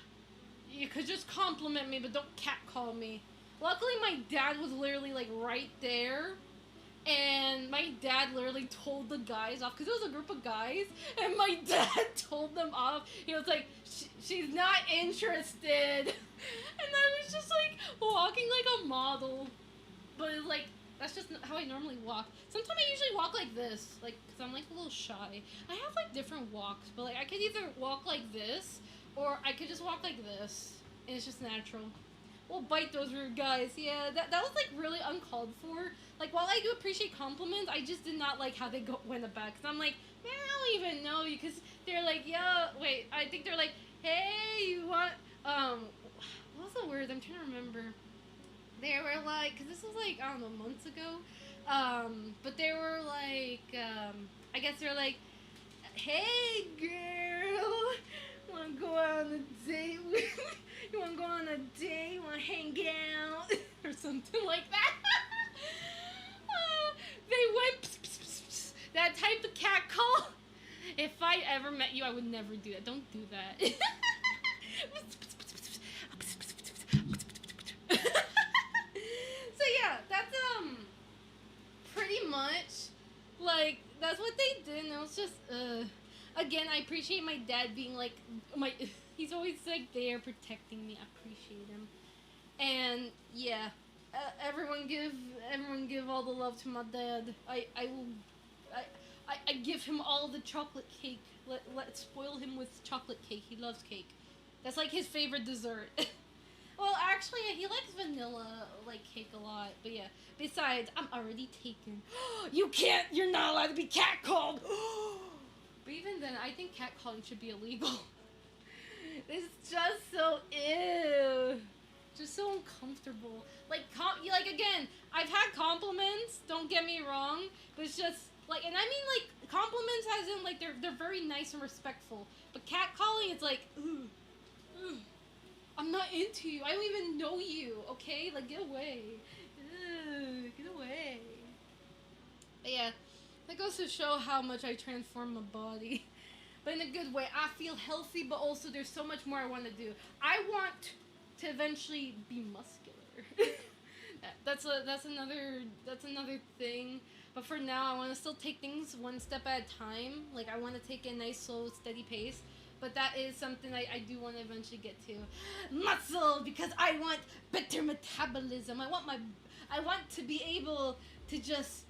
You could just compliment me, but don't catcall me. Luckily, my dad was literally like right there, and my dad literally told the guys off, because it was a group of guys, and my dad told them off. He was like, she's not interested. And I was just like walking like a model, but it's like, that's just how I normally walk. Sometimes I usually walk like this, like, because I'm like a little shy. I have like different walks, but like I could either walk like this, or I could just walk like this. And it's just natural. We'll bite those rude guys. Yeah, that was like really uncalled for. Like, while I do appreciate compliments, I just did not like how they went about. Cause I'm like, man, I don't even know you. Cause they're like, yeah, wait, I think they're like, hey, you want, what was the word? I'm trying to remember. They were like, cause this was like, I don't know, months ago. But they were like, I guess they were like, hey, girl, wanna go on a date with me? You wanna go on a date? You wanna hang out? Or something like that. They went pss, pss, pss, pss. That type of cat call. If I ever met you, I would never do that. Don't do that. So yeah, that's pretty much like that's what they did. And it was just again, I appreciate my dad being like he's always like there protecting me. I appreciate him. And yeah, everyone give all the love to my dad. I give him all the chocolate cake. Let's spoil him with chocolate cake. He loves cake. That's like his favorite dessert. Well, actually, he likes vanilla like cake a lot. But yeah. Besides, I'm already taken. You're not allowed to be catcalled. But even then, I think catcalling should be illegal. It's just so ew. Just so uncomfortable. Like again, I've had compliments. Don't get me wrong, but it's just like, and I mean like compliments as in like they're very nice and respectful. But catcalling, it's like, ooh, I'm not into you. I don't even know you. Okay, like get away. Get away. But yeah, that goes to show how much I transform my body. But in a good way. I feel healthy, but also there's so much more I want to do. I want to eventually be muscular. that's another thing. But for now, I want to still take things one step at a time. Like, I want to take a nice, slow, steady pace. But that is something I do want to eventually get to. Muscle, because I want better metabolism. I want to be able to just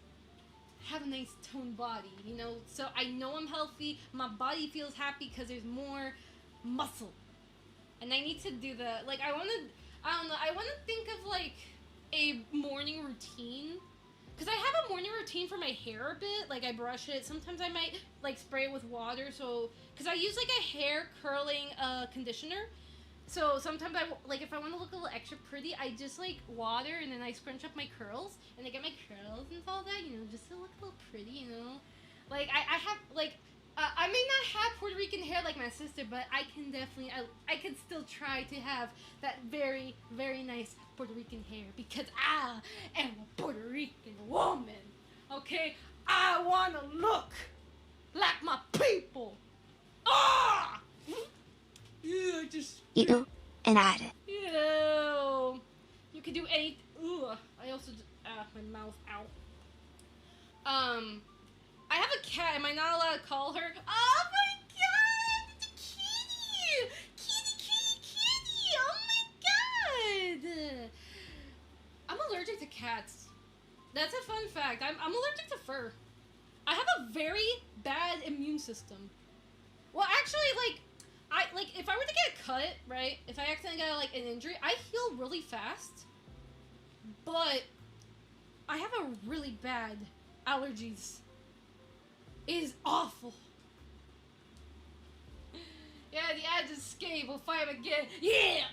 have a nice toned body, you know? So I know I'm healthy. My body feels happy because there's more muscle. And I need to do that. Like, I want to think of, like, a morning routine. Because I have a morning routine for my hair a bit. Like, I brush it. Sometimes I might, like, spray it with water. So, because I use, like, a hair curling conditioner. So, sometimes if I want to look a little extra pretty, I just, like, water and then I scrunch up my curls. And I get my curls and all that, you know, just to look a little pretty, you know. Like, I have, like, I may not have Puerto Rican hair like my sister, but I can definitely, I can still try to have that very, very nice Puerto Rican hair because I am a Puerto Rican woman, okay? I want to look like my people. Ah! Yeah, I just... You and I. Ew. You can do anything. Ooh, I also just, my mouth, ow. I have a cat. Am I not allowed to call her? Oh my god! It's a kitty! Kitty! Oh my god! I'm allergic to cats. That's a fun fact. I'm allergic to fur. I have a very bad immune system. Well, actually, if I were to get a cut, right? If I accidentally get, like, an injury, I heal really fast. But I have a really bad allergies. It is awful. Yeah, the ads escape. We'll fight them again. Yeah!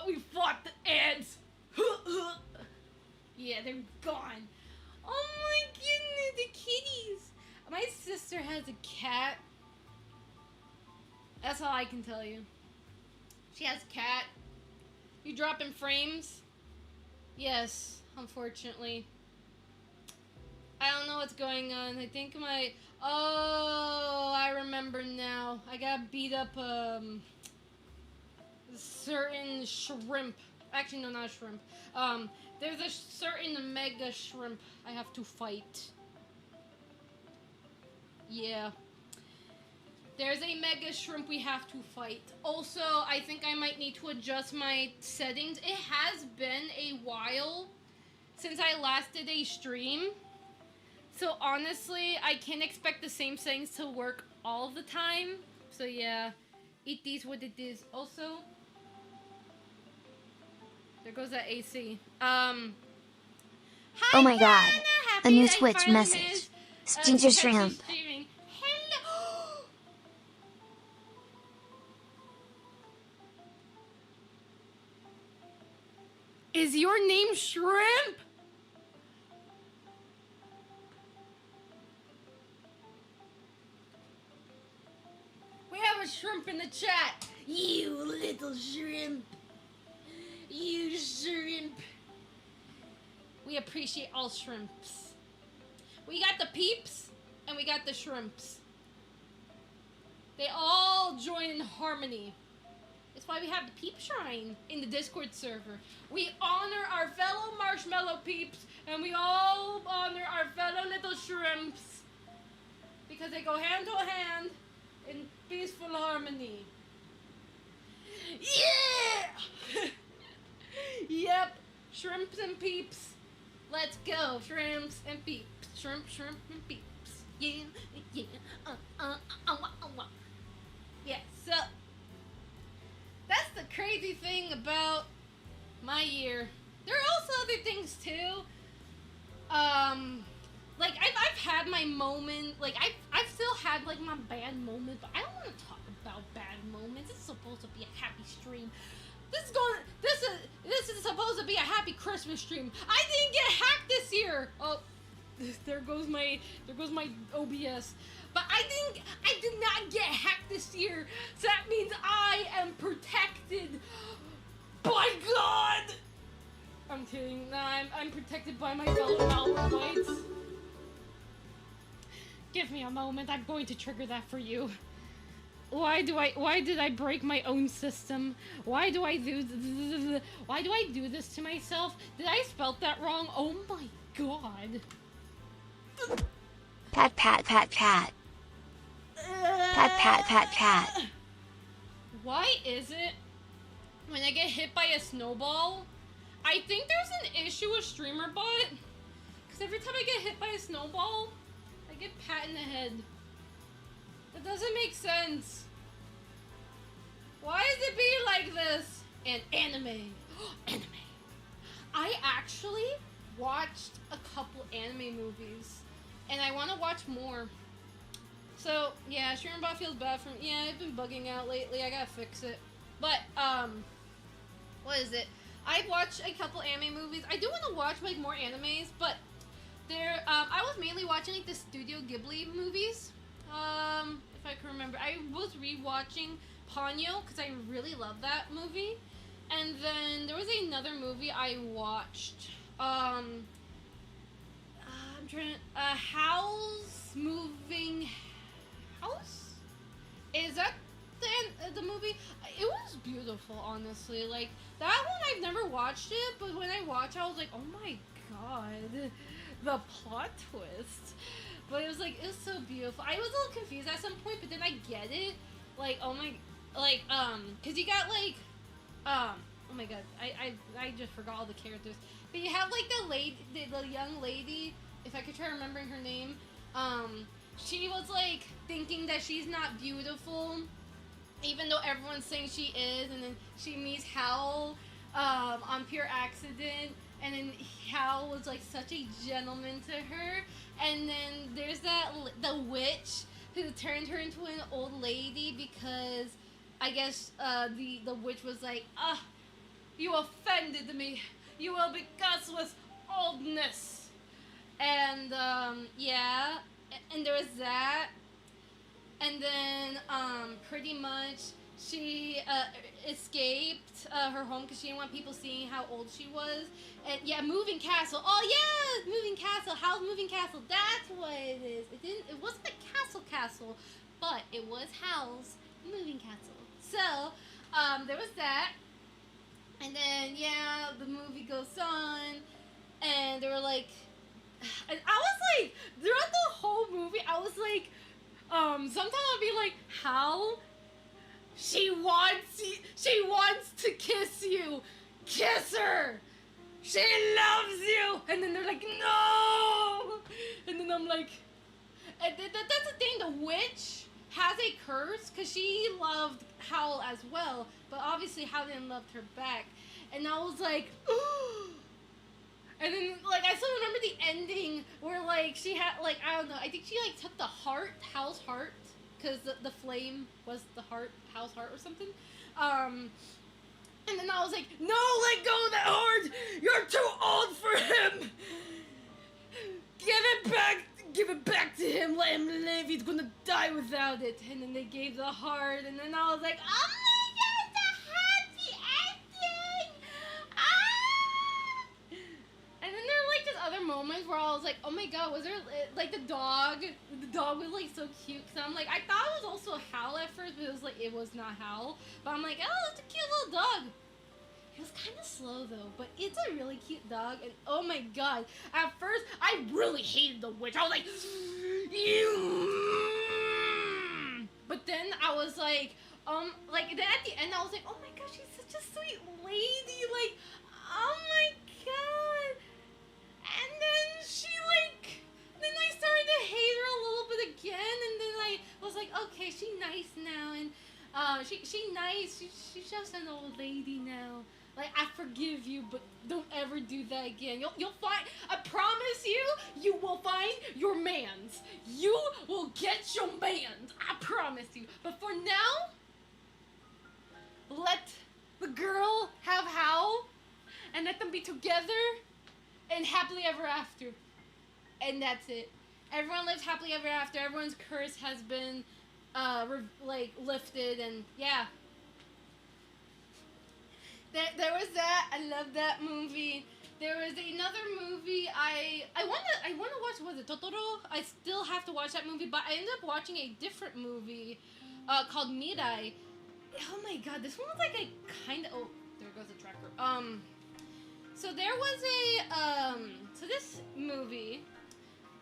We fought the ads. Yeah, they're gone. Oh my goodness, the kitties. My sister has a cat. That's all I can tell you. She has a cat. You dropping frames? Yes, unfortunately. I don't know what's going on. I think oh, I remember now. I got beat up, certain shrimp. Actually, no, not a shrimp. There's a certain mega shrimp I have to fight. Yeah. There's a mega shrimp we have to fight. Also, I think I might need to adjust my settings. It has been a while since I last did a stream. So honestly, I can't expect the same settings to work all the time. So yeah, It is what it is. Also, there goes that AC. Hi, Oh my god. Kana! A Happy new that I Switch finally message. managed, Ginger to catch you shrimp. streaming. Hello! Is your name Shrimp? We have a shrimp in the chat. You little shrimp. You shrimp. We appreciate all shrimps. We got the peeps and we got the shrimps. They all join in harmony. That's why we have the peep shrine in the Discord server. We honor our fellow marshmallow peeps and we all honor our fellow little shrimps because they go hand to hand in peaceful harmony. Yeah! Yep, shrimps and peeps. Let's go, shrimps and peeps. Shrimp, shrimp and peeps. Yeah, yeah. Yeah, so that's the crazy thing about my year. There are also other things too. Like I've had my moment. Like I've still had like my bad moment, but I don't want to talk about bad moments. It's supposed to be a happy stream. This is supposed to be a happy Christmas stream. I didn't get hacked this year. Oh, there goes my OBS. But I did not get hacked this year. So that means I am protected by God. I'm kidding. No, I'm protected by my fellow malwareites. Give me a moment. I'm going to trigger that for you. Why did I break my own system? Why do I do this to myself? Did I spell that wrong? Oh my god. Pat, pat, pat, pat. Pat, pat, pat, pat. Why is it when I get hit by a snowball, I think there's an issue with StreamerBot? Because every time I get hit by a snowball, I get pat in the head. That doesn't make sense. Why is it being like this? And anime. Anime. I actually watched a couple anime movies. And I want to watch more. So, yeah, StreamerBot feels bad for me. Yeah, I've been bugging out lately. I gotta fix it. But, what is it? I've watched a couple anime movies. I do want to watch, like, more animes, but I was mainly watching, like, the Studio Ghibli movies. If I can remember. I was rewatching Ponyo, because I really love that movie. And then there was another movie I watched. I'm trying to, House Moving House? Is that the movie? It was beautiful, honestly. Like, that one I've never watched it, but when I watched it, I was like, oh my god, the plot twist. But it was like, it was so beautiful. I was a little confused at some point, but then I get it. Like, oh my, like, cause you got like, oh my god, I just forgot all the characters. But you have like the young lady, if I could try remembering her name, she was like thinking that she's not beautiful, even though everyone's saying she is, and then she meets Hal, on pure accident, and then Hal was like such a gentleman to her, and then there's the witch who turned her into an old lady because I guess the witch was like, you offended me. You will be cursed with oldness. And yeah, and there was that. And then pretty much she escaped her home because she didn't want people seeing how old she was. And yeah, Moving Castle. Oh yeah, Moving Castle. How's Moving Castle? That's what it is. It wasn't a castle, but it was Hal's Moving Castle. So there was that. And then yeah, the movie goes on, and they were like, and I was like, throughout the whole movie, I was like, sometimes I'll be like, how? She wants to kiss you. Kiss her. She loves you. And then they're like, no. And then I'm like, and that's the thing, the witch has a curse because she loved Howl as well, but obviously Howl didn't love her back. And I was like, and then like I still remember the ending where like she had like I don't know, I think she like took the heart, Howl's heart, because the flame was the heart, Howl's heart or something. And then I was like, no, let go of that heart! You're too old for him! Give it back to him, let him live, he's gonna die without it. And then they gave the heart, and then I was like, oh my god, the happy ending! Ah! And then there were like just other moments where I was like, oh my god, was there, like the dog was like so cute, so I'm like, I thought it was also Howl at first, but it was not Howl. But I'm like, oh, it's a cute little dog. It was kind of slow though, but it's a really cute dog, and oh my god, at first, I really hated the witch. I was like, but then I was like then at the end I was like, oh my gosh, she's such a sweet lady, like, oh my god. And then then I started to hate her a little bit again, and then I was like, okay, she's nice now, and she's nice, she's just an old lady now. Like, I forgive you, but don't ever do that again. You'll find, I promise you will find your mans. You will get your mans. I promise you. But for now, let the girl have Howl, and let them be together, and happily ever after. And that's it. Everyone lives happily ever after. Everyone's curse has been, lifted, and yeah. There was that. I love that movie. There was another movie I want to watch. Was it Totoro? I still have to watch that movie, but I ended up watching a different movie called Mirai. Oh my god, this one was like a kind of, oh, there goes the tracker. So there was so this movie,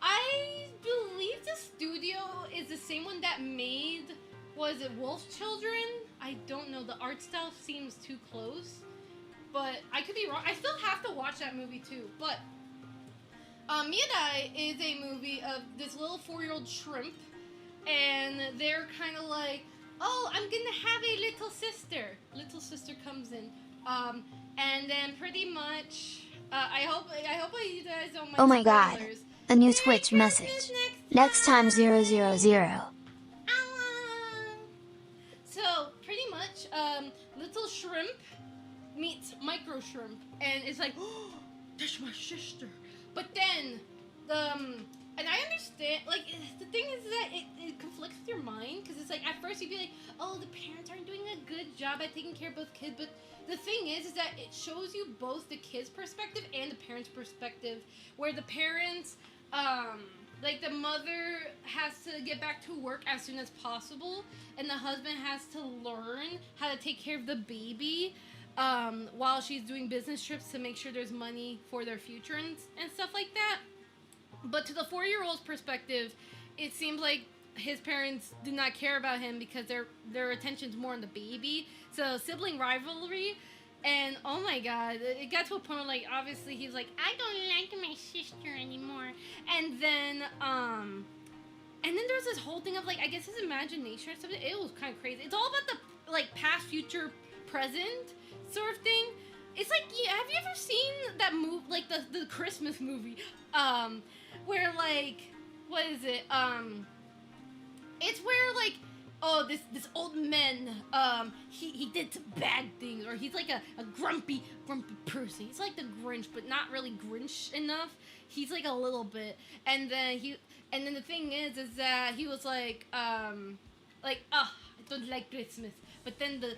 I believe the studio is the same one that made, was it Wolf's Children? I don't know, the art style seems too close, but I could be wrong. I still have to watch that movie too, but Mirai is a movie of this little 4-year-old shrimp, and they're kind of like, oh, I'm gonna have a little sister. Little sister comes in, and then pretty much, I hope you guys don't mind. Oh my god, spoilers. a new Twitch message. Next time 000. So pretty much, little shrimp meets micro shrimp, and it's like, oh, that's my sister. But then, and I understand, like, the thing is that it conflicts with your mind, because it's like, at first you'd be like, oh, the parents aren't doing a good job at taking care of both kids, but the thing is that it shows you both the kid's perspective and the parents' perspective, where the parents, like, the mother has to get back to work as soon as possible, and the husband has to learn how to take care of the baby, while she's doing business trips to make sure there's money for their future and stuff like that. But to the 4-year-old's perspective, it seems like his parents do not care about him because their attention's more on the baby. So sibling rivalry, and oh my god, it got to a point where, like, obviously he's like, I don't like my sister anymore. And then there's this whole thing of, like, I guess his imagination or something. It was kind of crazy. It's all about the, like, past, future, present sort of thing. It's like, yeah, have you ever seen that movie, like the Christmas movie, where, like, what is it? It's where, like, oh, this old man, he did some bad things, or he's like a grumpy person. He's like the Grinch, but not really Grinch enough. He's like a little bit, and then the thing is that he was like, I don't like Christmas. But then the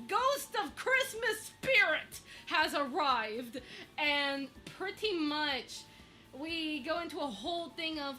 ghost of Christmas spirit has arrived, and pretty much we go into a whole thing of,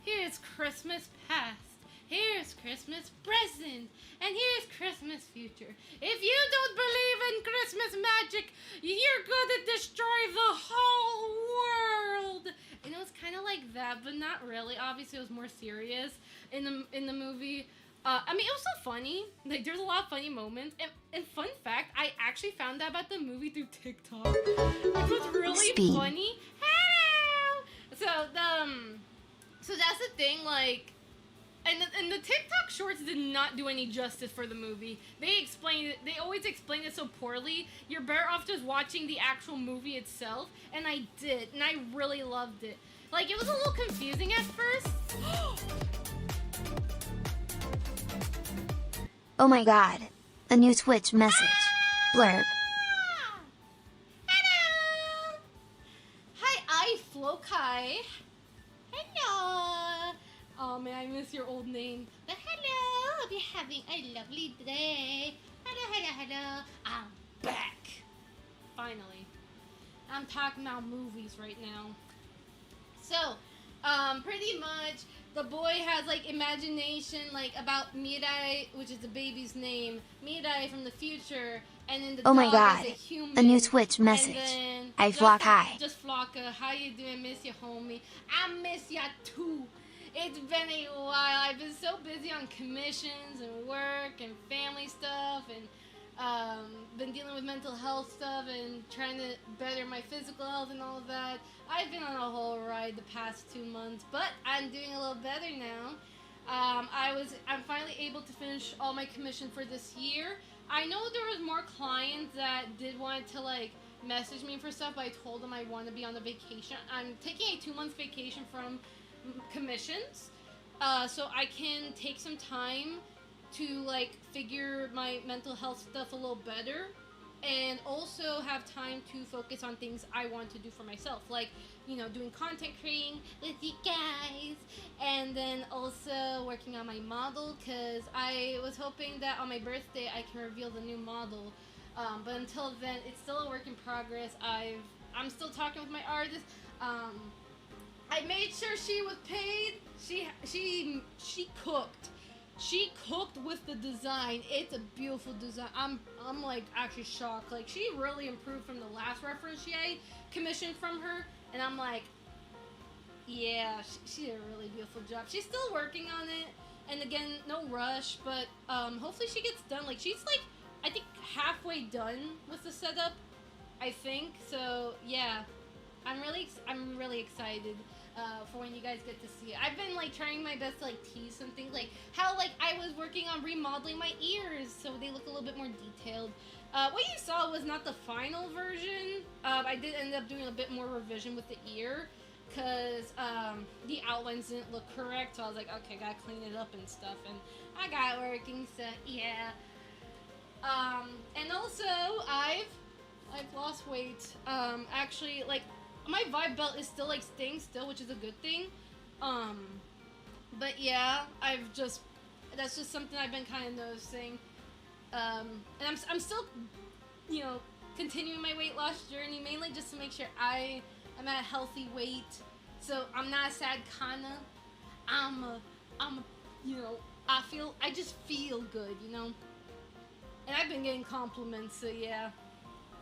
here's Christmas past, here's Christmas present, and here's Christmas future. If you don't believe in Christmas magic, you're gonna destroy the whole world. And it was kind of like that, but not really. Obviously, it was more serious in the movie. I mean, it was so funny. Like, there's a lot of funny moments. And fun fact, I actually found out about the movie through TikTok, which was really funny. Hello! So so that's the thing, like, and the TikTok shorts did not do any justice for the movie. They explained it. They always explain it so poorly. You're better off just watching the actual movie itself. And I did, and I really loved it. Like, it was a little confusing at first. Oh my god. A new Twitch message. Blerp. Hello. Hi, Flokai. Hello. Oh man, I miss your old name. But hello, hope you're having a lovely day. Hello. I'm back. Finally. I'm talking about movies right now. So, pretty much, the boy has, like, imagination, like, about Mirai, which is the baby's name. Mirai from the future, and then the Oh my dog god. is a human. A new Twitch And message. then I flock high. Just Flocka, how you doing? Miss you, homie. I miss ya too. It's been a while. I've been so busy on commissions and work and family stuff, and been dealing with mental health stuff and trying to better my physical health and all of that. I've been on a whole ride the past 2 months, but I'm doing a little better now. I'm finally able to finish all my commission for this year. I know there was more clients that did want to, like, message me for stuff, but I told them I want to be on a vacation. I'm taking a 2-month vacation from commissions, so I can take some time to, like, figure my mental health stuff a little better, and also have time to focus on things I want to do for myself, like, you know, doing content creating with you guys, and then also working on my model, because I was hoping that on my birthday I can reveal the new model, but until then it's still a work in progress. I'm still talking with my artist. I made sure she was paid. She cooked. She cooked with the design. It's a beautiful design. I'm like actually shocked. Like, she really improved from the last reference I commissioned from her, and I'm like, yeah, she did a really beautiful job. She's still working on it, and again, no rush, but hopefully she gets done. Like, she's like, I think halfway done with the setup, I think. So yeah, I'm really excited for when you guys get to see it. I've been, like, trying my best to, like, tease some things, like how, like, I was working on remodeling my ears so they look a little bit more detailed. What you saw was not the final version. I did end up doing a bit more revision with the ear, because the outlines didn't look correct, so I was like, okay, gotta clean it up and stuff, and I got it working, so yeah. And also, I've lost weight. Actually, like, my vibe belt is still, like, staying still, which is a good thing. But yeah, that's just something I've been kind of noticing. And I'm still, you know, continuing my weight loss journey, mainly just to make sure I'm at a healthy weight. So I'm not a sad Kana. I'm a, you know, I just feel good, you know? And I've been getting compliments, so yeah.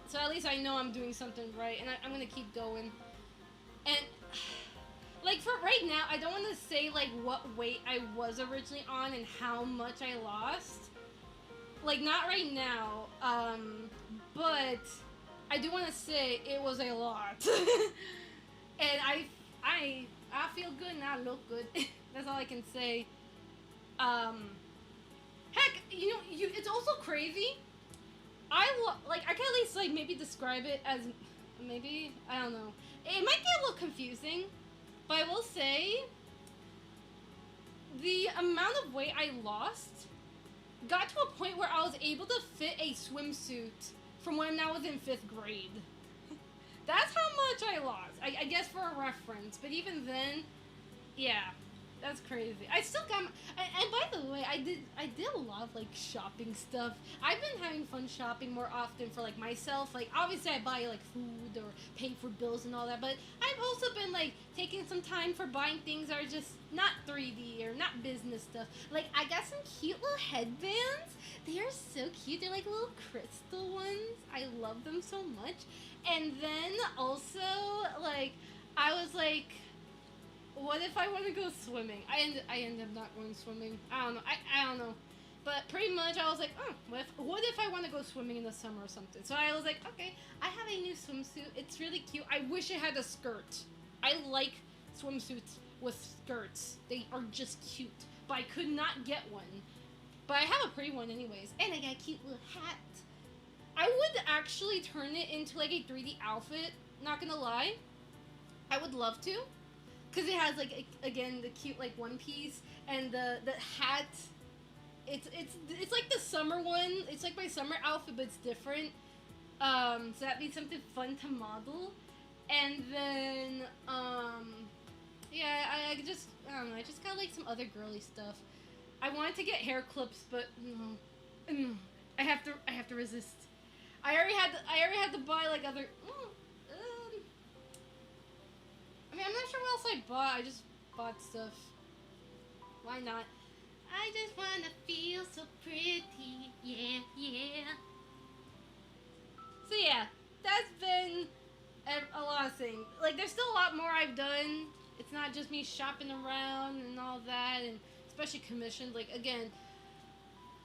So at least I know I'm doing something right, and I'm gonna keep going. And, like, for right now, I don't want to say, like, what weight I was originally on and how much I lost. Like, not right now, but I do want to say it was a lot. And I feel good and I look good. That's all I can say. Heck, you know, it's also crazy. I can at least, like, maybe describe it as, maybe, I don't know. It might get a little confusing, but I will say the amount of weight I lost got to a point where I was able to fit a swimsuit from when I was in 5th grade. That's how much I lost, I guess, for a reference, but even then, yeah. That's crazy. I still got and by the way, I did a lot of, like, shopping stuff. I've been having fun shopping more often for, like, myself. Like, obviously I buy, like, food or pay for bills and all that, but I've also been, like, taking some time for buying things that are just not 3D or not business stuff. Like, I got some cute little headbands. They are so cute. They're like little crystal ones. I love them so much. And then also, like, I was like, what if I want to go swimming? I ended up not going swimming. I don't know. I don't know. But pretty much I was like, oh, what if I want to go swimming in the summer or something? So I was like, okay, I have a new swimsuit. It's really cute. I wish it had a skirt. I like swimsuits with skirts. They are just cute, but I could not get one. But I have a pretty one anyways, and I got a cute little hat. I would actually turn it into like a 3D outfit, not gonna lie. I would love to, because it has like, again, the cute like one piece, and the hat. It's like the summer one. It's like my summer outfit, but it's different. So that'd be something fun to model. And then, yeah, I don't know, I just got like some other girly stuff. I wanted to get hair clips, but no, I have to resist. I already had to buy like other. I mean, I'm not sure what else I bought. I just bought stuff. Why not? I just wanna feel so pretty. Yeah, yeah. So yeah, that's been a lot of things. Like, there's still a lot more I've done. It's not just me shopping around and all that, and especially commissions. Like, again,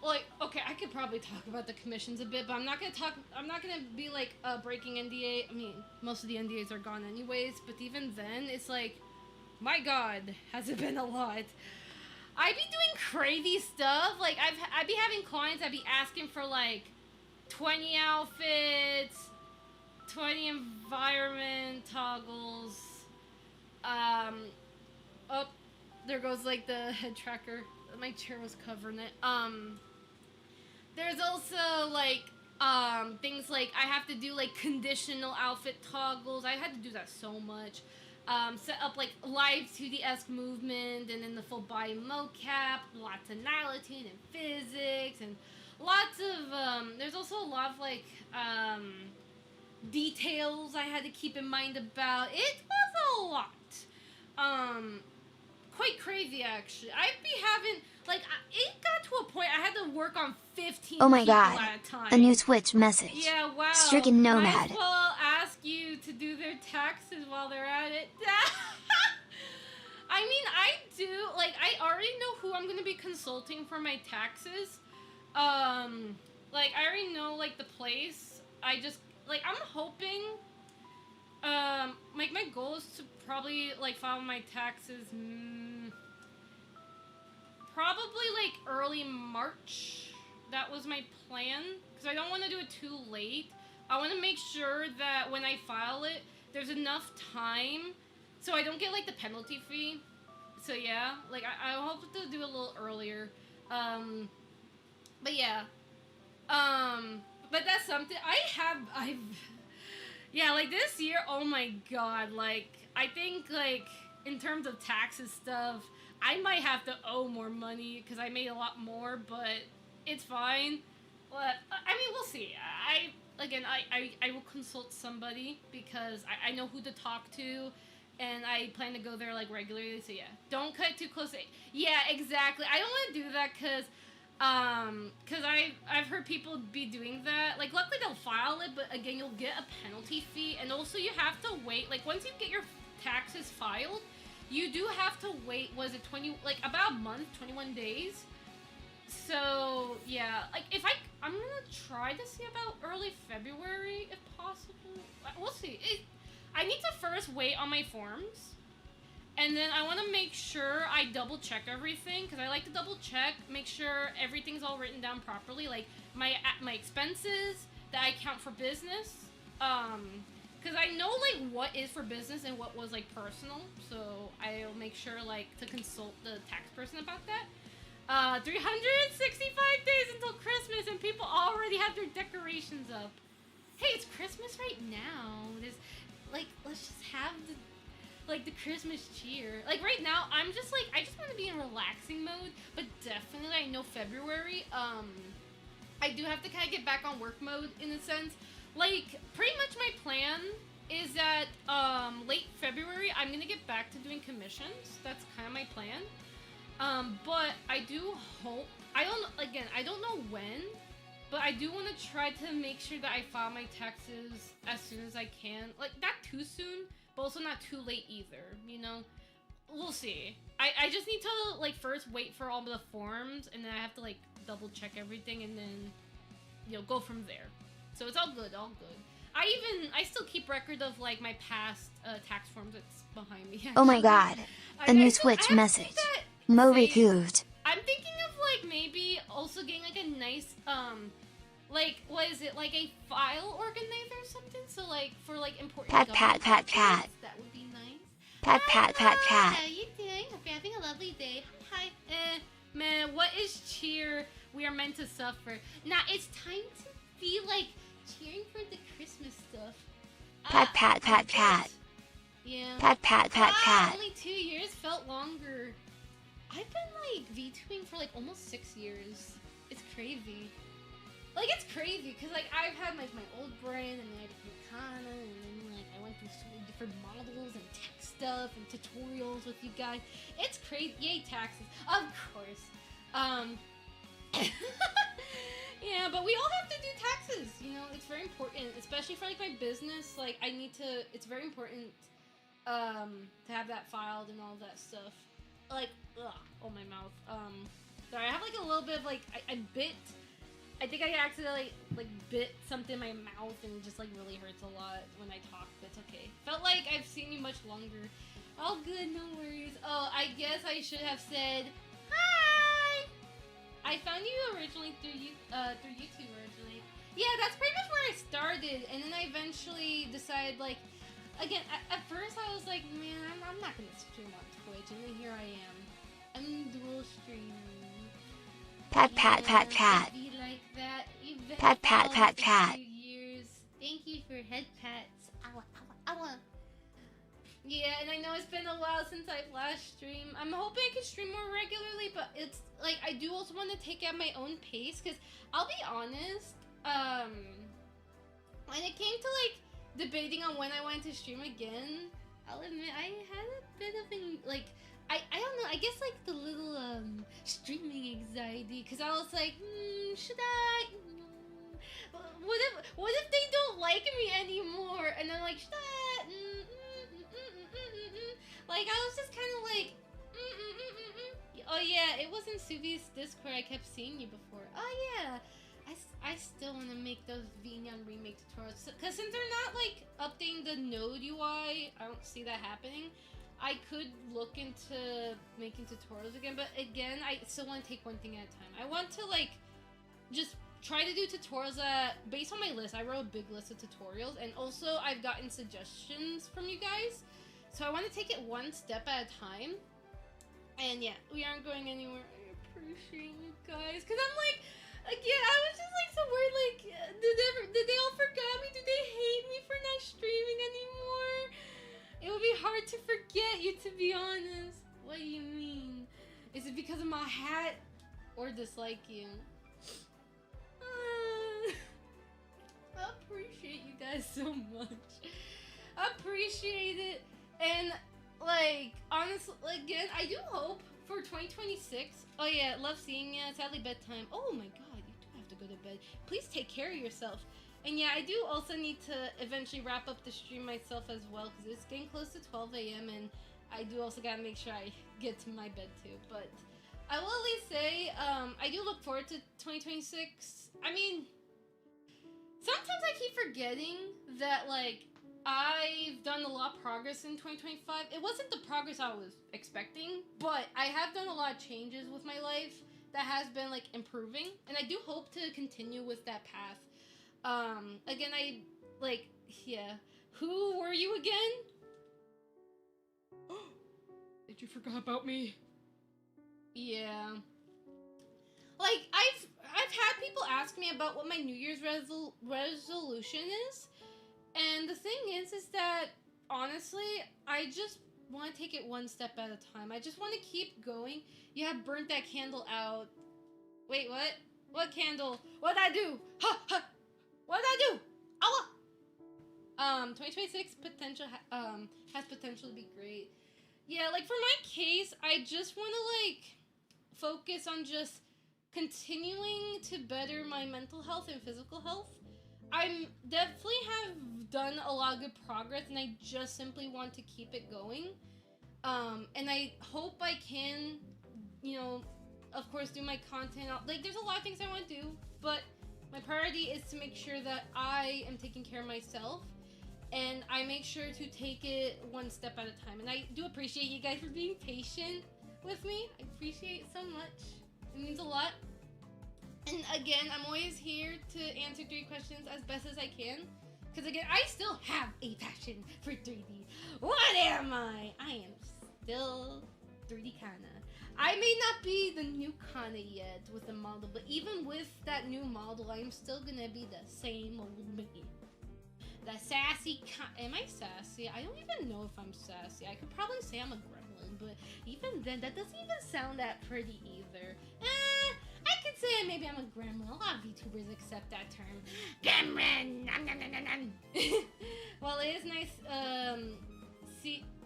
like, okay, I could probably talk about the commissions a bit, but I'm not gonna be like breaking NDA. I mean, most of the NDAs are gone anyways, but even then, it's like, my God, has it been a lot. I be doing crazy stuff. Like, I be having clients that be asking for like 20 outfits, 20 environment toggles. Oh, there goes like the head tracker. My chair was covering it. There's also like things like I have to do like conditional outfit toggles. I had to do that so much. Set up like live 2D-esque movement, and then the full body mocap, lots of nylotine and physics, and lots of there's also a lot of like details I had to keep in mind about. It was a lot. Quite crazy actually. I'd be having like it got to a point I had to work on 15 Oh my people god, at a time. a new Twitch message. Yeah, wow. Stricken Might nomad. as well ask you to do their taxes while they're at it. I mean, I do, like, I already know who I'm gonna be consulting for my taxes. Like, I already know, like, the place. I just, like, I'm hoping, like, my goal is to probably, like, file my taxes, probably, like, early March. That was my plan, because I don't want to do it too late. I want to make sure that when I file it, there's enough time so I don't get, like, the penalty fee. So, yeah, like, I hope to do it a little earlier. But, yeah. But that's something, yeah, like, this year, oh my god, like, I think, like, in terms of taxes stuff, I might have to owe more money, because I made a lot more, but it's fine. But, I mean, we'll see. I will consult somebody, because I know who to talk to, and I plan to go there, like, regularly, so yeah. Don't cut too close. Yeah, exactly. I don't want to do that, because I've heard people be doing that. Like, luckily they'll file it, but again, you'll get a penalty fee, and also you have to wait. Like, once you get your taxes filed, you do have to wait, about a month, 21 days. So, yeah, like, I'm gonna try to see about early February, if possible. We'll see. I need to first wait on my forms, and then I want to make sure I double check everything, because I like to double check, make sure everything's all written down properly, like my expenses that I count for business, because I know like what is for business and what was like personal, so I'll make sure like to consult the tax person about that. 365 days until Christmas, and people already have their decorations up. Hey, it's Christmas right now. Like, let's just have the Christmas cheer. Like, right now, I just want to be in relaxing mode, but definitely, I know February, I do have to kind of get back on work mode, in a sense. Like, pretty much my plan is that, late February, I'm gonna get back to doing commissions. That's kind of my plan. But I do hope, I don't know when, but I do want to try to make sure that I file my taxes as soon as I can. Like, not too soon, but also not too late either, you know? We'll see. I just need to, like, first wait for all the forms, and then I have to, like, double check everything, and then, you know, go from there. So it's all good, all good. I still keep record of like my past tax forms. It's behind me. Oh my actually. god. A I new still- I Switch have message. that Mo saved. recouped. I'm thinking of like maybe also getting like a nice like what is it, like a file organizer or something, so like for like important Pat, government pat, pat, documents, pat. that would be nice. Pat, pat, pat, How pat. you doing? Hope you're having a lovely day. Hi. Man, what is cheer? We are meant to suffer. Now it's time to be like cheering for the Christmas stuff. Pat, pat, pat, pat. Yeah. Pat, pat, pat, pat. Only 2 years felt longer. I've been like VTubing for like almost 6 years. It's crazy. Like it's crazy because like I've had like my old brand and then I became Kana and then like I went through so many different models and tech stuff and tutorials with you guys. It's crazy. Yay taxes, of course. Yeah, but we all have to do taxes. You know, it's very important, especially for like my business. Like I need to. It's very important to have that filed and all that stuff. Like, ugh, oh my mouth. Sorry, I have like a little bit of like I bit. I think I accidentally like bit something in my mouth and it just like really hurts a lot when I talk, but it's okay. Felt like I've seen you much longer. All good, no worries. Oh, I guess I should have said hi. I found you originally through YouTube originally. Yeah, that's pretty much where I started, and then I eventually decided like, again, at first I was like, man, I'm not gonna stream on Twitch, and then here I am. I'm dual streaming. Pat, pat, pat, pat. Be like that. Pat, pat, pat, pat. Years. Thank you for head pats. Ow, ow, ow. Yeah, and I know it's been a while since I've last streamed. I'm hoping I can stream more regularly, but it's like I do also want to take at my own pace, because I'll be honest, when it came to like debating on when I wanted to stream again, I'll admit I had a bit of an I don't know, I guess like the little streaming anxiety, because I was like, should I? What if they don't like me anymore? And I'm like, should I? Like I was just kind of like, oh yeah, it was in Suvi's Discord. I kept seeing you before. Oh yeah, I still want to make those Vinyan remake tutorials, because since they're not like updating the Node UI, I don't see that happening. I could look into making tutorials again, but again, I still want to take one thing at a time. I want to like just try to do tutorials that, based on my list, I wrote a big list of tutorials, and also I've gotten suggestions from you guys, so I want to take it one step at a time. And yeah, we aren't going anywhere. I appreciate you guys, because I'm like, again, I was just like so worried, like, did they all forget me? Do they hate me for not streaming anymore? It would be hard to forget you, to be honest. What do you mean? Is it because of my hat? Or dislike you? I appreciate you guys so much. I appreciate it. And, like, honestly, again, I do hope for 2026. Oh yeah, love seeing you. Sadly, bedtime. Oh my god, you do have to go to bed. Please take care of yourself. And yeah, I do also need to eventually wrap up the stream myself as well, because it's getting close to 12 a.m. and I do also gotta make sure I get to my bed too. But I will at least say, I do look forward to 2026. I mean, sometimes I keep forgetting that, like, I've done a lot of progress in 2025. It wasn't the progress I was expecting, but I have done a lot of changes with my life that has been, like, improving. And I do hope to continue with that path. Again, yeah. Who were you again? Did you forget about me? Yeah. Like, I've had people ask me about what my New Year's resolution is, and the thing is that, honestly, I just want to take it one step at a time. I just want to keep going. You have burnt that candle out. Wait, what? What candle? What'd I do? Ha! Ha! What did I do? Allah! 2026 has potential to be great. Yeah, like for my case, I just want to like focus on just continuing to better my mental health and physical health. I'm definitely have done a lot of good progress, and I just simply want to keep it going. And I hope I can, you know, of course, do my content. Like, there's a lot of things I want to do, but My priority is to make sure that I am taking care of myself, and I make sure to take it one step at a time. And I do appreciate you guys for being patient with me. I appreciate it so much. It means a lot. And again, I'm always here to answer 3 questions as best as I can. Because again, I still have a passion for 3D. What am I? I am still 3D Kana. I may not be the new Kana yet with the model, but even with that new model, I am still gonna be the same old me. The sassy am I sassy? I don't even know if I'm sassy. I could probably say I'm a gremlin, but even then, that doesn't even sound that pretty either. I could say maybe I'm a gremlin. A lot of VTubers accept that term. Gremlin! Nom, nom, nom, nom, nom. Well, it is nice,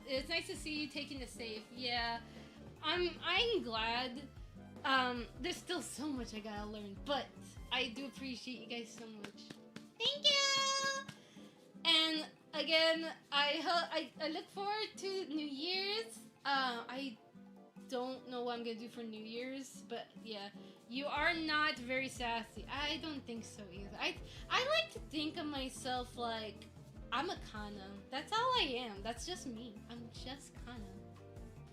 it's nice to see you taking the save. Yeah, I'm glad. There's still so much I gotta learn, but I do appreciate you guys so much. Thank you! And again, I look forward to New Year's. I don't know what I'm gonna do for New Year's, but yeah, you are not very sassy. I don't think so either. I like to think of myself like I'm a Kana. That's all I am. That's just me. I'm just Kana.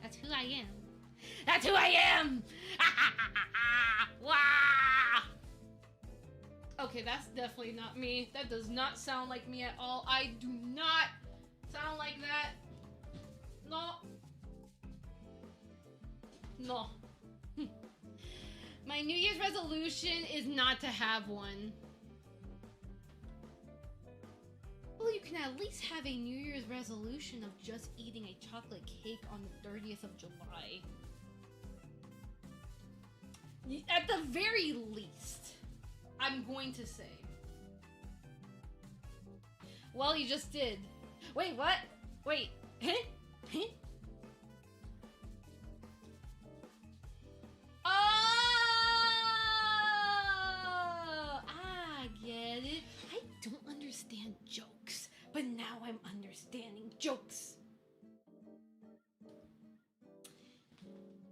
That's who I am. That's who I am! Wah! Okay, that's definitely not me. That does not sound like me at all. I do not sound like that. No. No. My New Year's resolution is not to have one. Well, you can at least have a New Year's resolution of just eating a chocolate cake on the 30th of July. At the very least, I'm going to say. Well, you just did. Wait, what? Wait. Huh? Huh? Oh! I get it. I don't understand jokes, but now I'm understanding jokes.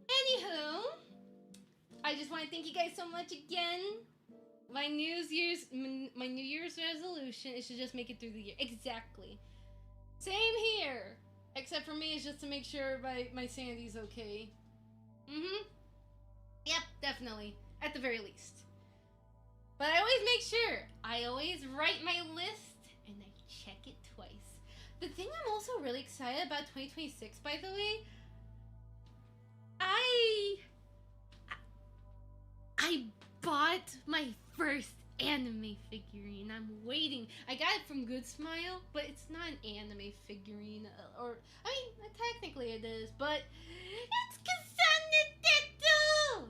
Anywho, I just want to thank you guys so much again. My New Year's resolution is to just make it through the year. Exactly. Same here. Except for me, it's just to make sure my sanity's okay. Yep, definitely. At the very least. But I always make sure. I always write my list and I check it twice. The thing I'm also really excited about 2026, by the way, I bought my first anime figurine. I'm waiting. I got it from Good Smile, but it's not an anime figurine. I mean, technically it is, but it's Kasane Teto!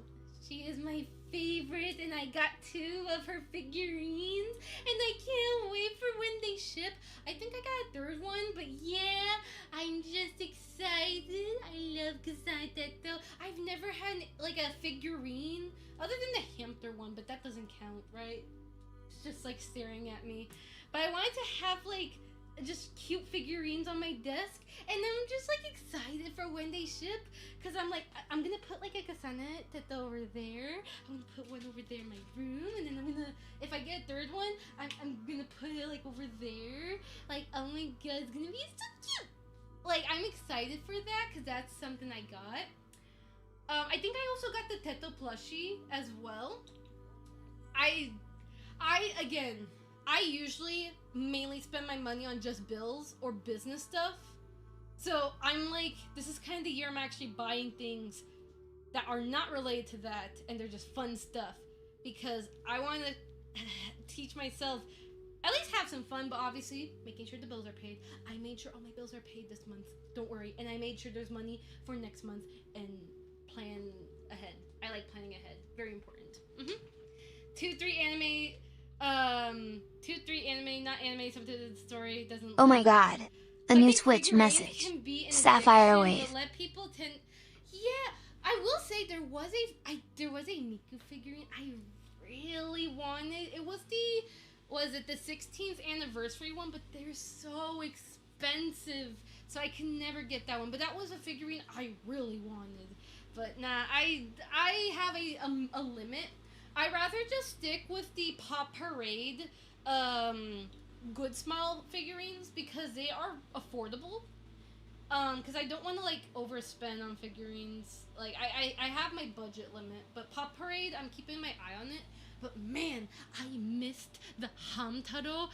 She is my favorite, and I got 2 of her figurines, and I can't wait for when they ship. I think I got a 3rd one, but yeah, I'm just excited. I love Kasane Teto. I've never had like a figurine other than the hamster one, but that doesn't count, right? It's just like staring at me. But I wanted to have like just cute figurines on my desk, and I'm just like excited for when they ship, because I'm like, I'm gonna put like a Kasane Teto over there, I'm gonna put one over there in my room, and then I'm gonna, if I get a 3rd one, I'm gonna put it like over there. Like, oh my god, it's gonna be so cute. Like, I'm excited for that because that's something I got. I think I also got the Teto plushie as well. I usually mainly spend my money on just bills or business stuff. So I'm like, this is kind of the year I'm actually buying things that are not related to that, and they're just fun stuff, because I want to teach myself, at least have some fun, but obviously making sure the bills are paid. I made sure all my bills are paid this month, don't worry, and I made sure there's money for next month, and plan ahead. I like planning ahead, very important. 2-3 anime, not anime, something to the story doesn't. Oh my god. A new Twitch message. Sapphire Wave. Let people tend. Yeah, I will say there was a Miku figurine I really wanted. It was the 16th anniversary one, but they're so expensive, so I can never get that one. But that was a figurine I really wanted. But nah, I have a limit I'd rather just stick with the Pop Parade Good Smile figurines because they are affordable. Because I don't want to, like, overspend on figurines. Like, I have my budget limit, but Pop Parade, I'm keeping my eye on it. But man, I missed the Hamtaro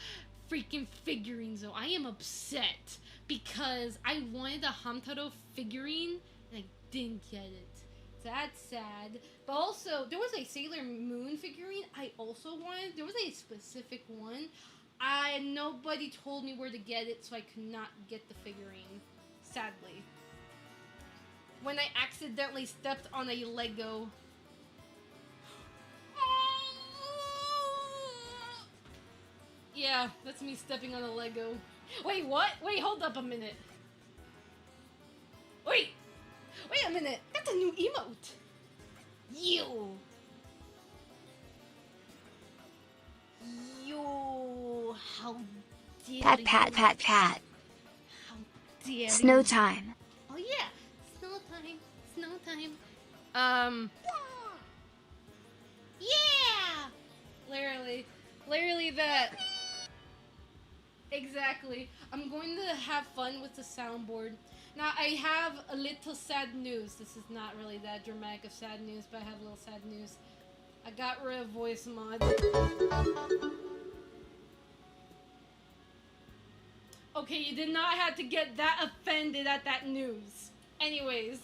freaking figurines, though. I am upset because I wanted the Hamtaro figurine and I didn't get it. So that's sad. But also, there was a Sailor Moon figurine I also wanted. There was a specific one. Nobody told me where to get it, so I could not get the figurine. Sadly. When I accidentally stepped on a Lego. Yeah, that's me stepping on a Lego. Wait, what? Wait, hold up a minute. Wait a minute. That's a new emote. Yo, how dare Pat, you? pat, pat, pat. How dare Snow you? time. Oh yeah, snow time. Yeah! Literally that. Exactly. I'm going to have fun with the soundboard. Now, I have a little sad news. This is not really that dramatic of sad news, but I have a little sad news. I got rid of voice mod. Okay, you did not have to get that offended at that news. Anyways.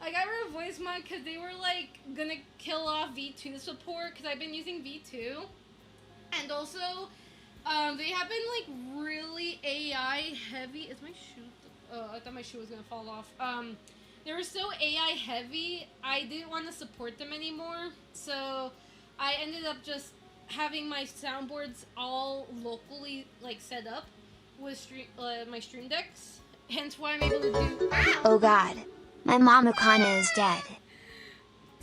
I got rid of voice mod because they were, like, gonna kill off V2 support because I've been using V2. And also, they have been, like, really AI heavy. Is my shoe... Oh, I thought my shoe was gonna fall off. They were so AI heavy, I didn't want to support them anymore. So, I ended up just having my soundboards all locally, like, set up with my stream decks. Hence why I'm able to do... Oh god. My mama Kana is dead.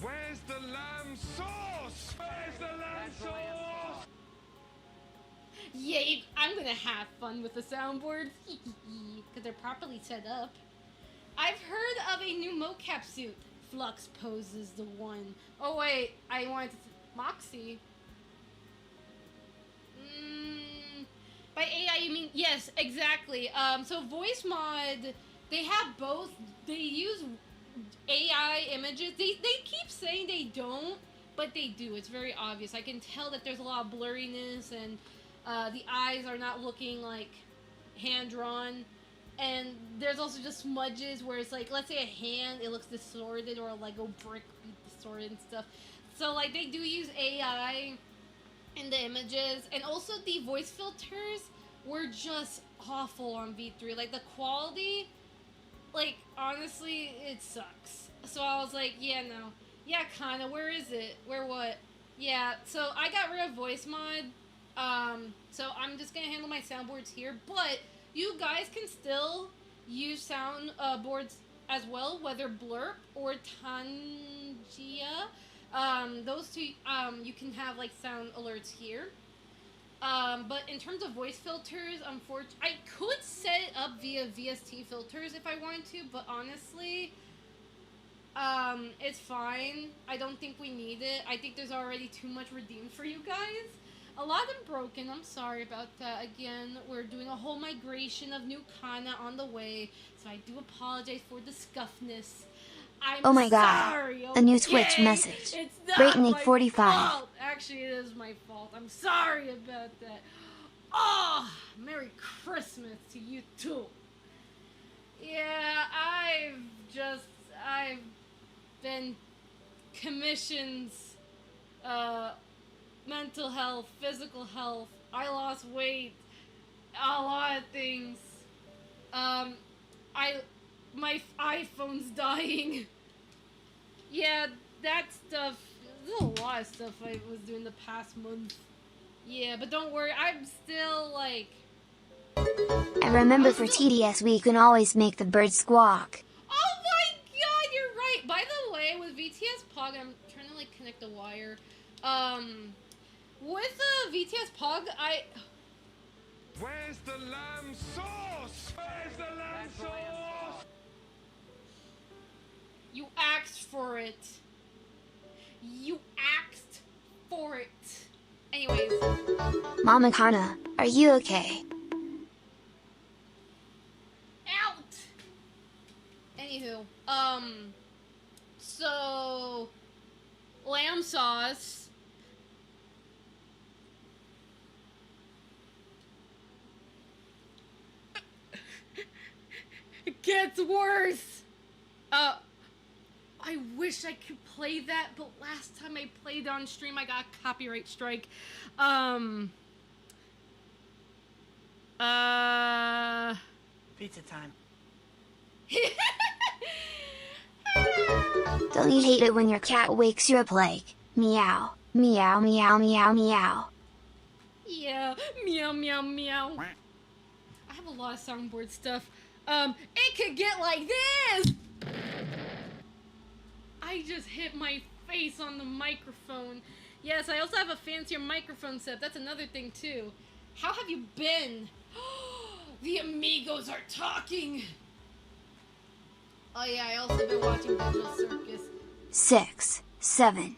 Where's the lamb sauce? Where's the lamb sauce? Yay, I'm gonna have fun with the soundboards. Because they're properly set up. I've heard of a new mocap suit. Flux Pose is the one. Oh wait, I wanted to... Moxie? By AI you mean... Yes, exactly. So voice mod, they have both. They use AI images. They keep saying they don't, but they do. It's very obvious. I can tell that there's a lot of blurriness and the eyes are not looking like hand-drawn. And there's also just smudges where it's like, let's say a hand, it looks distorted, or a Lego brick be distorted and stuff. So, like, they do use AI in the images. And also the voice filters were just awful on V3. Like, the quality, like, honestly, it sucks. So I was like, yeah, no. Yeah, Kana, where is it? Where what? Yeah, so I got rid of voice mod. So I'm just gonna handle my soundboards here, but you guys can still use sound boards as well, whether blerp or Tangia. Those two, you can have like sound alerts here. But in terms of voice filters, unfortunately, I could set it up via VST filters if I wanted to, but honestly, it's fine. I don't think we need it. I think there's already too much redeemed for you guys. A lot of them broken. I'm sorry about that. Again, we're doing a whole migration of new Kana on the way, so I do apologize for the scuffness. I'm Oh my god. sorry, A new okay? Twitch message. It's not Rating my 45. fault. Actually, it is my fault. I'm sorry about that. Oh, Merry Christmas to you too. Yeah, I've been commissions, mental health, physical health. I lost weight, a lot of things. My iPhone's dying. Yeah, that stuff. There's a lot of stuff I was doing the past month. Yeah, but don't worry, I'm still like... I remember for TDS we can always make the bird squawk. Oh my god, you're right! By the way, with VTS Pog, I'm trying to like connect the wire. With VTS Pog, Where's the lamb sauce? Where's the lamb sauce? You asked for it. You asked for it. Anyways. Mama Kana, are you okay? Out! Anywho, so... lamb sauce. It gets worse! I wish I could play that, but last time I played on stream, I got a copyright strike. Pizza time. Don't you hate it when your cat wakes you up like, meow, meow, meow, meow, meow? Yeah, meow, meow, meow. I have a lot of soundboard stuff. It could get like this! I just hit my face on the microphone. Yes, I also have a fancier microphone set. That's another thing, too. How have you been? The amigos are talking! Oh yeah, I also been watching Digital Circus. 6, 7.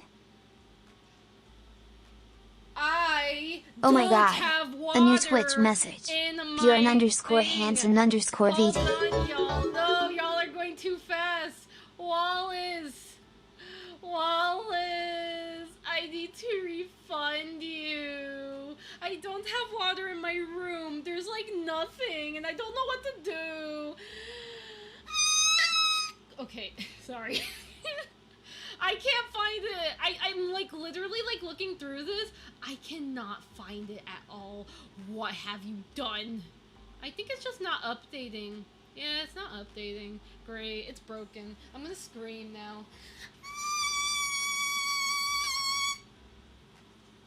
I Oh my don't god, have a new water Twitch message. in Bjorn my underscore thing. Hansen underscore Hold VD. on, y'all. No, y'all are going too fast. Wallace, I need to refund you. I don't have water in my room. There's like nothing, and I don't know what to do. Okay, sorry. I can't find it. I'm like literally like looking through this. I cannot find it at all. What have you done? I think it's just not updating. Yeah, it's not updating. Great, it's broken. I'm gonna scream now.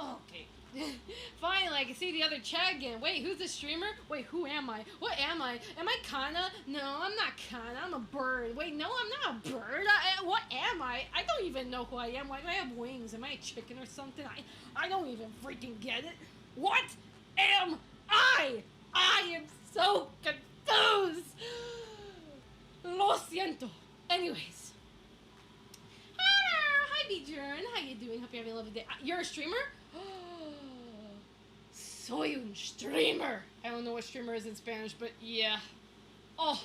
Okay. Finally, I can see the other chat again. Wait, who's the streamer? Wait, who am I? What am I? Am I Kana? No, I'm not Kana. I'm a bird. Wait, no, I'm not a bird. What am I? I don't even know who I am. Why do I have wings? Am I a chicken or something? I don't even freaking get it. What am I? I am so confused. Lo siento. Anyways. Hello. Hi, Bjorn. How you doing? Hope you're having a lovely day. You're a streamer? Soy un streamer. I don't know what streamer is in Spanish, but yeah. Oh,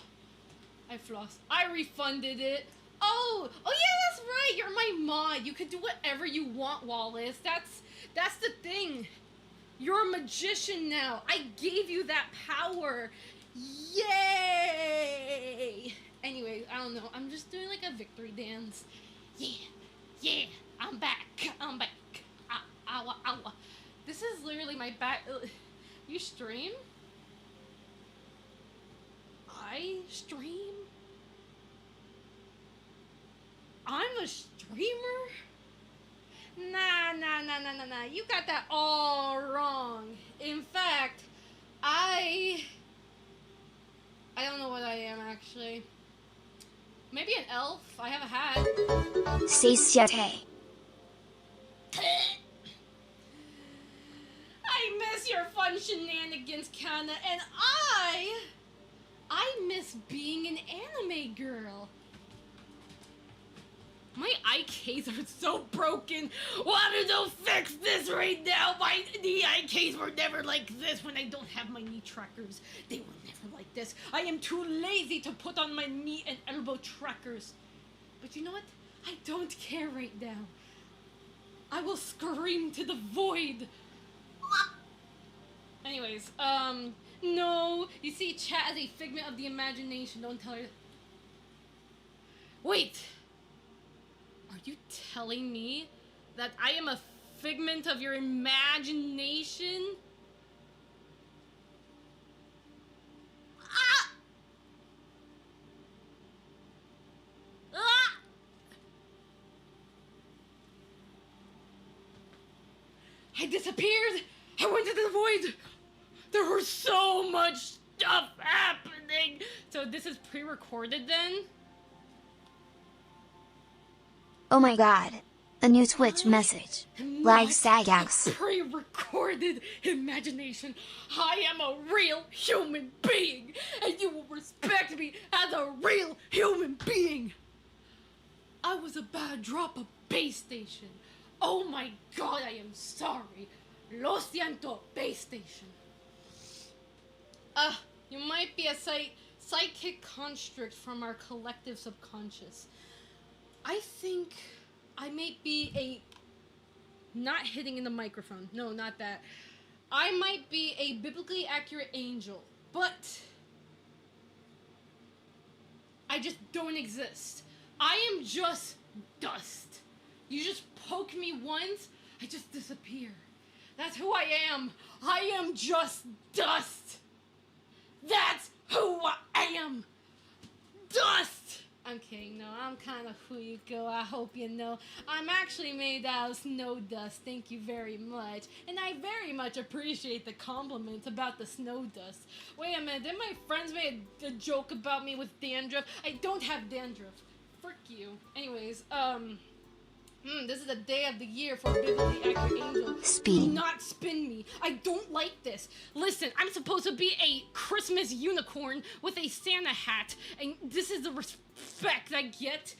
I flossed. I refunded it. Oh yeah, that's right. You're my mod. You can do whatever you want, Wallace. That's the thing. You're a magician now. I gave you that power. Yay! Anyway, I don't know. I'm just doing like a victory dance. Yeah. I'm back. Ow. This is literally my back. You stream? I stream? I'm a streamer? Nah. You got that all wrong. In fact, I don't know what I am actually. Maybe an elf. I have a hat. 6-7. I miss your fun shenanigans, Kana, and I miss being an anime girl. My IKs are so broken. Why do they fix this right now? My knee IKs were never like this when I don't have my knee trackers. They were never like this. I am too lazy to put on my knee and elbow trackers. But you know what? I don't care right now. I will scream to the void. Anyways, no. You see, chat is a figment of the imagination. Don't tell her. Wait. Are you telling me that I am a figment of your imagination? Ah! Ah! I disappeared! I went into the void! There was so much stuff happening! So this is pre-recorded then? Oh my god, a new Twitch message. Lag Sagax. Pre-recorded imagination. I am a real human being, and you will respect me as a real human being. I was about to drop a base station, Oh my god, I am sorry. Lo siento, base station. You might be a psychic construct from our collective subconscious. I think I may be a... Not hitting in the microphone. No, not that. I might be a biblically accurate angel, but I just don't exist. I am just dust. You just poke me once, I just disappear. That's who I am. I am just dust. That's who I am. Dust! I'm kidding, no, I'm kind of Fuyuko, I hope you know. I'm actually made out of snow dust, thank you very much. And I very much appreciate the compliments about the snow dust. Wait a minute, did my friends make a joke about me with dandruff? I don't have dandruff. Frick you. Anyways, this is the day of the year for a biblically accurate angel. Speed. Do not spin me. I don't like this. Listen, I'm supposed to be a Christmas unicorn with a Santa hat, and this is the respect I get.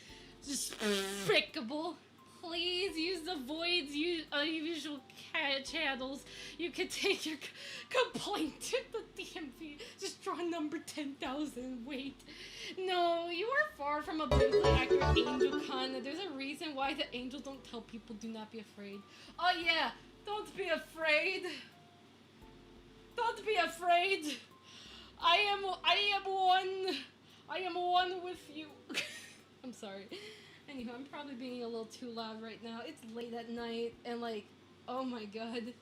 Despicable. Please use the void's usual channels. You can take your complaint to the DMV. Just draw number 10,000. Wait. No, you are far from a biblically accurate angel, Kana. There's a reason why the angels don't tell people do not be afraid. Oh yeah, don't be afraid. Don't be afraid. I am one with you. I'm sorry. Anywho, I'm probably being a little too loud right now. It's late at night, and like, oh my god.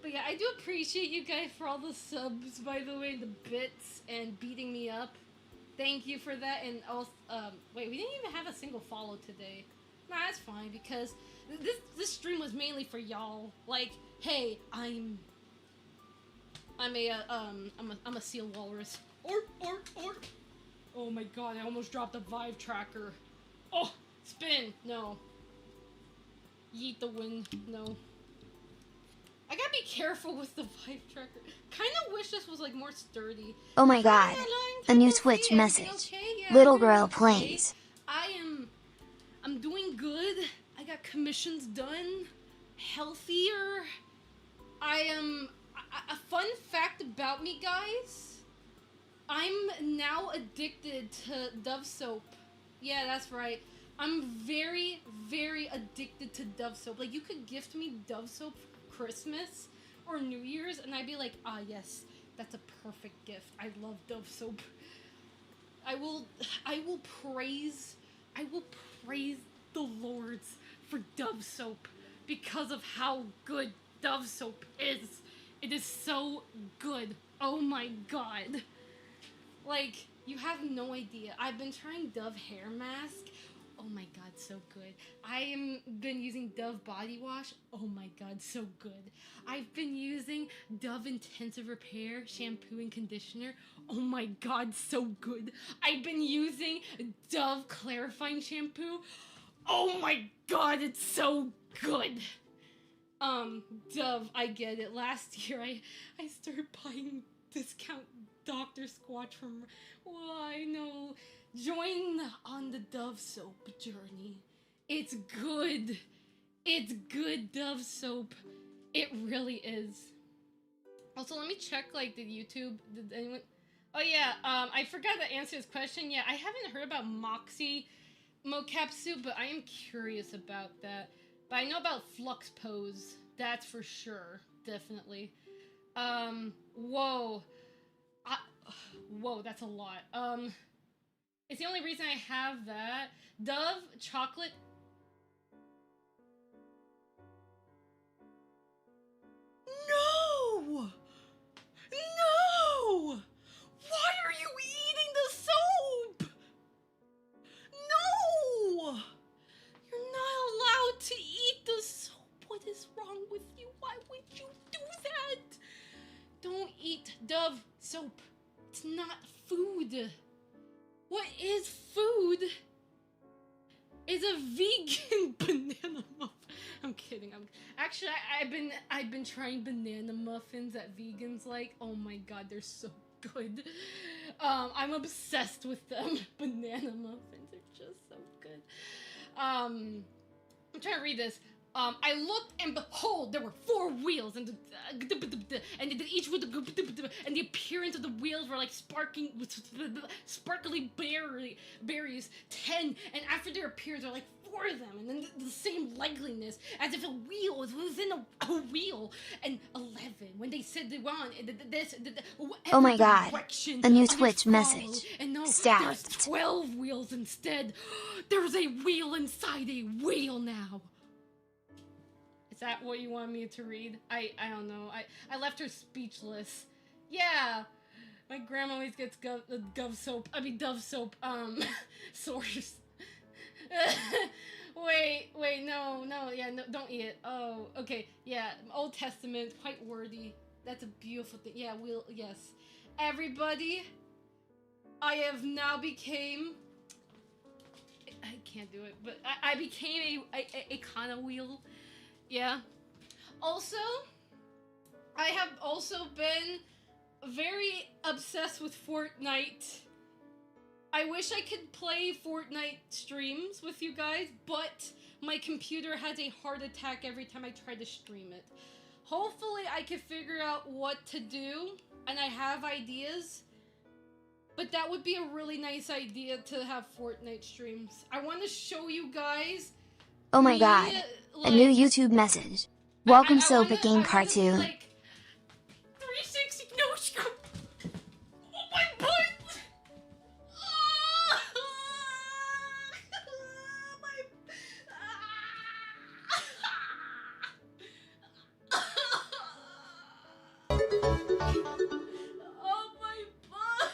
But yeah, I do appreciate you guys for all the subs, by the way, the bits, and beating me up. Thank you for that, and also, wait, we didn't even have a single follow today. Nah, that's fine, because this stream was mainly for y'all. Like, hey, I'm a seal walrus. Or. Oh my god, I almost dropped the Vive tracker. Oh, spin, no. Yeet the wind, no. I gotta be careful with the Vive tracker. Kinda wish this was like more sturdy. Oh my god. A new Twitch message. Okay? Yeah, Little I'm girl okay. plays. I'm doing good. I got commissions done. Healthier. A fun fact about me, guys. I'm now addicted to Dove soap. Yeah, that's right. I'm very, very addicted to Dove soap. Like, you could gift me Dove soap for Christmas or New Year's, and I'd be like, ah, yes, that's a perfect gift. I love Dove soap. I will praise the Lords for Dove soap because of how good Dove soap is. It is so good. Oh my god. Like, you have no idea. I've been trying Dove hair mask. Oh my god, so good. I been using Dove body wash. Oh my god, so good. I've been using Dove Intensive Repair shampoo and conditioner. Oh my god, so good. I've been using Dove clarifying shampoo. Oh my god, it's so good. Dove, I get it. Last year I started buying discount Dr. Squatch from... Well, I know. Join on the Dove soap journey. It's good. It's good Dove soap. It really is. Also, let me check, like, did YouTube... Did anyone... Oh, yeah, I forgot to answer this question. Yeah, I haven't heard about Moxie mocap suit, but I am curious about that. But I know about Flux Pose. That's for sure. Definitely. Whoa. Whoa, that's a lot. It's the only reason I have that. Dove chocolate. No! No! Why are you eating the soap? No! You're not allowed to eat the soap. What is wrong with you? Why would you do that? Don't eat Dove soap. It's not food. What is food? It's a vegan banana muffin. I'm kidding. Actually, I've been trying banana muffins that vegans like. Oh my god, they're so good. I'm obsessed with them. Banana muffins are just so good. I'm trying to read this. I looked and behold, there were 4 wheels, and each with and the appearance of the wheels were like sparkly berries. 10, and after their appearance, there were like 4 of them, and then the same likeliness as if a wheel was within a wheel. And 11, when they said they want Oh my god, a new Twitch message. And no, Stabbed. there's 12 wheels instead. There's a wheel inside a wheel now. Is that what you want me to read? I don't know. I left her speechless. Yeah. My grandma always gets Dove soap, sores. wait, no, yeah, no, don't eat it. Oh, okay, yeah, Old Testament, quite worthy. That's a beautiful thing. Yeah, yes. Everybody, I have now became, I can't do it, but I became a Kana wheel. Yeah. Also, I have also been very obsessed with Fortnite. I wish I could play Fortnite streams with you guys, but my computer has a heart attack every time I try to stream it. Hopefully I can figure out what to do, and I have ideas, but that would be a really nice idea to have Fortnite streams. I want to show you guys. Oh my god, a new YouTube message. Welcome Soap at Game Cartoon. Like, 360 no scope. Oh my butt! Oh my butt!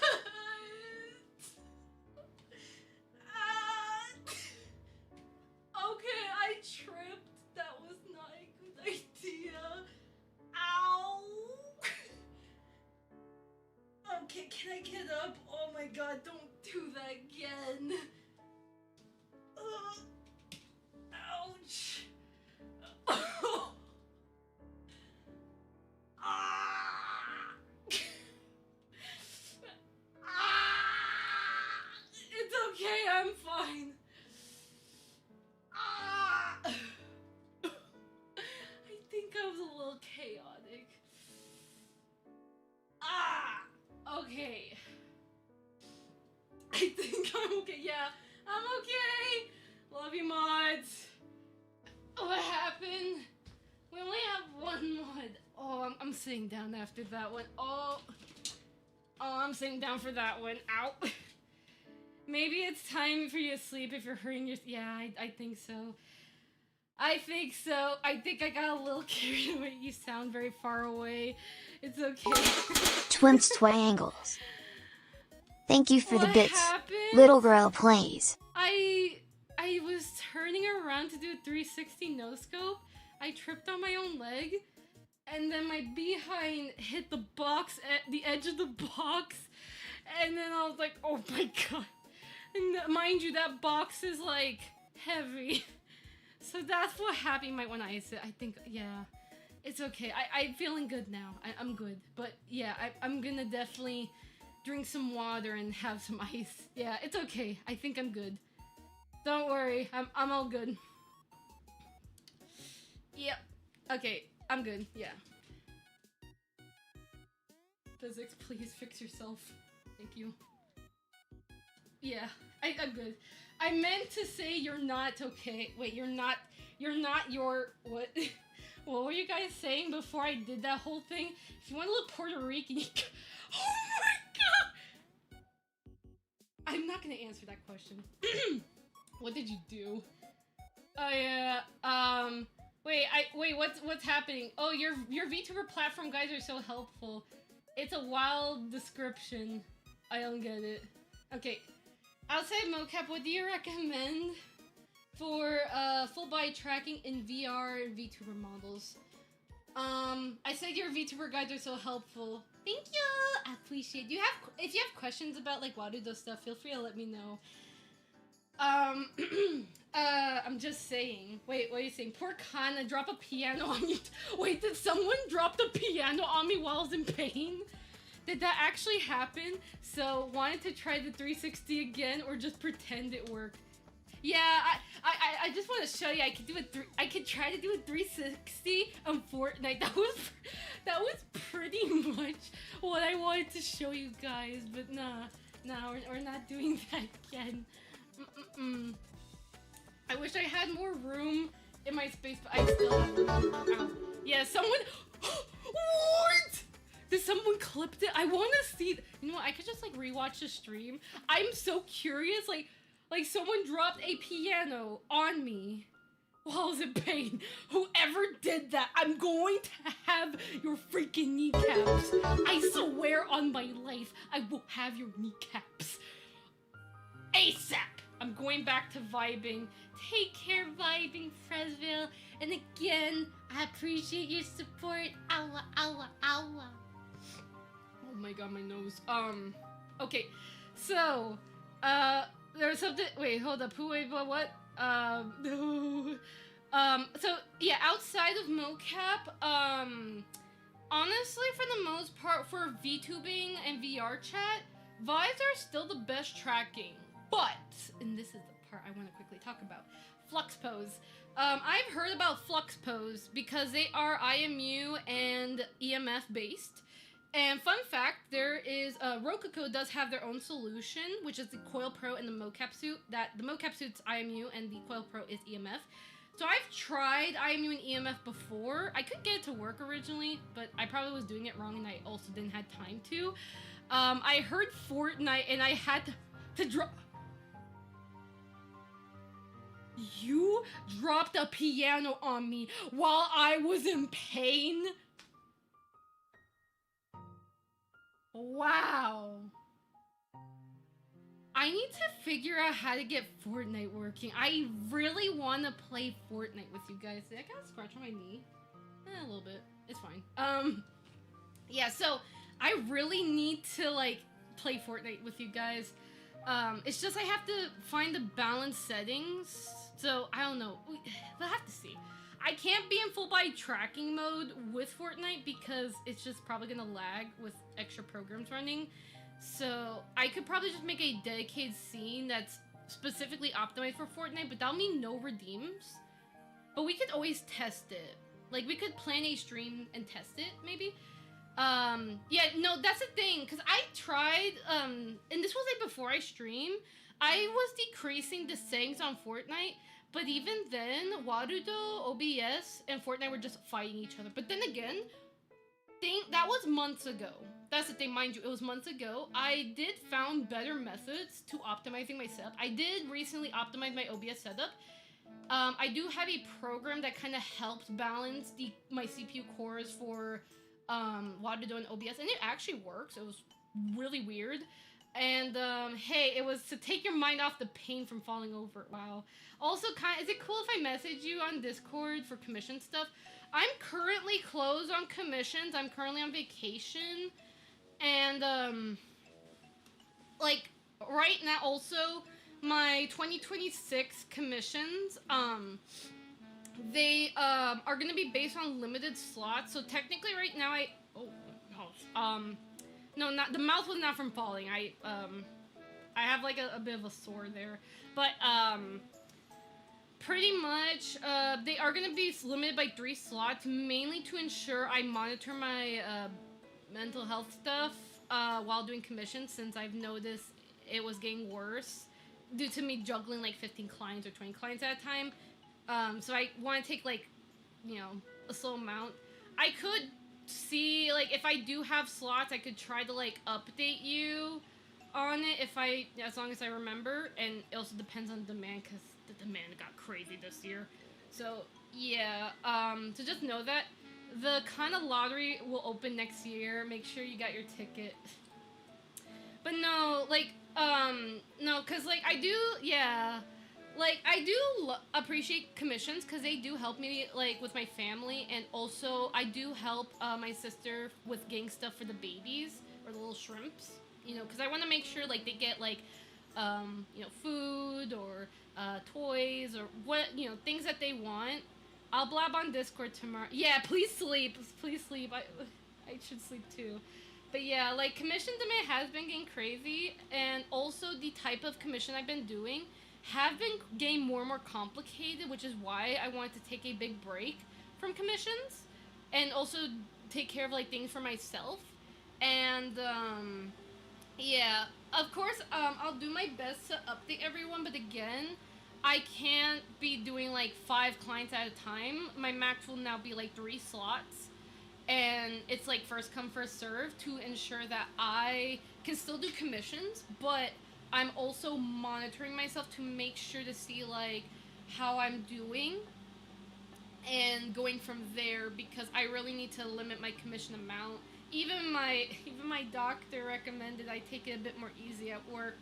Okay, I tripped. That was not a good idea. Ow! Okay, can I get up? Oh my god, don't do that again. Ouch. Ah. It's okay, I'm fine. I think I was a little chaotic. Okay. I think I'm okay. Yeah, I'm okay. Love you, mods. What happened? We only have 1 mod. Oh, I'm sitting down after that one. Oh, I'm sitting down for that one. Ow. Maybe it's time for you to sleep if you're hurting your... Yeah, I think so. I think so. I think I got a little carried away. You sound very far away. It's okay. Twins Triangles. Thank you for the What bits. happened? Little girl plays. I was turning around to do a 360 no-scope. I tripped on my own leg. And then my behind hit the box, at the edge of the box. And then I was like, oh my god. And mind you, that box is like heavy. So that's what happened when I iced it. I think, yeah, it's okay. I'm feeling good now. I'm good. But yeah, I'm gonna definitely drink some water and have some ice. Yeah, it's okay. I think I'm good. Don't worry. I'm all good. Yep. Okay, I'm good. Yeah. Physics, please fix yourself. Thank you. Yeah, I'm good. I meant to say you're not okay. Wait, you're not your, what? What were you guys saying before I did that whole thing? If you want to look Puerto Rican, you oh my god! I'm not gonna answer that question. What did you do? Oh yeah, wait, what's happening? Oh, your VTuber platform guys are so helpful. It's a wild description. I don't get it. Okay. Outside mocap, what do you recommend for full body tracking in VR and VTuber models? I said your VTuber guides are so helpful. Thank you! I appreciate it. If you have questions about like Warudo stuff, feel free to let me know. I'm just saying. Wait, what are you saying? Poor Kana, drop a piano on you. Wait, did someone drop the piano on me while I was in pain? Did that actually happen? So, wanted to try the 360 again or just pretend it worked? Yeah, I just want to show you. I could try to do a 360 on Fortnite. That was pretty much what I wanted to show you guys. But nah, we're not doing that again. I wish I had more room in my space, but I still have room. Ow. Yeah, someone. What? Did someone clipped it? I want to see. You know what? I could just like rewatch the stream. I'm so curious. Like someone dropped a piano on me while I was in pain. Whoever did that, I'm going to have your freaking kneecaps. I swear on my life, I will have your kneecaps. ASAP. I'm going back to vibing. Take care, vibing, Fresville. And again, I appreciate your support. Owa, owa, owa. Oh my god, my nose. Okay. So, there's something. Wait, hold up. What? No. So yeah, outside of mocap, honestly, for the most part, for VTubing and VR chat, vibes are still the best tracking. But, and this is the part I want to quickly talk about, Flux Pose. I've heard about Flux Pose because they are IMU and EMF based. And fun fact, there is Rococo does have their own solution, which is the Coil Pro and the Mocap Suit. That the Mocap Suit's IMU and the Coil Pro is EMF. So I've tried IMU and EMF before. I could get it to work originally, but I probably was doing it wrong and I also didn't have time to. I heard Fortnite and I had to drop. You dropped a piano on me while I was in pain? Wow. I need to figure out how to get Fortnite working. I really want to play Fortnite with you guys. Did I kind of scratch on my knee? A little bit. It's fine. Yeah, so I really need to, like, play Fortnite with you guys. It's just I have to find the balance settings. So, I don't know. We'll have to see. I can't be in full body tracking mode with Fortnite because it's just probably gonna lag with extra programs running. So I could probably just make a dedicated scene that's specifically optimized for Fortnite, but that'll mean no redeems. But we could always test it. Like we could plan a stream and test it, maybe. Yeah, no, that's the thing, because I tried, and this was like before I stream, I was decreasing the settings on Fortnite. But even then, Warudo, OBS, and Fortnite were just fighting each other. But then again, that was months ago. That's the thing, mind you, it was months ago. I did found better methods to optimizing my setup. I did recently optimize my OBS setup. I do have a program that kind of helps balance my CPU cores for Warudo and OBS, and it actually works. It was really weird. And, hey, it was to take your mind off the pain from falling over. Wow. Also, is it cool if I message you on Discord for commission stuff? I'm currently closed on commissions. I'm currently on vacation. And, like, right now, also, my 2026 commissions, they, are gonna be based on limited slots. So, technically, right now, no, the mouth was not from falling. I have like a bit of a sore there, but pretty much they are gonna be limited by 3 slots, mainly to ensure I monitor my mental health stuff while doing commissions, since I've noticed it was getting worse due to me juggling like 15 clients or 20 clients at a time. So I want to take like, you know, a slow amount. I could see, like, if I do have slots, I could try to, like, update you on it as long as I remember, and it also depends on demand, because the demand got crazy this year. So, yeah, so just know that the Kana lottery will open next year. Make sure you got your ticket. But no, like, no, because, like, I do appreciate commissions because they do help me, like, with my family, and also I do help my sister with getting stuff for the babies, or the little shrimps, you know, because I want to make sure, like, they get, like, you know, food, or toys, or what, you know, things that they want. I'll blab on Discord tomorrow. Yeah, please sleep. Please sleep. I should sleep too. But yeah, like, commission demand has been getting crazy, and also the type of commission I've been doing have been getting more and more complicated, which is why I wanted to take a big break from commissions and also take care of like things for myself. And yeah, of course, I'll do my best to update everyone, but again, I can't be doing like 5 clients at a time. My max will now be like 3 slots, and it's like first come first serve to ensure that I can still do commissions, but I'm also monitoring myself to make sure to see like how I'm doing and going from there, because I really need to limit my commission amount. Even my doctor recommended I take it a bit more easy at work.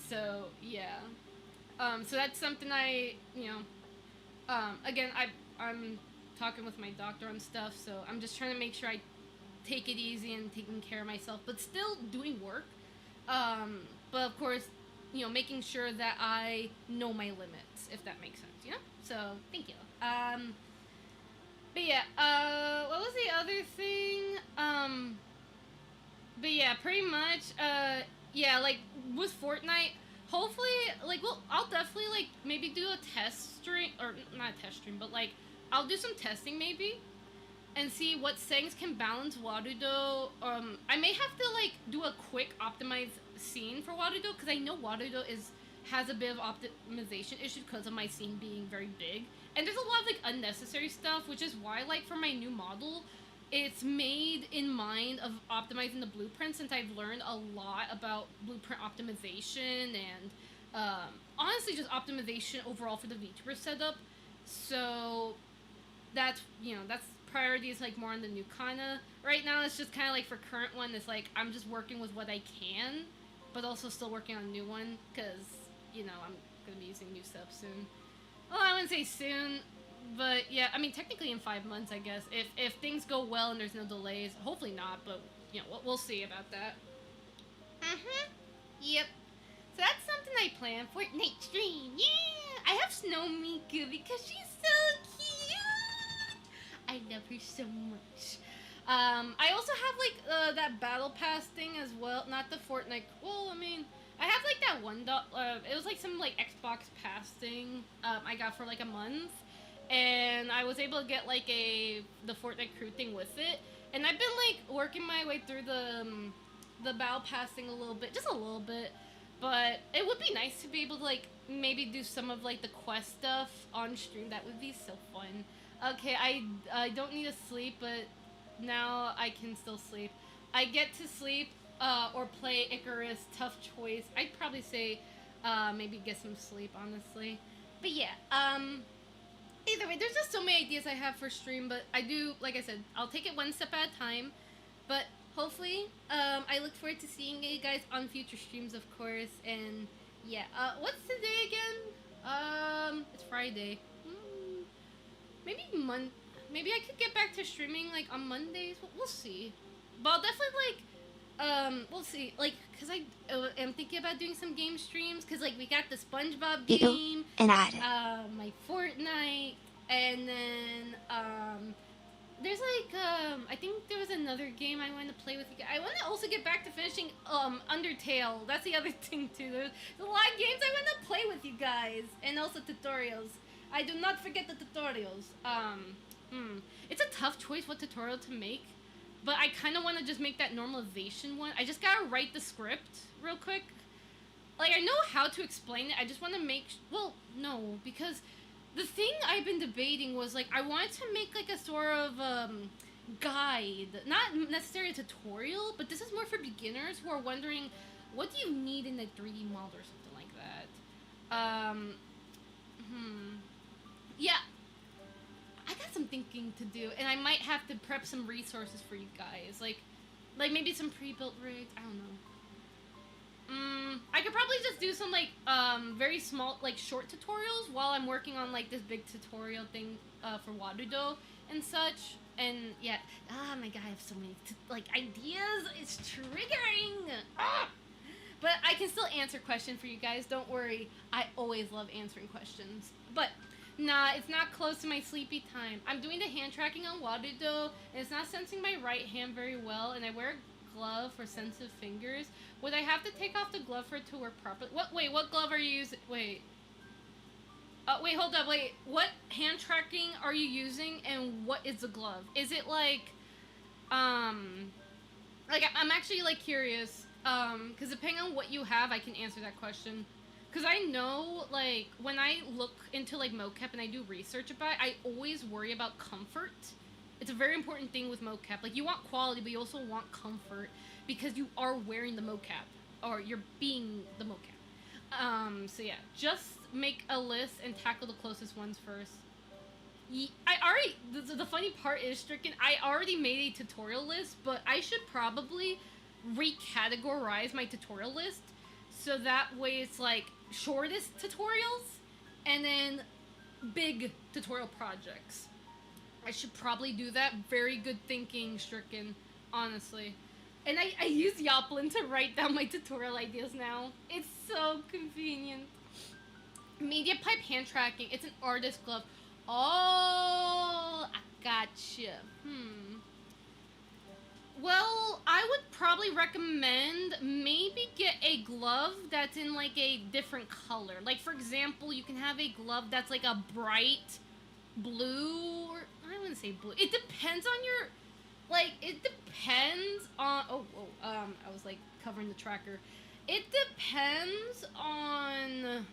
So yeah. So that's something I, again, I'm talking with my doctor on stuff, so I'm just trying to make sure I take it easy and taking care of myself, but still doing work. But of course, making sure that I know my limits, if that makes sense, So, thank you. But yeah, what was the other thing? But yeah, pretty much, yeah, like, with Fortnite, hopefully, like, well, I'll definitely, like, maybe do a test stream, or not a test stream, but, like, I'll do some testing, maybe, and see what settings can balance Warudo. I may have to, like, do a quick optimized scene for Warudo, because I know Warudo has a bit of optimization issues because of my scene being very big. And there's a lot of, like, unnecessary stuff, which is why, like, for my new model, it's made in mind of optimizing the blueprint, since I've learned a lot about blueprint optimization and, honestly, just optimization overall for the VTuber setup. So, that's priorities, like, more on the new Kana. Right now, it's just kind of, like, for current one, it's, like, I'm just working with what I can, but also still working on a new one, because, I'm going to be using new stuff soon. Well, I wouldn't say soon, but yeah, I mean, technically in 5 months, I guess. If things go well and there's no delays, hopefully not, but, we'll see about that. Yep. So that's something I plan for Fortnite stream. Yeah! I have Snow Miku because she's so cute! I love her so much. I also have, like, that Battle Pass thing as well. Not the Fortnite. Well, I mean, I have, like, that $1. It was, like, some, like, Xbox Pass thing I got for, like, a month. And I was able to get, like, the Fortnite crew thing with it. And I've been, like, working my way through the Battle Pass thing a little bit. Just a little bit. But it would be nice to be able to, like, maybe do some of, like, the quest stuff on stream. That would be so fun. Okay, I don't need to sleep, but now I can still sleep. I get to sleep or play Icarus. Tough choice. I'd probably say maybe get some sleep, honestly. But yeah, either way, there's just so many ideas I have for stream, but I do, like I said, I'll take it one step at a time. But hopefully, I look forward to seeing you guys on future streams, of course. And yeah, what's today again? It's Friday. Maybe I could get back to streaming, like, on Mondays. We'll see. But I'll definitely, like, we'll see. Like, because I am thinking about doing some game streams. Because, like, we got the SpongeBob game. And my Fortnite. And then, there's, like, I think there was another game I wanted to play with you guys. I want to also get back to finishing, Undertale. That's the other thing, too. There's a lot of games I want to play with you guys. And also tutorials. I do not forget the tutorials. It's a tough choice what tutorial to make, but I kind of want to just make that normalization one. I just gotta write the script real quick. Like, I know how to explain it. I just want to make... well, no, because the thing I've been debating was, like, I wanted to make, like, a sort of, guide. Not necessarily a tutorial, but this is more for beginners who are wondering, what do you need in a 3D model or something like that? Yeah, I got some thinking to do, and I might have to prep some resources for you guys, like maybe some pre-built rigs. I don't know. I could probably just do some, like, very small, like, short tutorials while I'm working on, like, this big tutorial thing for Warudo and such. And yeah, my god, I have so many like ideas. It's triggering. But I can still answer questions for you guys. Don't worry. I always love answering questions. But nah, it's not close to my sleepy time. I'm doing the hand tracking on Warudo, and it's not sensing my right hand very well, and I wear glove for sensitive fingers. Would I have to take off the glove for it to work properly? Wait, what glove are you using? Wait, hold up, wait. What hand tracking are you using, and what is the glove? Is it like, I'm actually, like, curious, because depending on what you have, I can answer that question. Because I know, like, when I look into, like, mocap and I do research about it, I always worry about comfort. It's a very important thing with mocap. Like, you want quality, but you also want comfort, because you are wearing the mocap, or you're being the mocap. So yeah, just make a list and tackle the closest ones first. The funny part is, Stricken, I already made a tutorial list, but I should probably recategorize my tutorial list, so that way it's like shortest tutorials and then big tutorial projects. I should probably do that. Very good thinking, Stricken, honestly. And I use Yoplin to write down my tutorial ideas now. It's so convenient. Media pipe hand tracking. It's an artist glove. Oh, I gotcha. Well, I would probably recommend maybe get a glove that's in like a different color. Like, for example, you can have a glove that's like a bright blue, or I wouldn't say blue. It depends on your, like, it depends on, I was like covering the tracker. It depends on,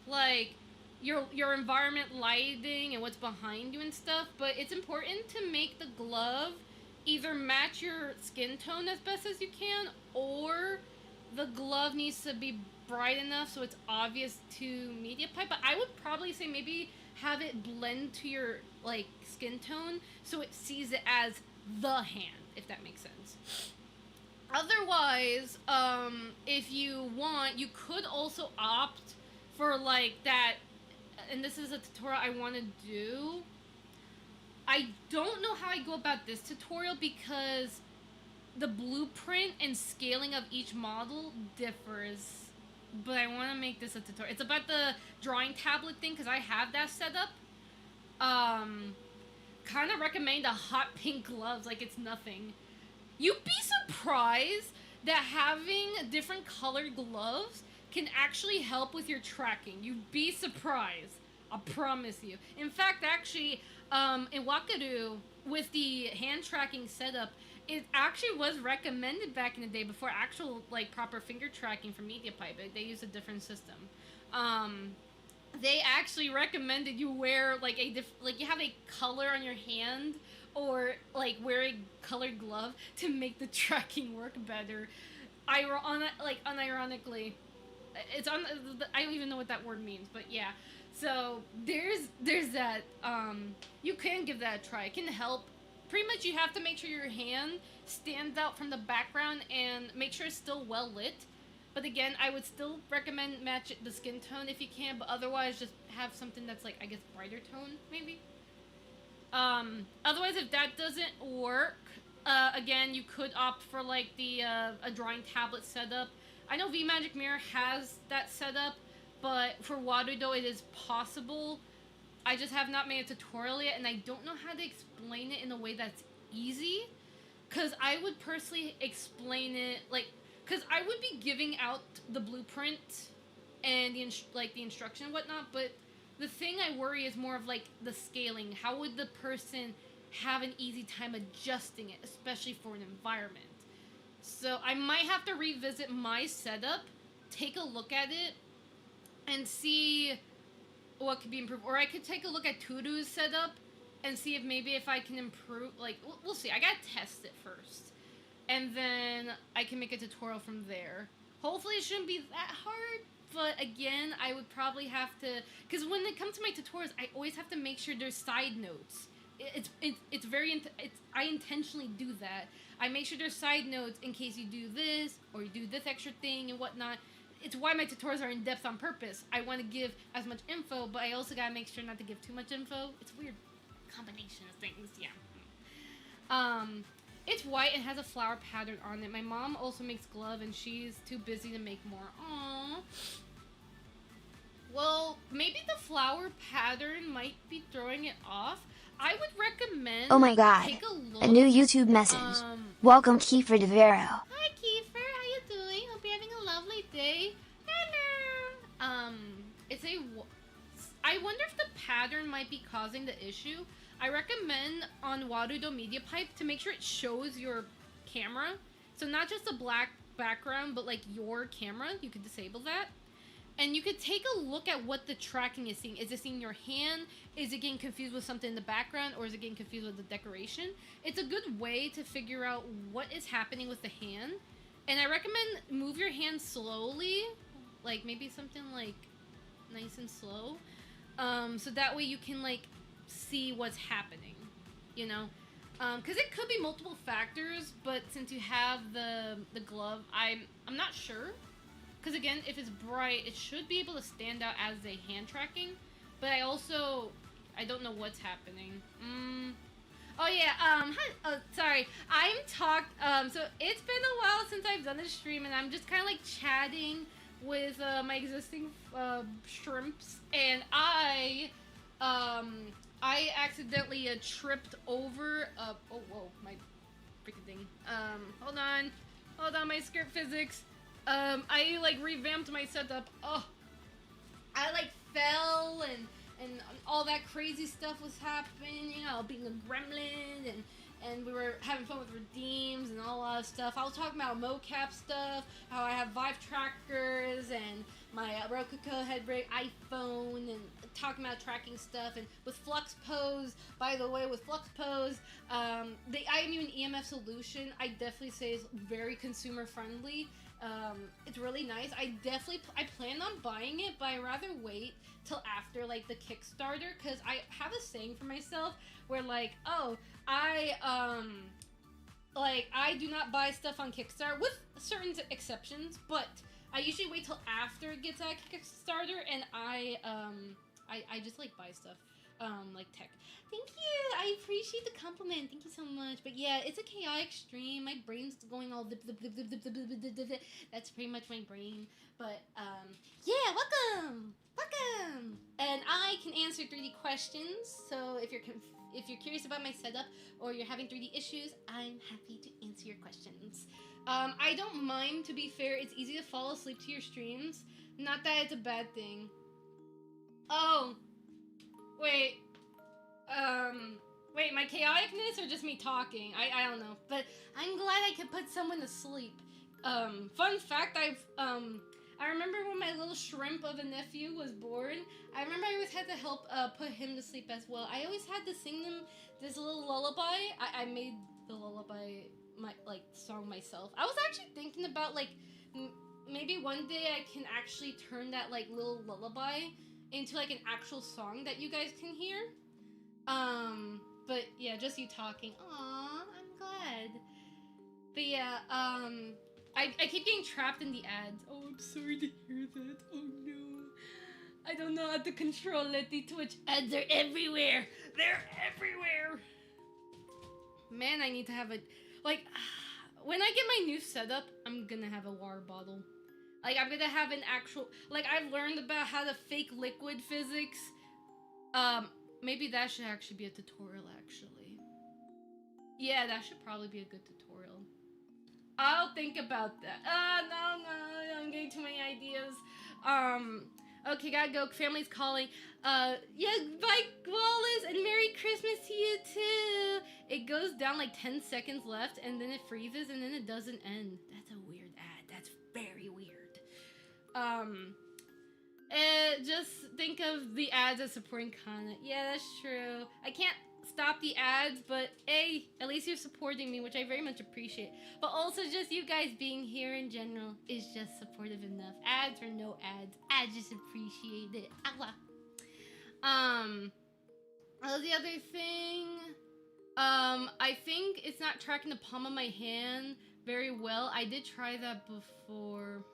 like, your environment lighting and what's behind you and stuff, but it's important to make the glove either match your skin tone as best as you can, or the glove needs to be bright enough so it's obvious to media pipe. But I would probably say maybe have it blend to your, like, skin tone so it sees it as the hand, if that makes sense. Otherwise, if you want, you could also opt for, like, that, and this is a tutorial I want to do. I don't know how I go about this tutorial because the blueprint and scaling of each model differs, but I want to make this a tutorial. It's about the drawing tablet thing because I have that set up. Kind of recommend a hot pink gloves like it's nothing. You'd be surprised that having different colored gloves can actually help with your tracking. You'd be surprised. I promise you. In fact, actually, in Wakaru, with the hand tracking setup, it actually was recommended back in the day before actual, like, proper finger tracking for MediaPipe. They used a different system. They actually recommended you wear, like, you have a color on your hand, or, like, wear a colored glove to make the tracking work better. Unironically. It's on, I don't even know what that word means, but yeah. So, there's that. You can give that a try. It can help. Pretty much you have to make sure your hand stands out from the background and make sure it's still well lit. But again, I would still recommend match the skin tone if you can, but otherwise just have something that's, like, I guess, brighter tone, maybe? Otherwise, if that doesn't work, again, you could opt for, like, the, a drawing tablet setup. I know VMagic Mirror has that setup, but for Warudo it is possible. I just have not made a tutorial yet, and I don't know how to explain it in a way that's easy. Because I would personally explain it, like, because I would be giving out the blueprint and the instruction and whatnot, but the thing I worry is more of, like, the scaling. How would the person have an easy time adjusting it, especially for an environment? So I might have to revisit my setup, take a look at it, and see what could be improved. Or I could take a look at Turu's setup and see if maybe if I can improve, like, we'll see. I gotta test it first. And then I can make a tutorial from there. Hopefully it shouldn't be that hard, but again, I would probably have to, because when it comes to my tutorials, I always have to make sure there's side notes. I intentionally do that. I make sure there's side notes in case you do this, or you do this extra thing and whatnot. It's why my tutorials are in depth on purpose. I want to give as much info, but I also gotta make sure not to give too much info. It's a weird combination of things, yeah. It's white and has a flower pattern on it. My mom also makes glove and she's too busy to make more. Aww. Well, maybe the flower pattern might be throwing it off. I would recommend. Oh my god. Take a look. A new YouTube message. Welcome Kiefer DeVero. Hi Kiefer, how you doing? Hope you're having a lovely day. Hello. I wonder if the pattern might be causing the issue. I recommend on Warudo Media Pipe to make sure it shows your camera. So not just a black background, but like your camera. You could disable that. And you could take a look at what the tracking is seeing. Is it seeing your hand? Is it getting confused with something in the background? Or is it getting confused with the decoration? It's a good way to figure out what is happening with the hand. And I recommend move your hand slowly. Like maybe something like nice and slow. So that way you can like see what's happening, you know? Because it could be multiple factors, but since you have the glove, I'm not sure. Because again, if it's bright, it should be able to stand out as a hand tracking. But I don't know what's happening. Oh yeah, sorry. So it's been a while since I've done a stream, and I'm just kind of like chatting with my existing shrimps, and I accidentally tripped over, oh whoa, my freaking thing. Hold on, my script physics. I like revamped my setup. Oh, I like fell and all that crazy stuff was happening. You know, being a gremlin and we were having fun with redeems and all that stuff. I was talking about mocap stuff, how I have Vive trackers and my Roku headbreak iPhone, and talking about tracking stuff. And with Flux Pose, by the way, with Flux Pose, the iMune EMF solution, I definitely say is very consumer friendly. It's really nice. I plan on buying it, but I rather wait till after like the Kickstarter, because I have a saying for myself where like, oh, I do not buy stuff on Kickstarter, with certain exceptions, but I usually wait till after it gets at Kickstarter, and I just like buy stuff. Like tech. Thank you! I appreciate the compliment. Thank you so much. But yeah, it's a chaotic stream. My brain's going all zip, zip, zip, zip, zip, zip, zip, zip, zip. That's pretty much my brain. But, yeah, welcome! Welcome! And I can answer 3D questions, so if you're curious about my setup, or you're having 3D issues, I'm happy to answer your questions. I don't mind, to be fair. It's easy to fall asleep to your streams. Not that it's a bad thing. Oh! Wait, my chaoticness or just me talking? I don't know, but I'm glad I could put someone to sleep. Fun fact, I remember when my little shrimp of a nephew was born, I remember I always had to help put him to sleep as well. I always had to sing them this little lullaby. I made the lullaby, song myself. I was actually thinking about, like, maybe one day I can actually turn that, like, little lullaby into like an actual song that you guys can hear. But yeah, just you talking. Aw, I'm glad. But yeah, I keep getting trapped in the ads. Oh, I'm sorry to hear that. Oh no. I don't know how to control it. The Twitch ads are everywhere. They're everywhere. Man, I need to have a, like, when I get my new setup, I'm gonna have a water bottle. Like, I'm gonna have an actual, like, I've learned about how to fake liquid physics. Maybe that should actually be a tutorial, actually. Yeah, that should probably be a good tutorial. I'll think about that. No, I'm getting too many ideas. Okay, gotta go. Family's calling. Yeah, bye, Wallace, and Merry Christmas to you, too. It goes down like 10 seconds left, and then it freezes, and then it doesn't end. That's a weird ad. That's very weird. Just think of the ads as supporting Kana. Yeah, that's true. I can't stop the ads, but hey, at least you're supporting me, which I very much appreciate. But also just you guys being here in general is just supportive enough. Ads or no ads, I just appreciate it. What was the other thing? I think it's not tracking the palm of my hand very well. I did try that before.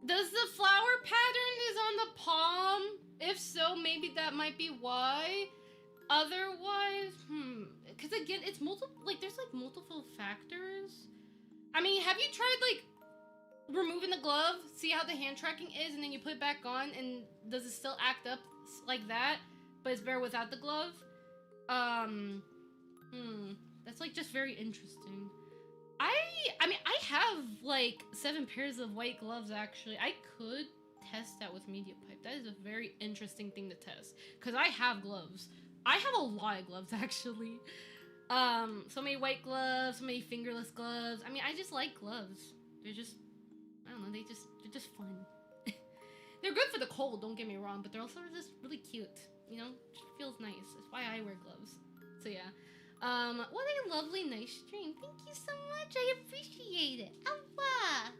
Does the flower pattern is on the palm? If so, maybe that might be why. Otherwise, because again, it's there's like multiple factors. I mean, have you tried like removing the glove, see how the hand tracking is, and then you put it back on, and does it still act up like that, but it's better without the glove? That's That's like just very interesting. I mean, I have like 7 pairs of white gloves actually. I could test that with media pipe. That is a very interesting thing to test because I have gloves. I have a lot of gloves actually. So many white gloves, so many fingerless gloves. I mean, I just like gloves. They're just, I don't know, they're just fun. They're good for the cold, don't get me wrong, but they're also just really cute. You know, it just feels nice. That's why I wear gloves. So yeah. What a lovely, nice stream. Thank you so much. I appreciate it. Awa.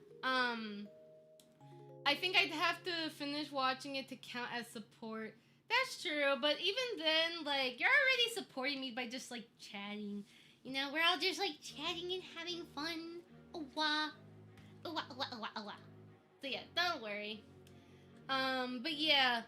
I think I'd have to finish watching it to count as support. That's true, but even then, like, you're already supporting me by just, like, chatting. You know, we're all just, like, chatting and having fun. Awa. Awa, awa, awa, awa. So yeah, don't worry. But yeah.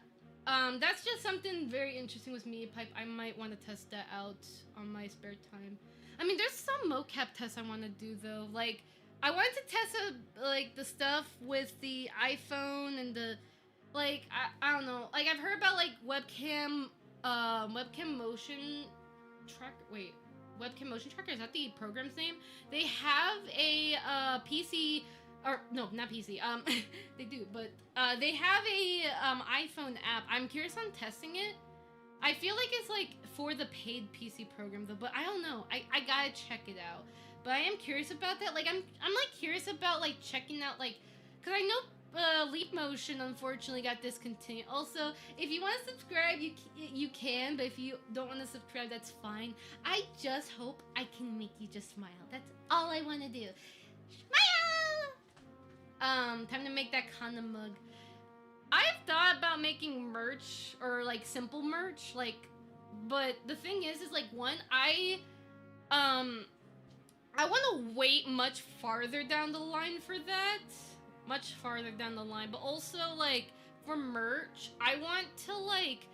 That's just something very interesting with media pipe. I might want to test that out on my spare time. I mean, there's some mocap tests I want to do though. Like, I wanted to test like the stuff with the iPhone and the, like, I don't know. Like, I've heard about like webcam motion tracker. Wait, webcam motion tracker, is that the program's name? They have a PC. Or, no, not PC, they do, but, they have a, iPhone app. I'm curious on testing it. I feel like it's, like, for the paid PC program, though, but I don't know. I gotta check it out. But I am curious about that. Like, I'm like, curious about, like, checking out, like, because I know, Leap Motion, unfortunately, got discontinued. Also, if you want to subscribe, you can, but if you don't want to subscribe, that's fine. I just hope I can make you just smile. That's all I want to do. Smile! Time to make that Kana mug. I've thought about making merch, or like simple merch, like, but the thing is like, one, I want to wait much farther down the line for that. Much farther down the line, but also like for merch, I want to like,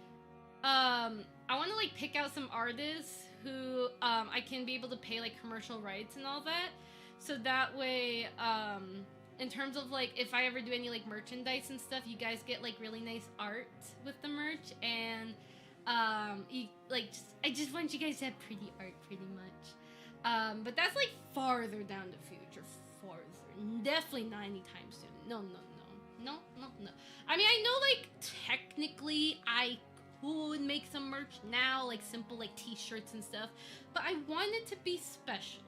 pick out some artists who I can be able to pay like commercial rights and all that, so that way in terms of like if I ever do any like merchandise and stuff, you guys get like really nice art with the merch, and I just want you guys to have pretty art pretty much. But that's like farther down the future, farther. Definitely not anytime soon. No. I mean, I know like technically I could make some merch now, like simple like t-shirts and stuff, but I want it to be special.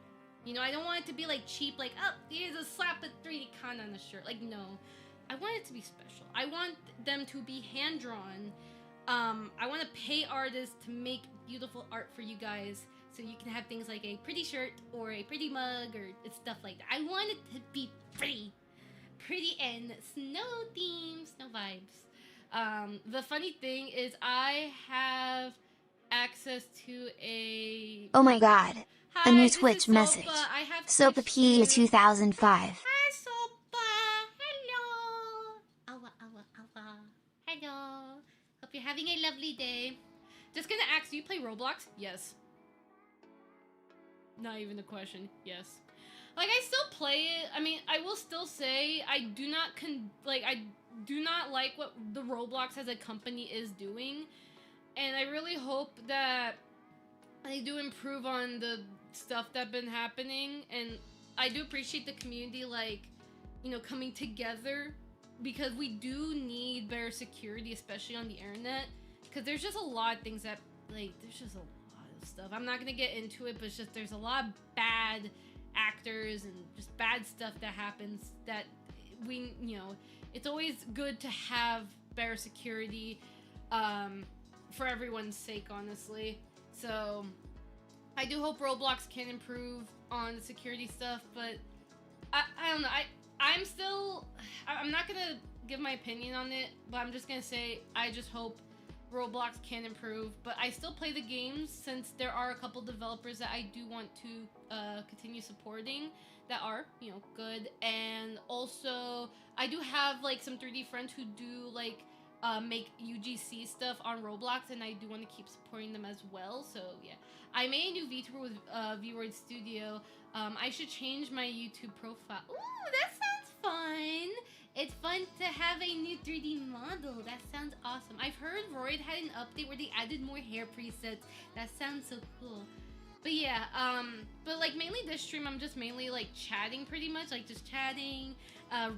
You know, I don't want it to be like cheap, like, oh, here's a slap of 3D Kana on the shirt. Like, no. I want it to be special. I want them to be hand-drawn. I want to pay artists to make beautiful art for you guys, so you can have things like a pretty shirt or a pretty mug or stuff like that. I want it to be pretty. Pretty and snow themes, snow vibes. The funny thing is I have access to a... Oh my god. Hi, A new this Twitch is message. Sopa. I have Sopa Twitch P too. 2005. Hi, Sopa. Hello. Awa, awa, awa. Hello. Hope you're having a lovely day. Just gonna ask, do you play Roblox? Yes. Not even a question. Yes. Like, I still play it. I mean, I will still say I do not I do not like what the Roblox as a company is doing. And I really hope that they do improve on the stuff that's been happening. And I do appreciate the community, like, you know, coming together, because we do need better security, especially on the internet. Because there's just a lot of things that, like, there's just a lot of stuff. I'm not gonna get into it, but it's just there's a lot of bad actors and just bad stuff that happens that we, you know, it's always good to have better security for everyone's sake, honestly. So I do hope Roblox can improve on the security stuff, but I don't know. I'm not gonna give my opinion on it, but I'm just gonna say I just hope Roblox can improve. But I still play the games, since there are a couple developers that I do want to continue supporting that are, you know, good. And also I do have like some 3D friends who do like make UGC stuff on Roblox, and I do want to keep supporting them as well. So yeah, I made a new VTuber with VWord Studio. I should change my YouTube profile. Ooh, that sounds fun. It's fun to have a new 3D model. That sounds awesome. I've heard Royd had an update where they added more hair presets. That sounds so cool. But yeah, but like mainly this stream, I'm just mainly like chatting pretty much, like just chatting, kind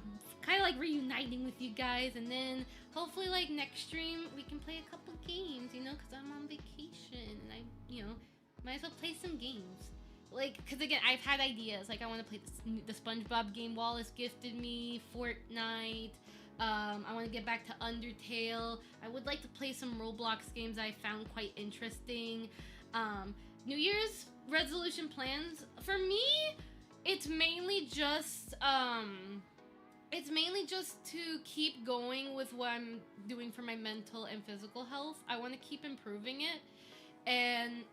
of like reuniting with you guys, and then hopefully like next stream we can play a couple games, you know, because I'm on vacation and I, you know, might as well play some games. Like, because again, I've had ideas, like I want to play the SpongeBob game Wallace gifted me, Fortnite, I want to get back to Undertale, I would like to play some Roblox games I found quite interesting. New Year's resolution plans, for me, it's mainly just to keep going with what I'm doing for my mental and physical health. I want to keep improving it and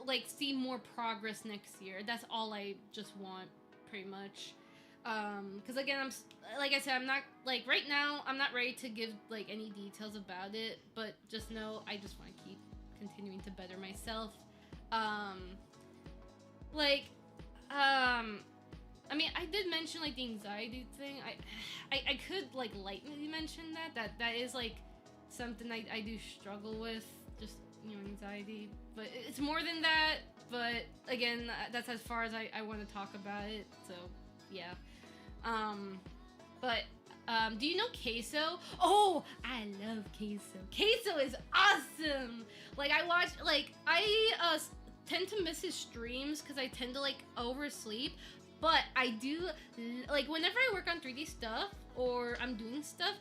like see more progress next year. That's all I just want, pretty much. Because again, like I said, I'm not like right now. I'm not ready to give like any details about it, but just know I just want to keep continuing to better myself. I mean, I did mention like the anxiety thing. I could like lightly mention that is like something I do struggle with, just, you know, anxiety, but it's more than that. But again, that's as far as I want to talk about it, so yeah. Do you know Queso? Oh, I love Queso. Queso is awesome. Like I tend to miss his streams because I tend to like oversleep, but I do like whenever I work on 3D stuff or I'm doing stuff,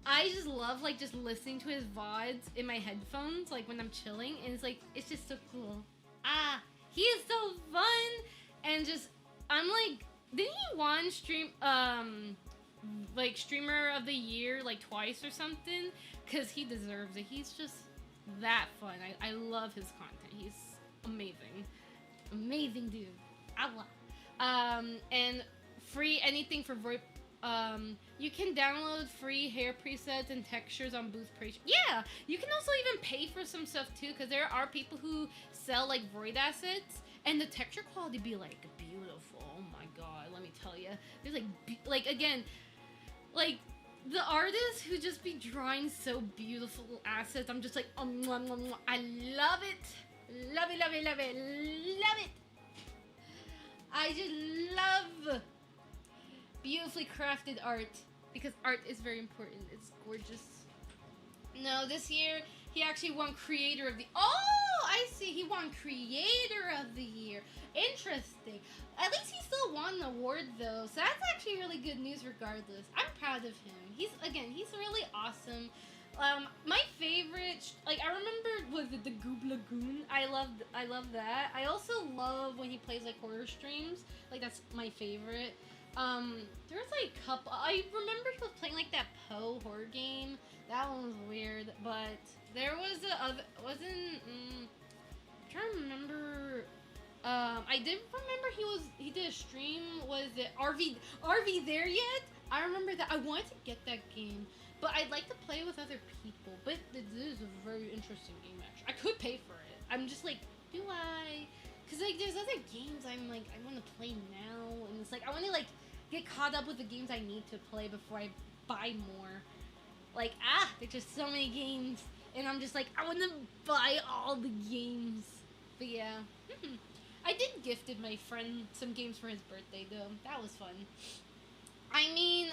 I just love like just listening to his VODs in my headphones, like when I'm chilling, and it's just so cool. He is so fun, and just I'm like, didn't he won like streamer of the year like twice or something? Cause he deserves it. He's just that fun. I love his content. He's amazing dude. And free anything for VoIP. You can download free hair presets and textures on Booth Pre. Yeah, you can also even pay for some stuff too, because there are people who sell like void assets, and the texture quality be like beautiful. Oh my god, let me tell you, there's like again, like the artists who just be drawing so beautiful assets. I'm just like, I love it, love it, love it, love it, love it. I just love beautifully crafted art, because art is very important. It's gorgeous. No, this year he actually won Creator of the... Oh, I see. He won Creator of the Year. Interesting. At least he still won the award, though. So that's actually really good news regardless. I'm proud of him. He's really awesome. My favorite, like, I remember, was it the Goob Lagoon? I love that. I also love when he plays, like, horror streams. Like, that's my favorite. There was, like, a couple, I remember he was playing, like, that Poe horror game. That one was weird, but there was the other, I'm trying to remember, I did remember he did a stream, was it RV There Yet? I remember that. I wanted to get that game, but I'd like to play with other people. But this is a very interesting game, actually. I could pay for it. I'm just like, do I? Because, like, there's other games I'm like, I want to play now. And it's like, I want to, like, get caught up with the games I need to play before I buy more. Like, there's just so many games. And I'm just like, I want to buy all the games. But yeah. I did gifted my friend some games for his birthday, though. That was fun. I mean,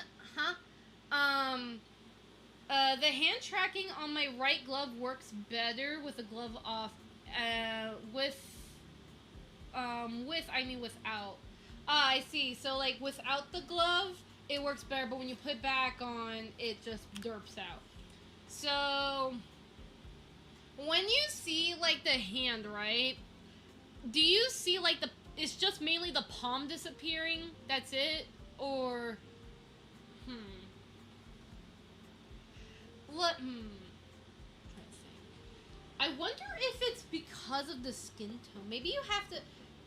the hand tracking on my right glove works better with the glove off. I mean without. I see. So, like, without the glove, it works better, but when you put it back on, it just derps out. So, when you see, like, the hand, right? Do you see, like, it's just mainly the palm disappearing? That's it? Or, I wonder if it's because of the skin tone. Maybe you have to,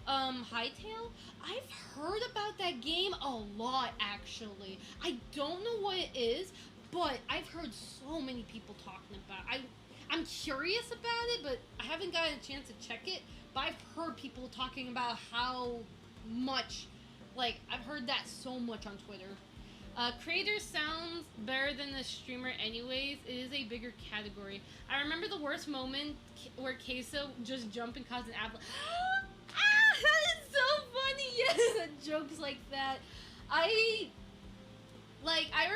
Hightail? I've heard about that game a lot, actually. I don't know what it is, but I've heard so many people talking about it. I'm curious about it, but I haven't gotten a chance to check it. But I've heard people talking about how much, like, I've heard that so much on Twitter. Creator sounds better than the streamer anyways. It is a bigger category. I remember the worst moment where Queso just jumped and caused an apple. jokes like that. I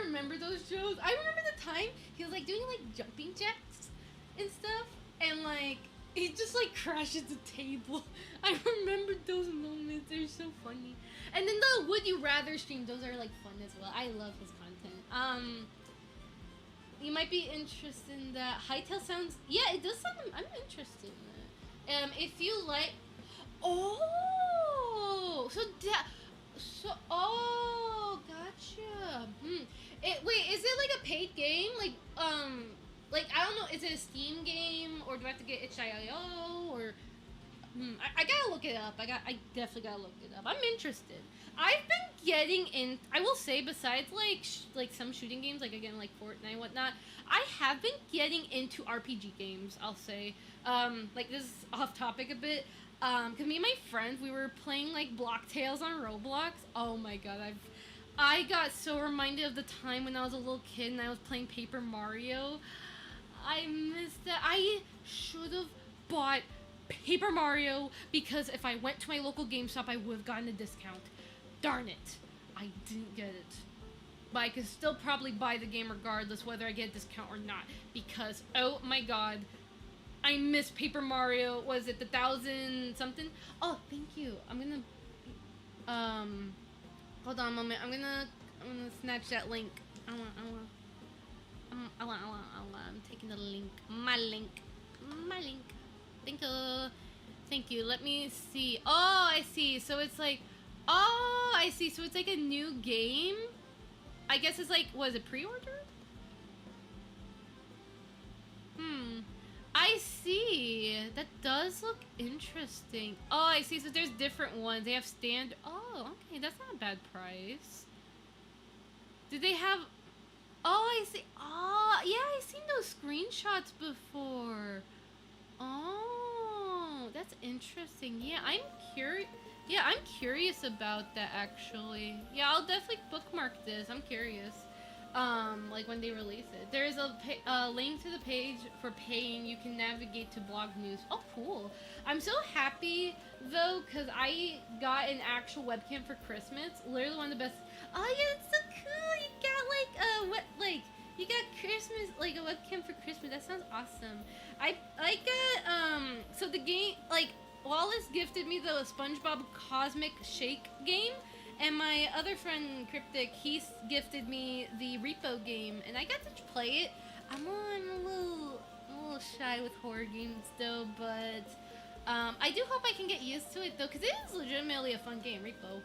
remember those jokes. I remember the time he was like doing like jumping jacks and stuff, and like he just like crashes the table. I remember those moments. They're so funny. And then the Would You Rather stream, those are like fun as well. I love his content. You might be interested in that. Hightail sounds, yeah, it does sound, I'm interested in that. If you like, oh, gotcha. Wait, is it like a paid game? Like I don't know, is it a Steam game, or do I have to get itch.io, or, I gotta look it up. I definitely gotta look it up. I'm interested. I've been getting in, I will say, besides like some shooting games, like again, like Fortnite and whatnot, I have been getting into RPG games, I'll say. Like this is off topic a bit. Cause me and my friends, we were playing like Block Tales on Roblox. Oh my god, I got so reminded of the time when I was a little kid and I was playing Paper Mario. I missed that. I should have bought Paper Mario, because if I went to my local GameStop, I would have gotten a discount. Darn it. I didn't get it. But I could still probably buy the game regardless whether I get a discount or not, because, oh my god, I miss Paper Mario. Was it the 1000 something? Oh, thank you. I'm gonna, hold on a moment. I'm gonna snatch that link. I'm taking the link. My link. Thank you. Let me see. Oh, I see. So it's like, oh, I see. So it's like a new game. I guess it's like, was it pre-ordered? I see. That does look interesting. Oh, I see. So there's different ones. They have oh, okay. That's not a bad price. Did they have... Oh, I see. Oh, yeah, I've seen those screenshots before. Oh, that's interesting. Yeah, I'm curious about that, actually. Yeah, I'll definitely bookmark this. I'm curious. Like when they release it. There is a link to the page for paying. You can navigate to blog news. Oh, cool. I'm so happy, though, because I got an actual webcam for Christmas. Literally one of the best. Oh, yeah, it's so cool. You got, you got Christmas, like, a webcam for Christmas. That sounds awesome. I got, so the game, like, Wallace gifted me the SpongeBob Cosmic Shake game, and my other friend, Cryptic, he gifted me the Repo game, and I got to play it. I'm a little shy with horror games, though, but, I do hope I can get used to it, though, because it is legitimately a fun game, Repo.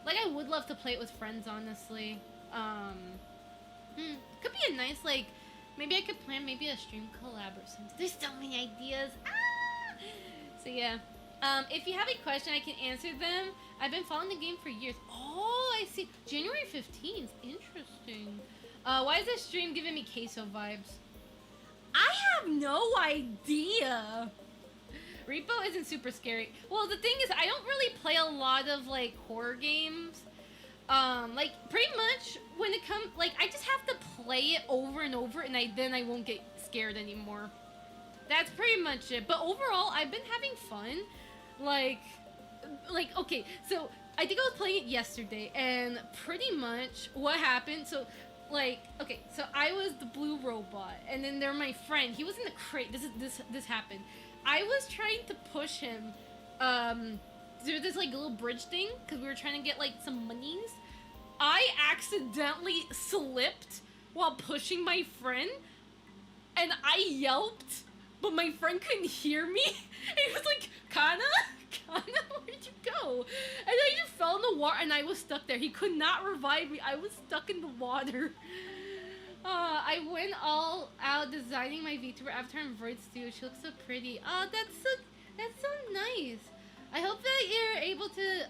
Like, I would love to play it with friends, honestly. Could be a nice, like, maybe I could plan maybe a stream collab or something. There's so many ideas. Ah! So, yeah. If you have a question, I can answer them. I've been following the game for years. Oh, I see. January 15th. Interesting. Why is this stream giving me queso vibes? I have no idea. Repo isn't super scary. Well, the thing is, I don't really play a lot of, like, horror games. Like, pretty much, when it comes, like, I just have to play it over and over, and then I won't get scared anymore. That's pretty much it. But overall, I've been having fun. Like, okay, so, I think I was playing it yesterday, and pretty much what happened, so, like, okay, so I was the blue robot, and then there my friend, he was in the crate, this happened. I was trying to push him, through this, like, little bridge thing, because we were trying to get, like, some monies. I accidentally slipped while pushing my friend, and I yelped, but my friend couldn't hear me. And he was like, Kana, where'd you go? And I just fell in the water, and I was stuck there. He could not revive me. I was stuck in the water. I went all out designing my VTuber avatar in Void Studio. She looks so pretty. Oh, that's so nice. I hope that you're able to,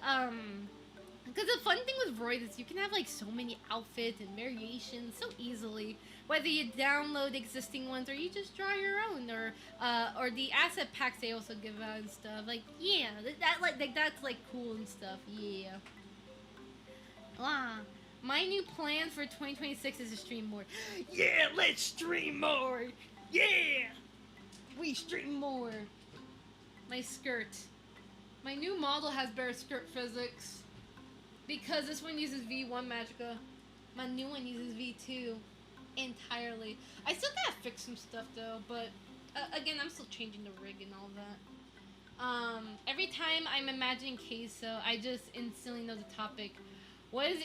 because the fun thing with Void is you can have, like, so many outfits and variations so easily. Whether you download existing ones or you just draw your own, or the asset packs they also give out and stuff. Like, yeah, that's, like, cool and stuff, yeah. Wow. My new plan for 2026 is to stream more. Yeah, let's stream more! Yeah! We stream more. My skirt. My new model has better skirt physics. because this one uses V1 Magica. My new one uses V2 entirely. I still gotta fix some stuff though, but again, I'm still changing the rig and all that. Every time I'm imagining queso, I just instantly know the topic. What is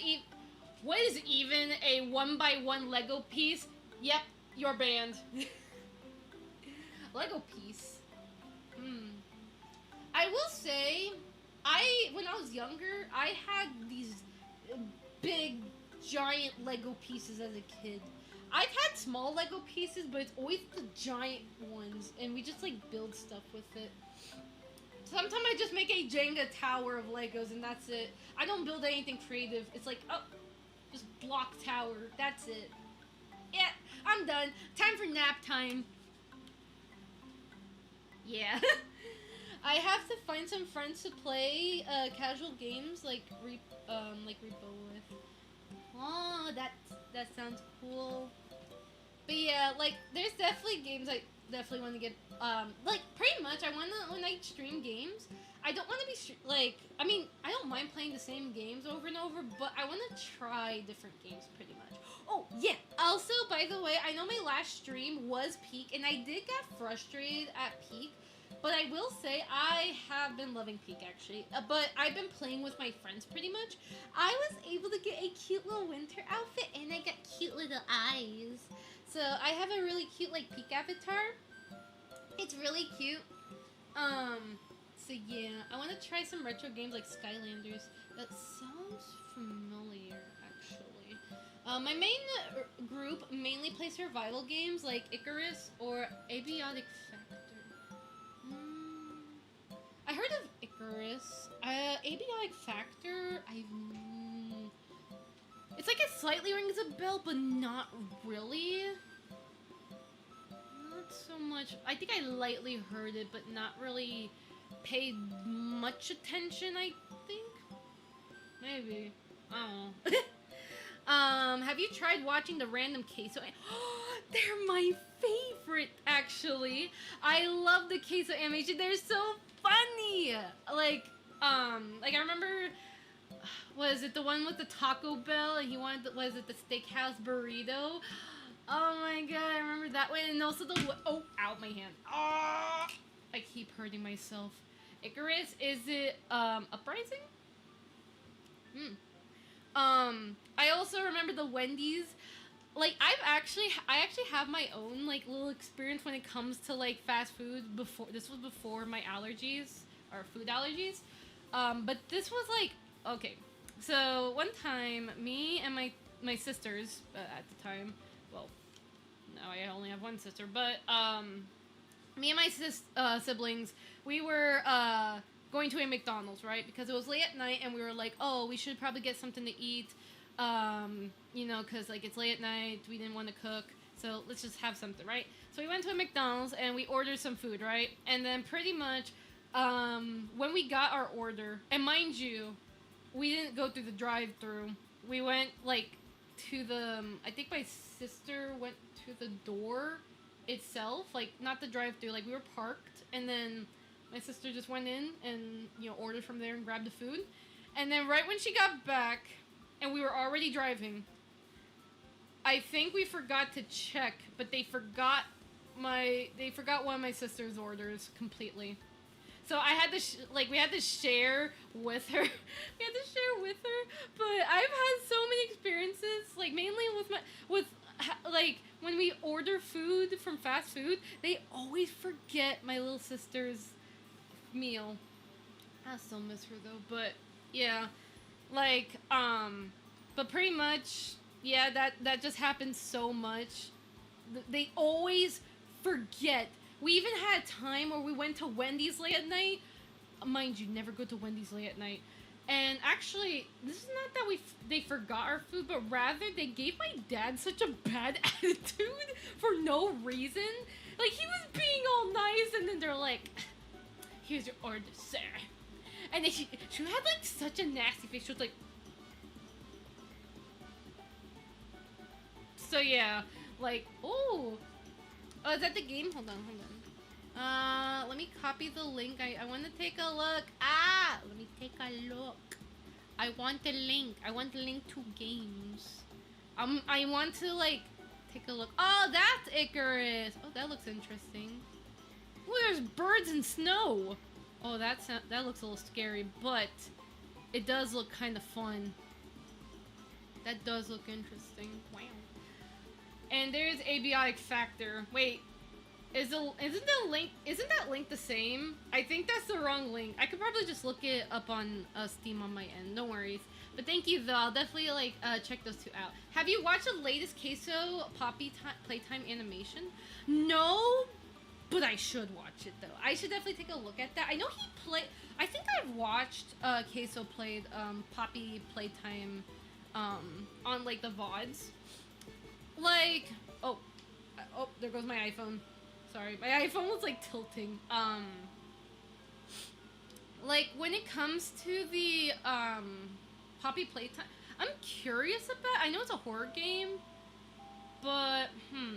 even a 1x1 Lego piece? Yep, you're banned. Lego piece. I will say, when I was younger, I had these big, giant Lego pieces as a kid. I've had small Lego pieces, but it's always the giant ones, and we just like build stuff with it. Sometimes I just make a Jenga tower of Legos, and that's it. I don't build anything creative. It's like, oh, just block tower. That's it. Yeah, I'm done. Time for nap time. Yeah. I have to find some friends to play casual games like Repo with. Oh, that sounds cool. But yeah, like there's definitely games I definitely want to get. Like pretty much, when I stream games, I don't want to be I mean, I don't mind playing the same games over and over, but I want to try different games pretty much. Oh yeah. Also, by the way, I know my last stream was Peak, and I did get frustrated at Peak. But I will say, I have been loving Peak, actually. But I've been playing with my friends, pretty much. I was able to get a cute little winter outfit, and I got cute little eyes. So, I have a really cute, like, Peak avatar. It's really cute. So yeah, I want to try some retro games like Skylanders. That sounds familiar, actually. My main group mainly plays survival games like Icarus or Abiotic Factor. I heard of Icarus. Abiotic Factor, it's like it slightly rings a bell, but not really. Not so much. I think I lightly heard it, but not really paid much attention, I think. Maybe. I don't know. Have you tried watching the random queso? They're my favorite, actually. I love the queso animation. They're so funny. Like I remember, was it the one with the Taco Bell and he wanted was it the steakhouse burrito? Oh my god, I remember that one. And also ow, my hand. Oh, I keep hurting myself. Icarus, is it Uprising? I also remember the Wendy's. Like I actually have my own like little experience when it comes to like fast food. This was before my allergies or food allergies, but this was like okay. So one time, me and my sisters at the time, well, now I only have one sister, but me and my siblings, we were going to a McDonald's, right? Because it was late at night, and we were like, oh, we should probably get something to eat. You know, because like it's late at night, we didn't want to cook, so let's just have something, right? So we went to a McDonald's and we ordered some food, right? And then pretty much when we got our order, and mind you, we didn't go through the drive-through, we went like to the I think my sister went to the door itself, like not the drive-through, like we were parked, and then my sister just went in and, you know, ordered from there and grabbed the food. And then right when she got back and we were already driving, I think we forgot to check, but they forgot one of my sister's orders completely. So I had to we had to share with her. But I've had so many experiences, like mainly with when we order food from fast food, they always forget my little sister's meal. I still miss her though, but yeah, but pretty much, yeah, that just happens so much. They always forget. We even had a time where we went to Wendy's late at night. Mind you, never go to Wendy's late at night. And actually, this is not that they forgot our food, but rather they gave my dad such a bad attitude for no reason. Like, he was being all nice, and then they're like, here's your order, sir. And then she had like such a nasty face. She was like, so yeah, like, oh, is that the game? Hold on. Let me copy the link. I want to take a look. Let me take a look. I want the link. I want the link to games. I want to like take a look. Oh, that's Icarus. Oh, that looks interesting. Oh, there's birds and snow. Oh, that looks a little scary, but it does look kind of fun. That does look interesting. Wow. And there's Abiotic Factor. Wait, isn't that link the same? I think that's the wrong link. I could probably just look it up on Steam on my end. No worries. But thank you though. I'll definitely like check those two out. Have you watched the latest Queso Poppy playtime animation? No, but I should watch it though. I should definitely take a look at that. I know he played. I think I've watched Queso played Poppy playtime on like the VODs. Like oh, there goes my iPhone. Sorry, my iPhone was like tilting. Like when it comes to the Poppy playtime, I'm curious about. I know it's a horror game, but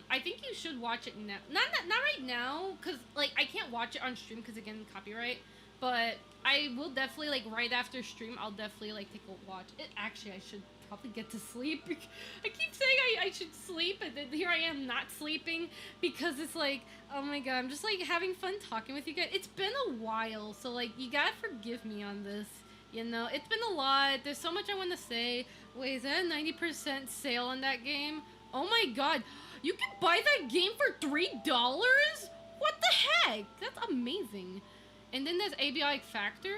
I think you should watch it now. Not right now, cause like I can't watch it on stream, cause again copyright. But I will definitely like right after stream. I'll definitely like take a watch. It actually I should probably get to sleep. I keep saying I should sleep, and then here I am not sleeping because it's like, oh my god, I'm just like having fun talking with you guys. It's been a while, so like you gotta forgive me on this. You know, it's been a lot. There's so much I want to say. Wait, is that a 90% sale on that game? Oh my god, you can buy that game for $3? What the heck? That's amazing. And then there's Abiotic Factor.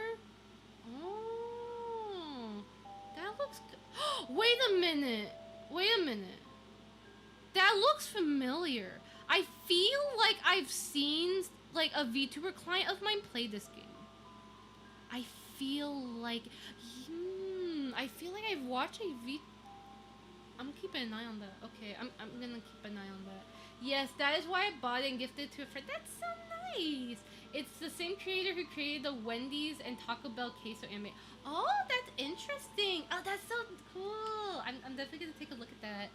Oh, that looks good. Wait a minute. That looks familiar. I feel like I've seen like a VTuber client of mine play this game. I feel like I've watched a I'm keeping an eye on that. Okay, I'm gonna keep an eye on that. Yes, that is why I bought it and gifted it to a friend. That's so nice. It's the same creator who created the Wendy's and Taco Bell queso anime. Oh, that's interesting. Oh, that's so cool. I'm definitely gonna take a look at that.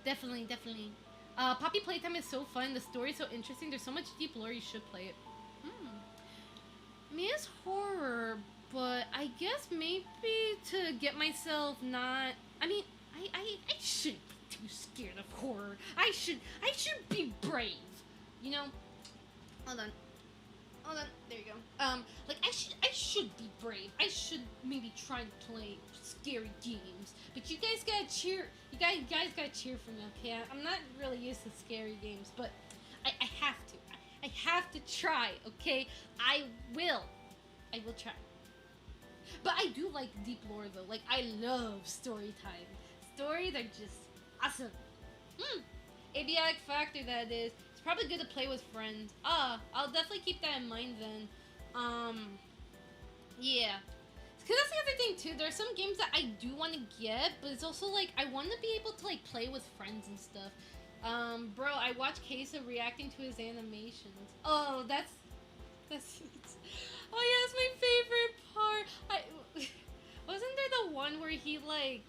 Definitely. Poppy Playtime is so fun. The story is so interesting. There's so much deep lore. You should play it. I mean, it's horror, but I guess maybe to get myself not. I mean, I shouldn't be too scared of horror. I should be brave. You know. Hold on, there you go. Like I should be brave. I should maybe try to play scary games. But you guys gotta cheer. You guys gotta cheer for me, okay? I'm not really used to scary games, but I have to. I have to try, okay? I will try. But I do like deep lore though. Like I love story time. Stories are just awesome. Abiotic Factor, that is. Probably good to play with friends. I'll definitely keep that in mind then. Yeah. Because that's the other thing too. There are some games that I do want to get, but it's also like I want to be able to like play with friends and stuff. Bro, I watched Queso reacting to his animations. Oh, that's oh yeah, that's my favorite part. Wasn't there the one where he like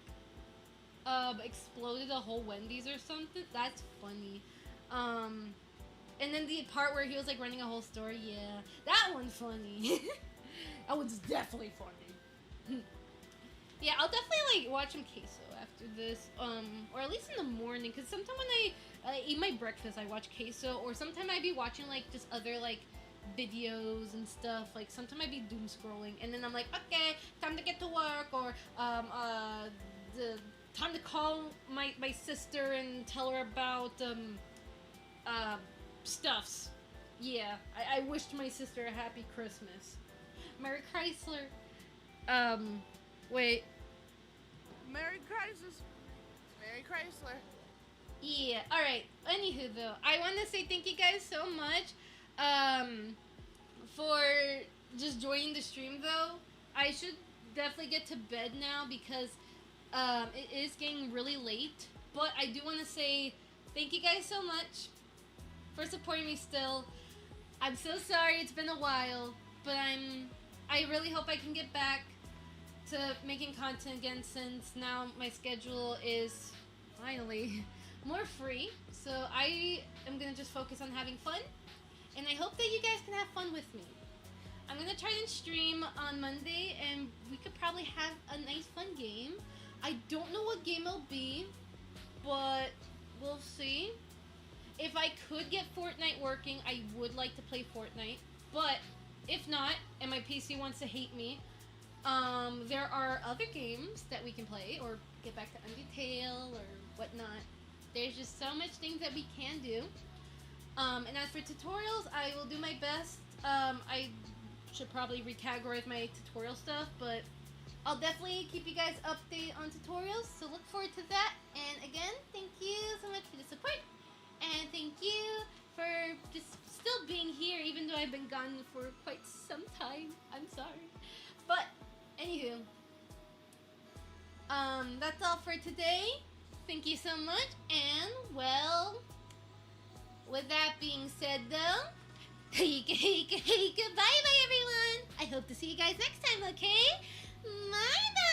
exploded a whole Wendy's or something? That's funny. And then the part where he was like running a whole store, yeah, that one's funny. That one's definitely funny. Yeah, I'll definitely like watch some Queso after this, or at least in the morning, because sometimes when I eat my breakfast, I watch Queso, or sometimes I'd be watching like just other like videos and stuff. Like sometimes I'd be doom scrolling, and then I'm like, okay, time to get to work, or the time to call my sister and tell her about stuffs. Yeah, I wished my sister a happy Christmas. Merry Chrysler. Wait. Merry Chrysler. Merry Chrysler. Yeah, alright. Anywho, though, I want to say thank you guys so much for just joining the stream, though. I should definitely get to bed now because it is getting really late. But I do want to say thank you guys so much for supporting me still. I'm so sorry it's been a while, but I really hope I can get back to making content again, since now my schedule is finally more free. So I am gonna just focus on having fun, and I hope that you guys can have fun with me. I'm gonna try and stream on Monday, and we could probably have a nice fun game. I don't know what game it'll be, but we'll see. If I could get Fortnite working, I would like to play Fortnite. But if not, and my PC wants to hate me, there are other games that we can play, or get back to Undertale or whatnot. There's just so much things that we can do. And as for tutorials, I will do my best. I should probably recategorize my tutorial stuff, but I'll definitely keep you guys updated on tutorials, so look forward to that. And again, thank you so much for the support, and thank you for just still being here, even though I've been gone for quite some time. I'm sorry. But, anywho, that's all for today. Thank you so much, and, well, with that being said, though, goodbye, everyone. I hope to see you guys next time, okay? Bye-bye.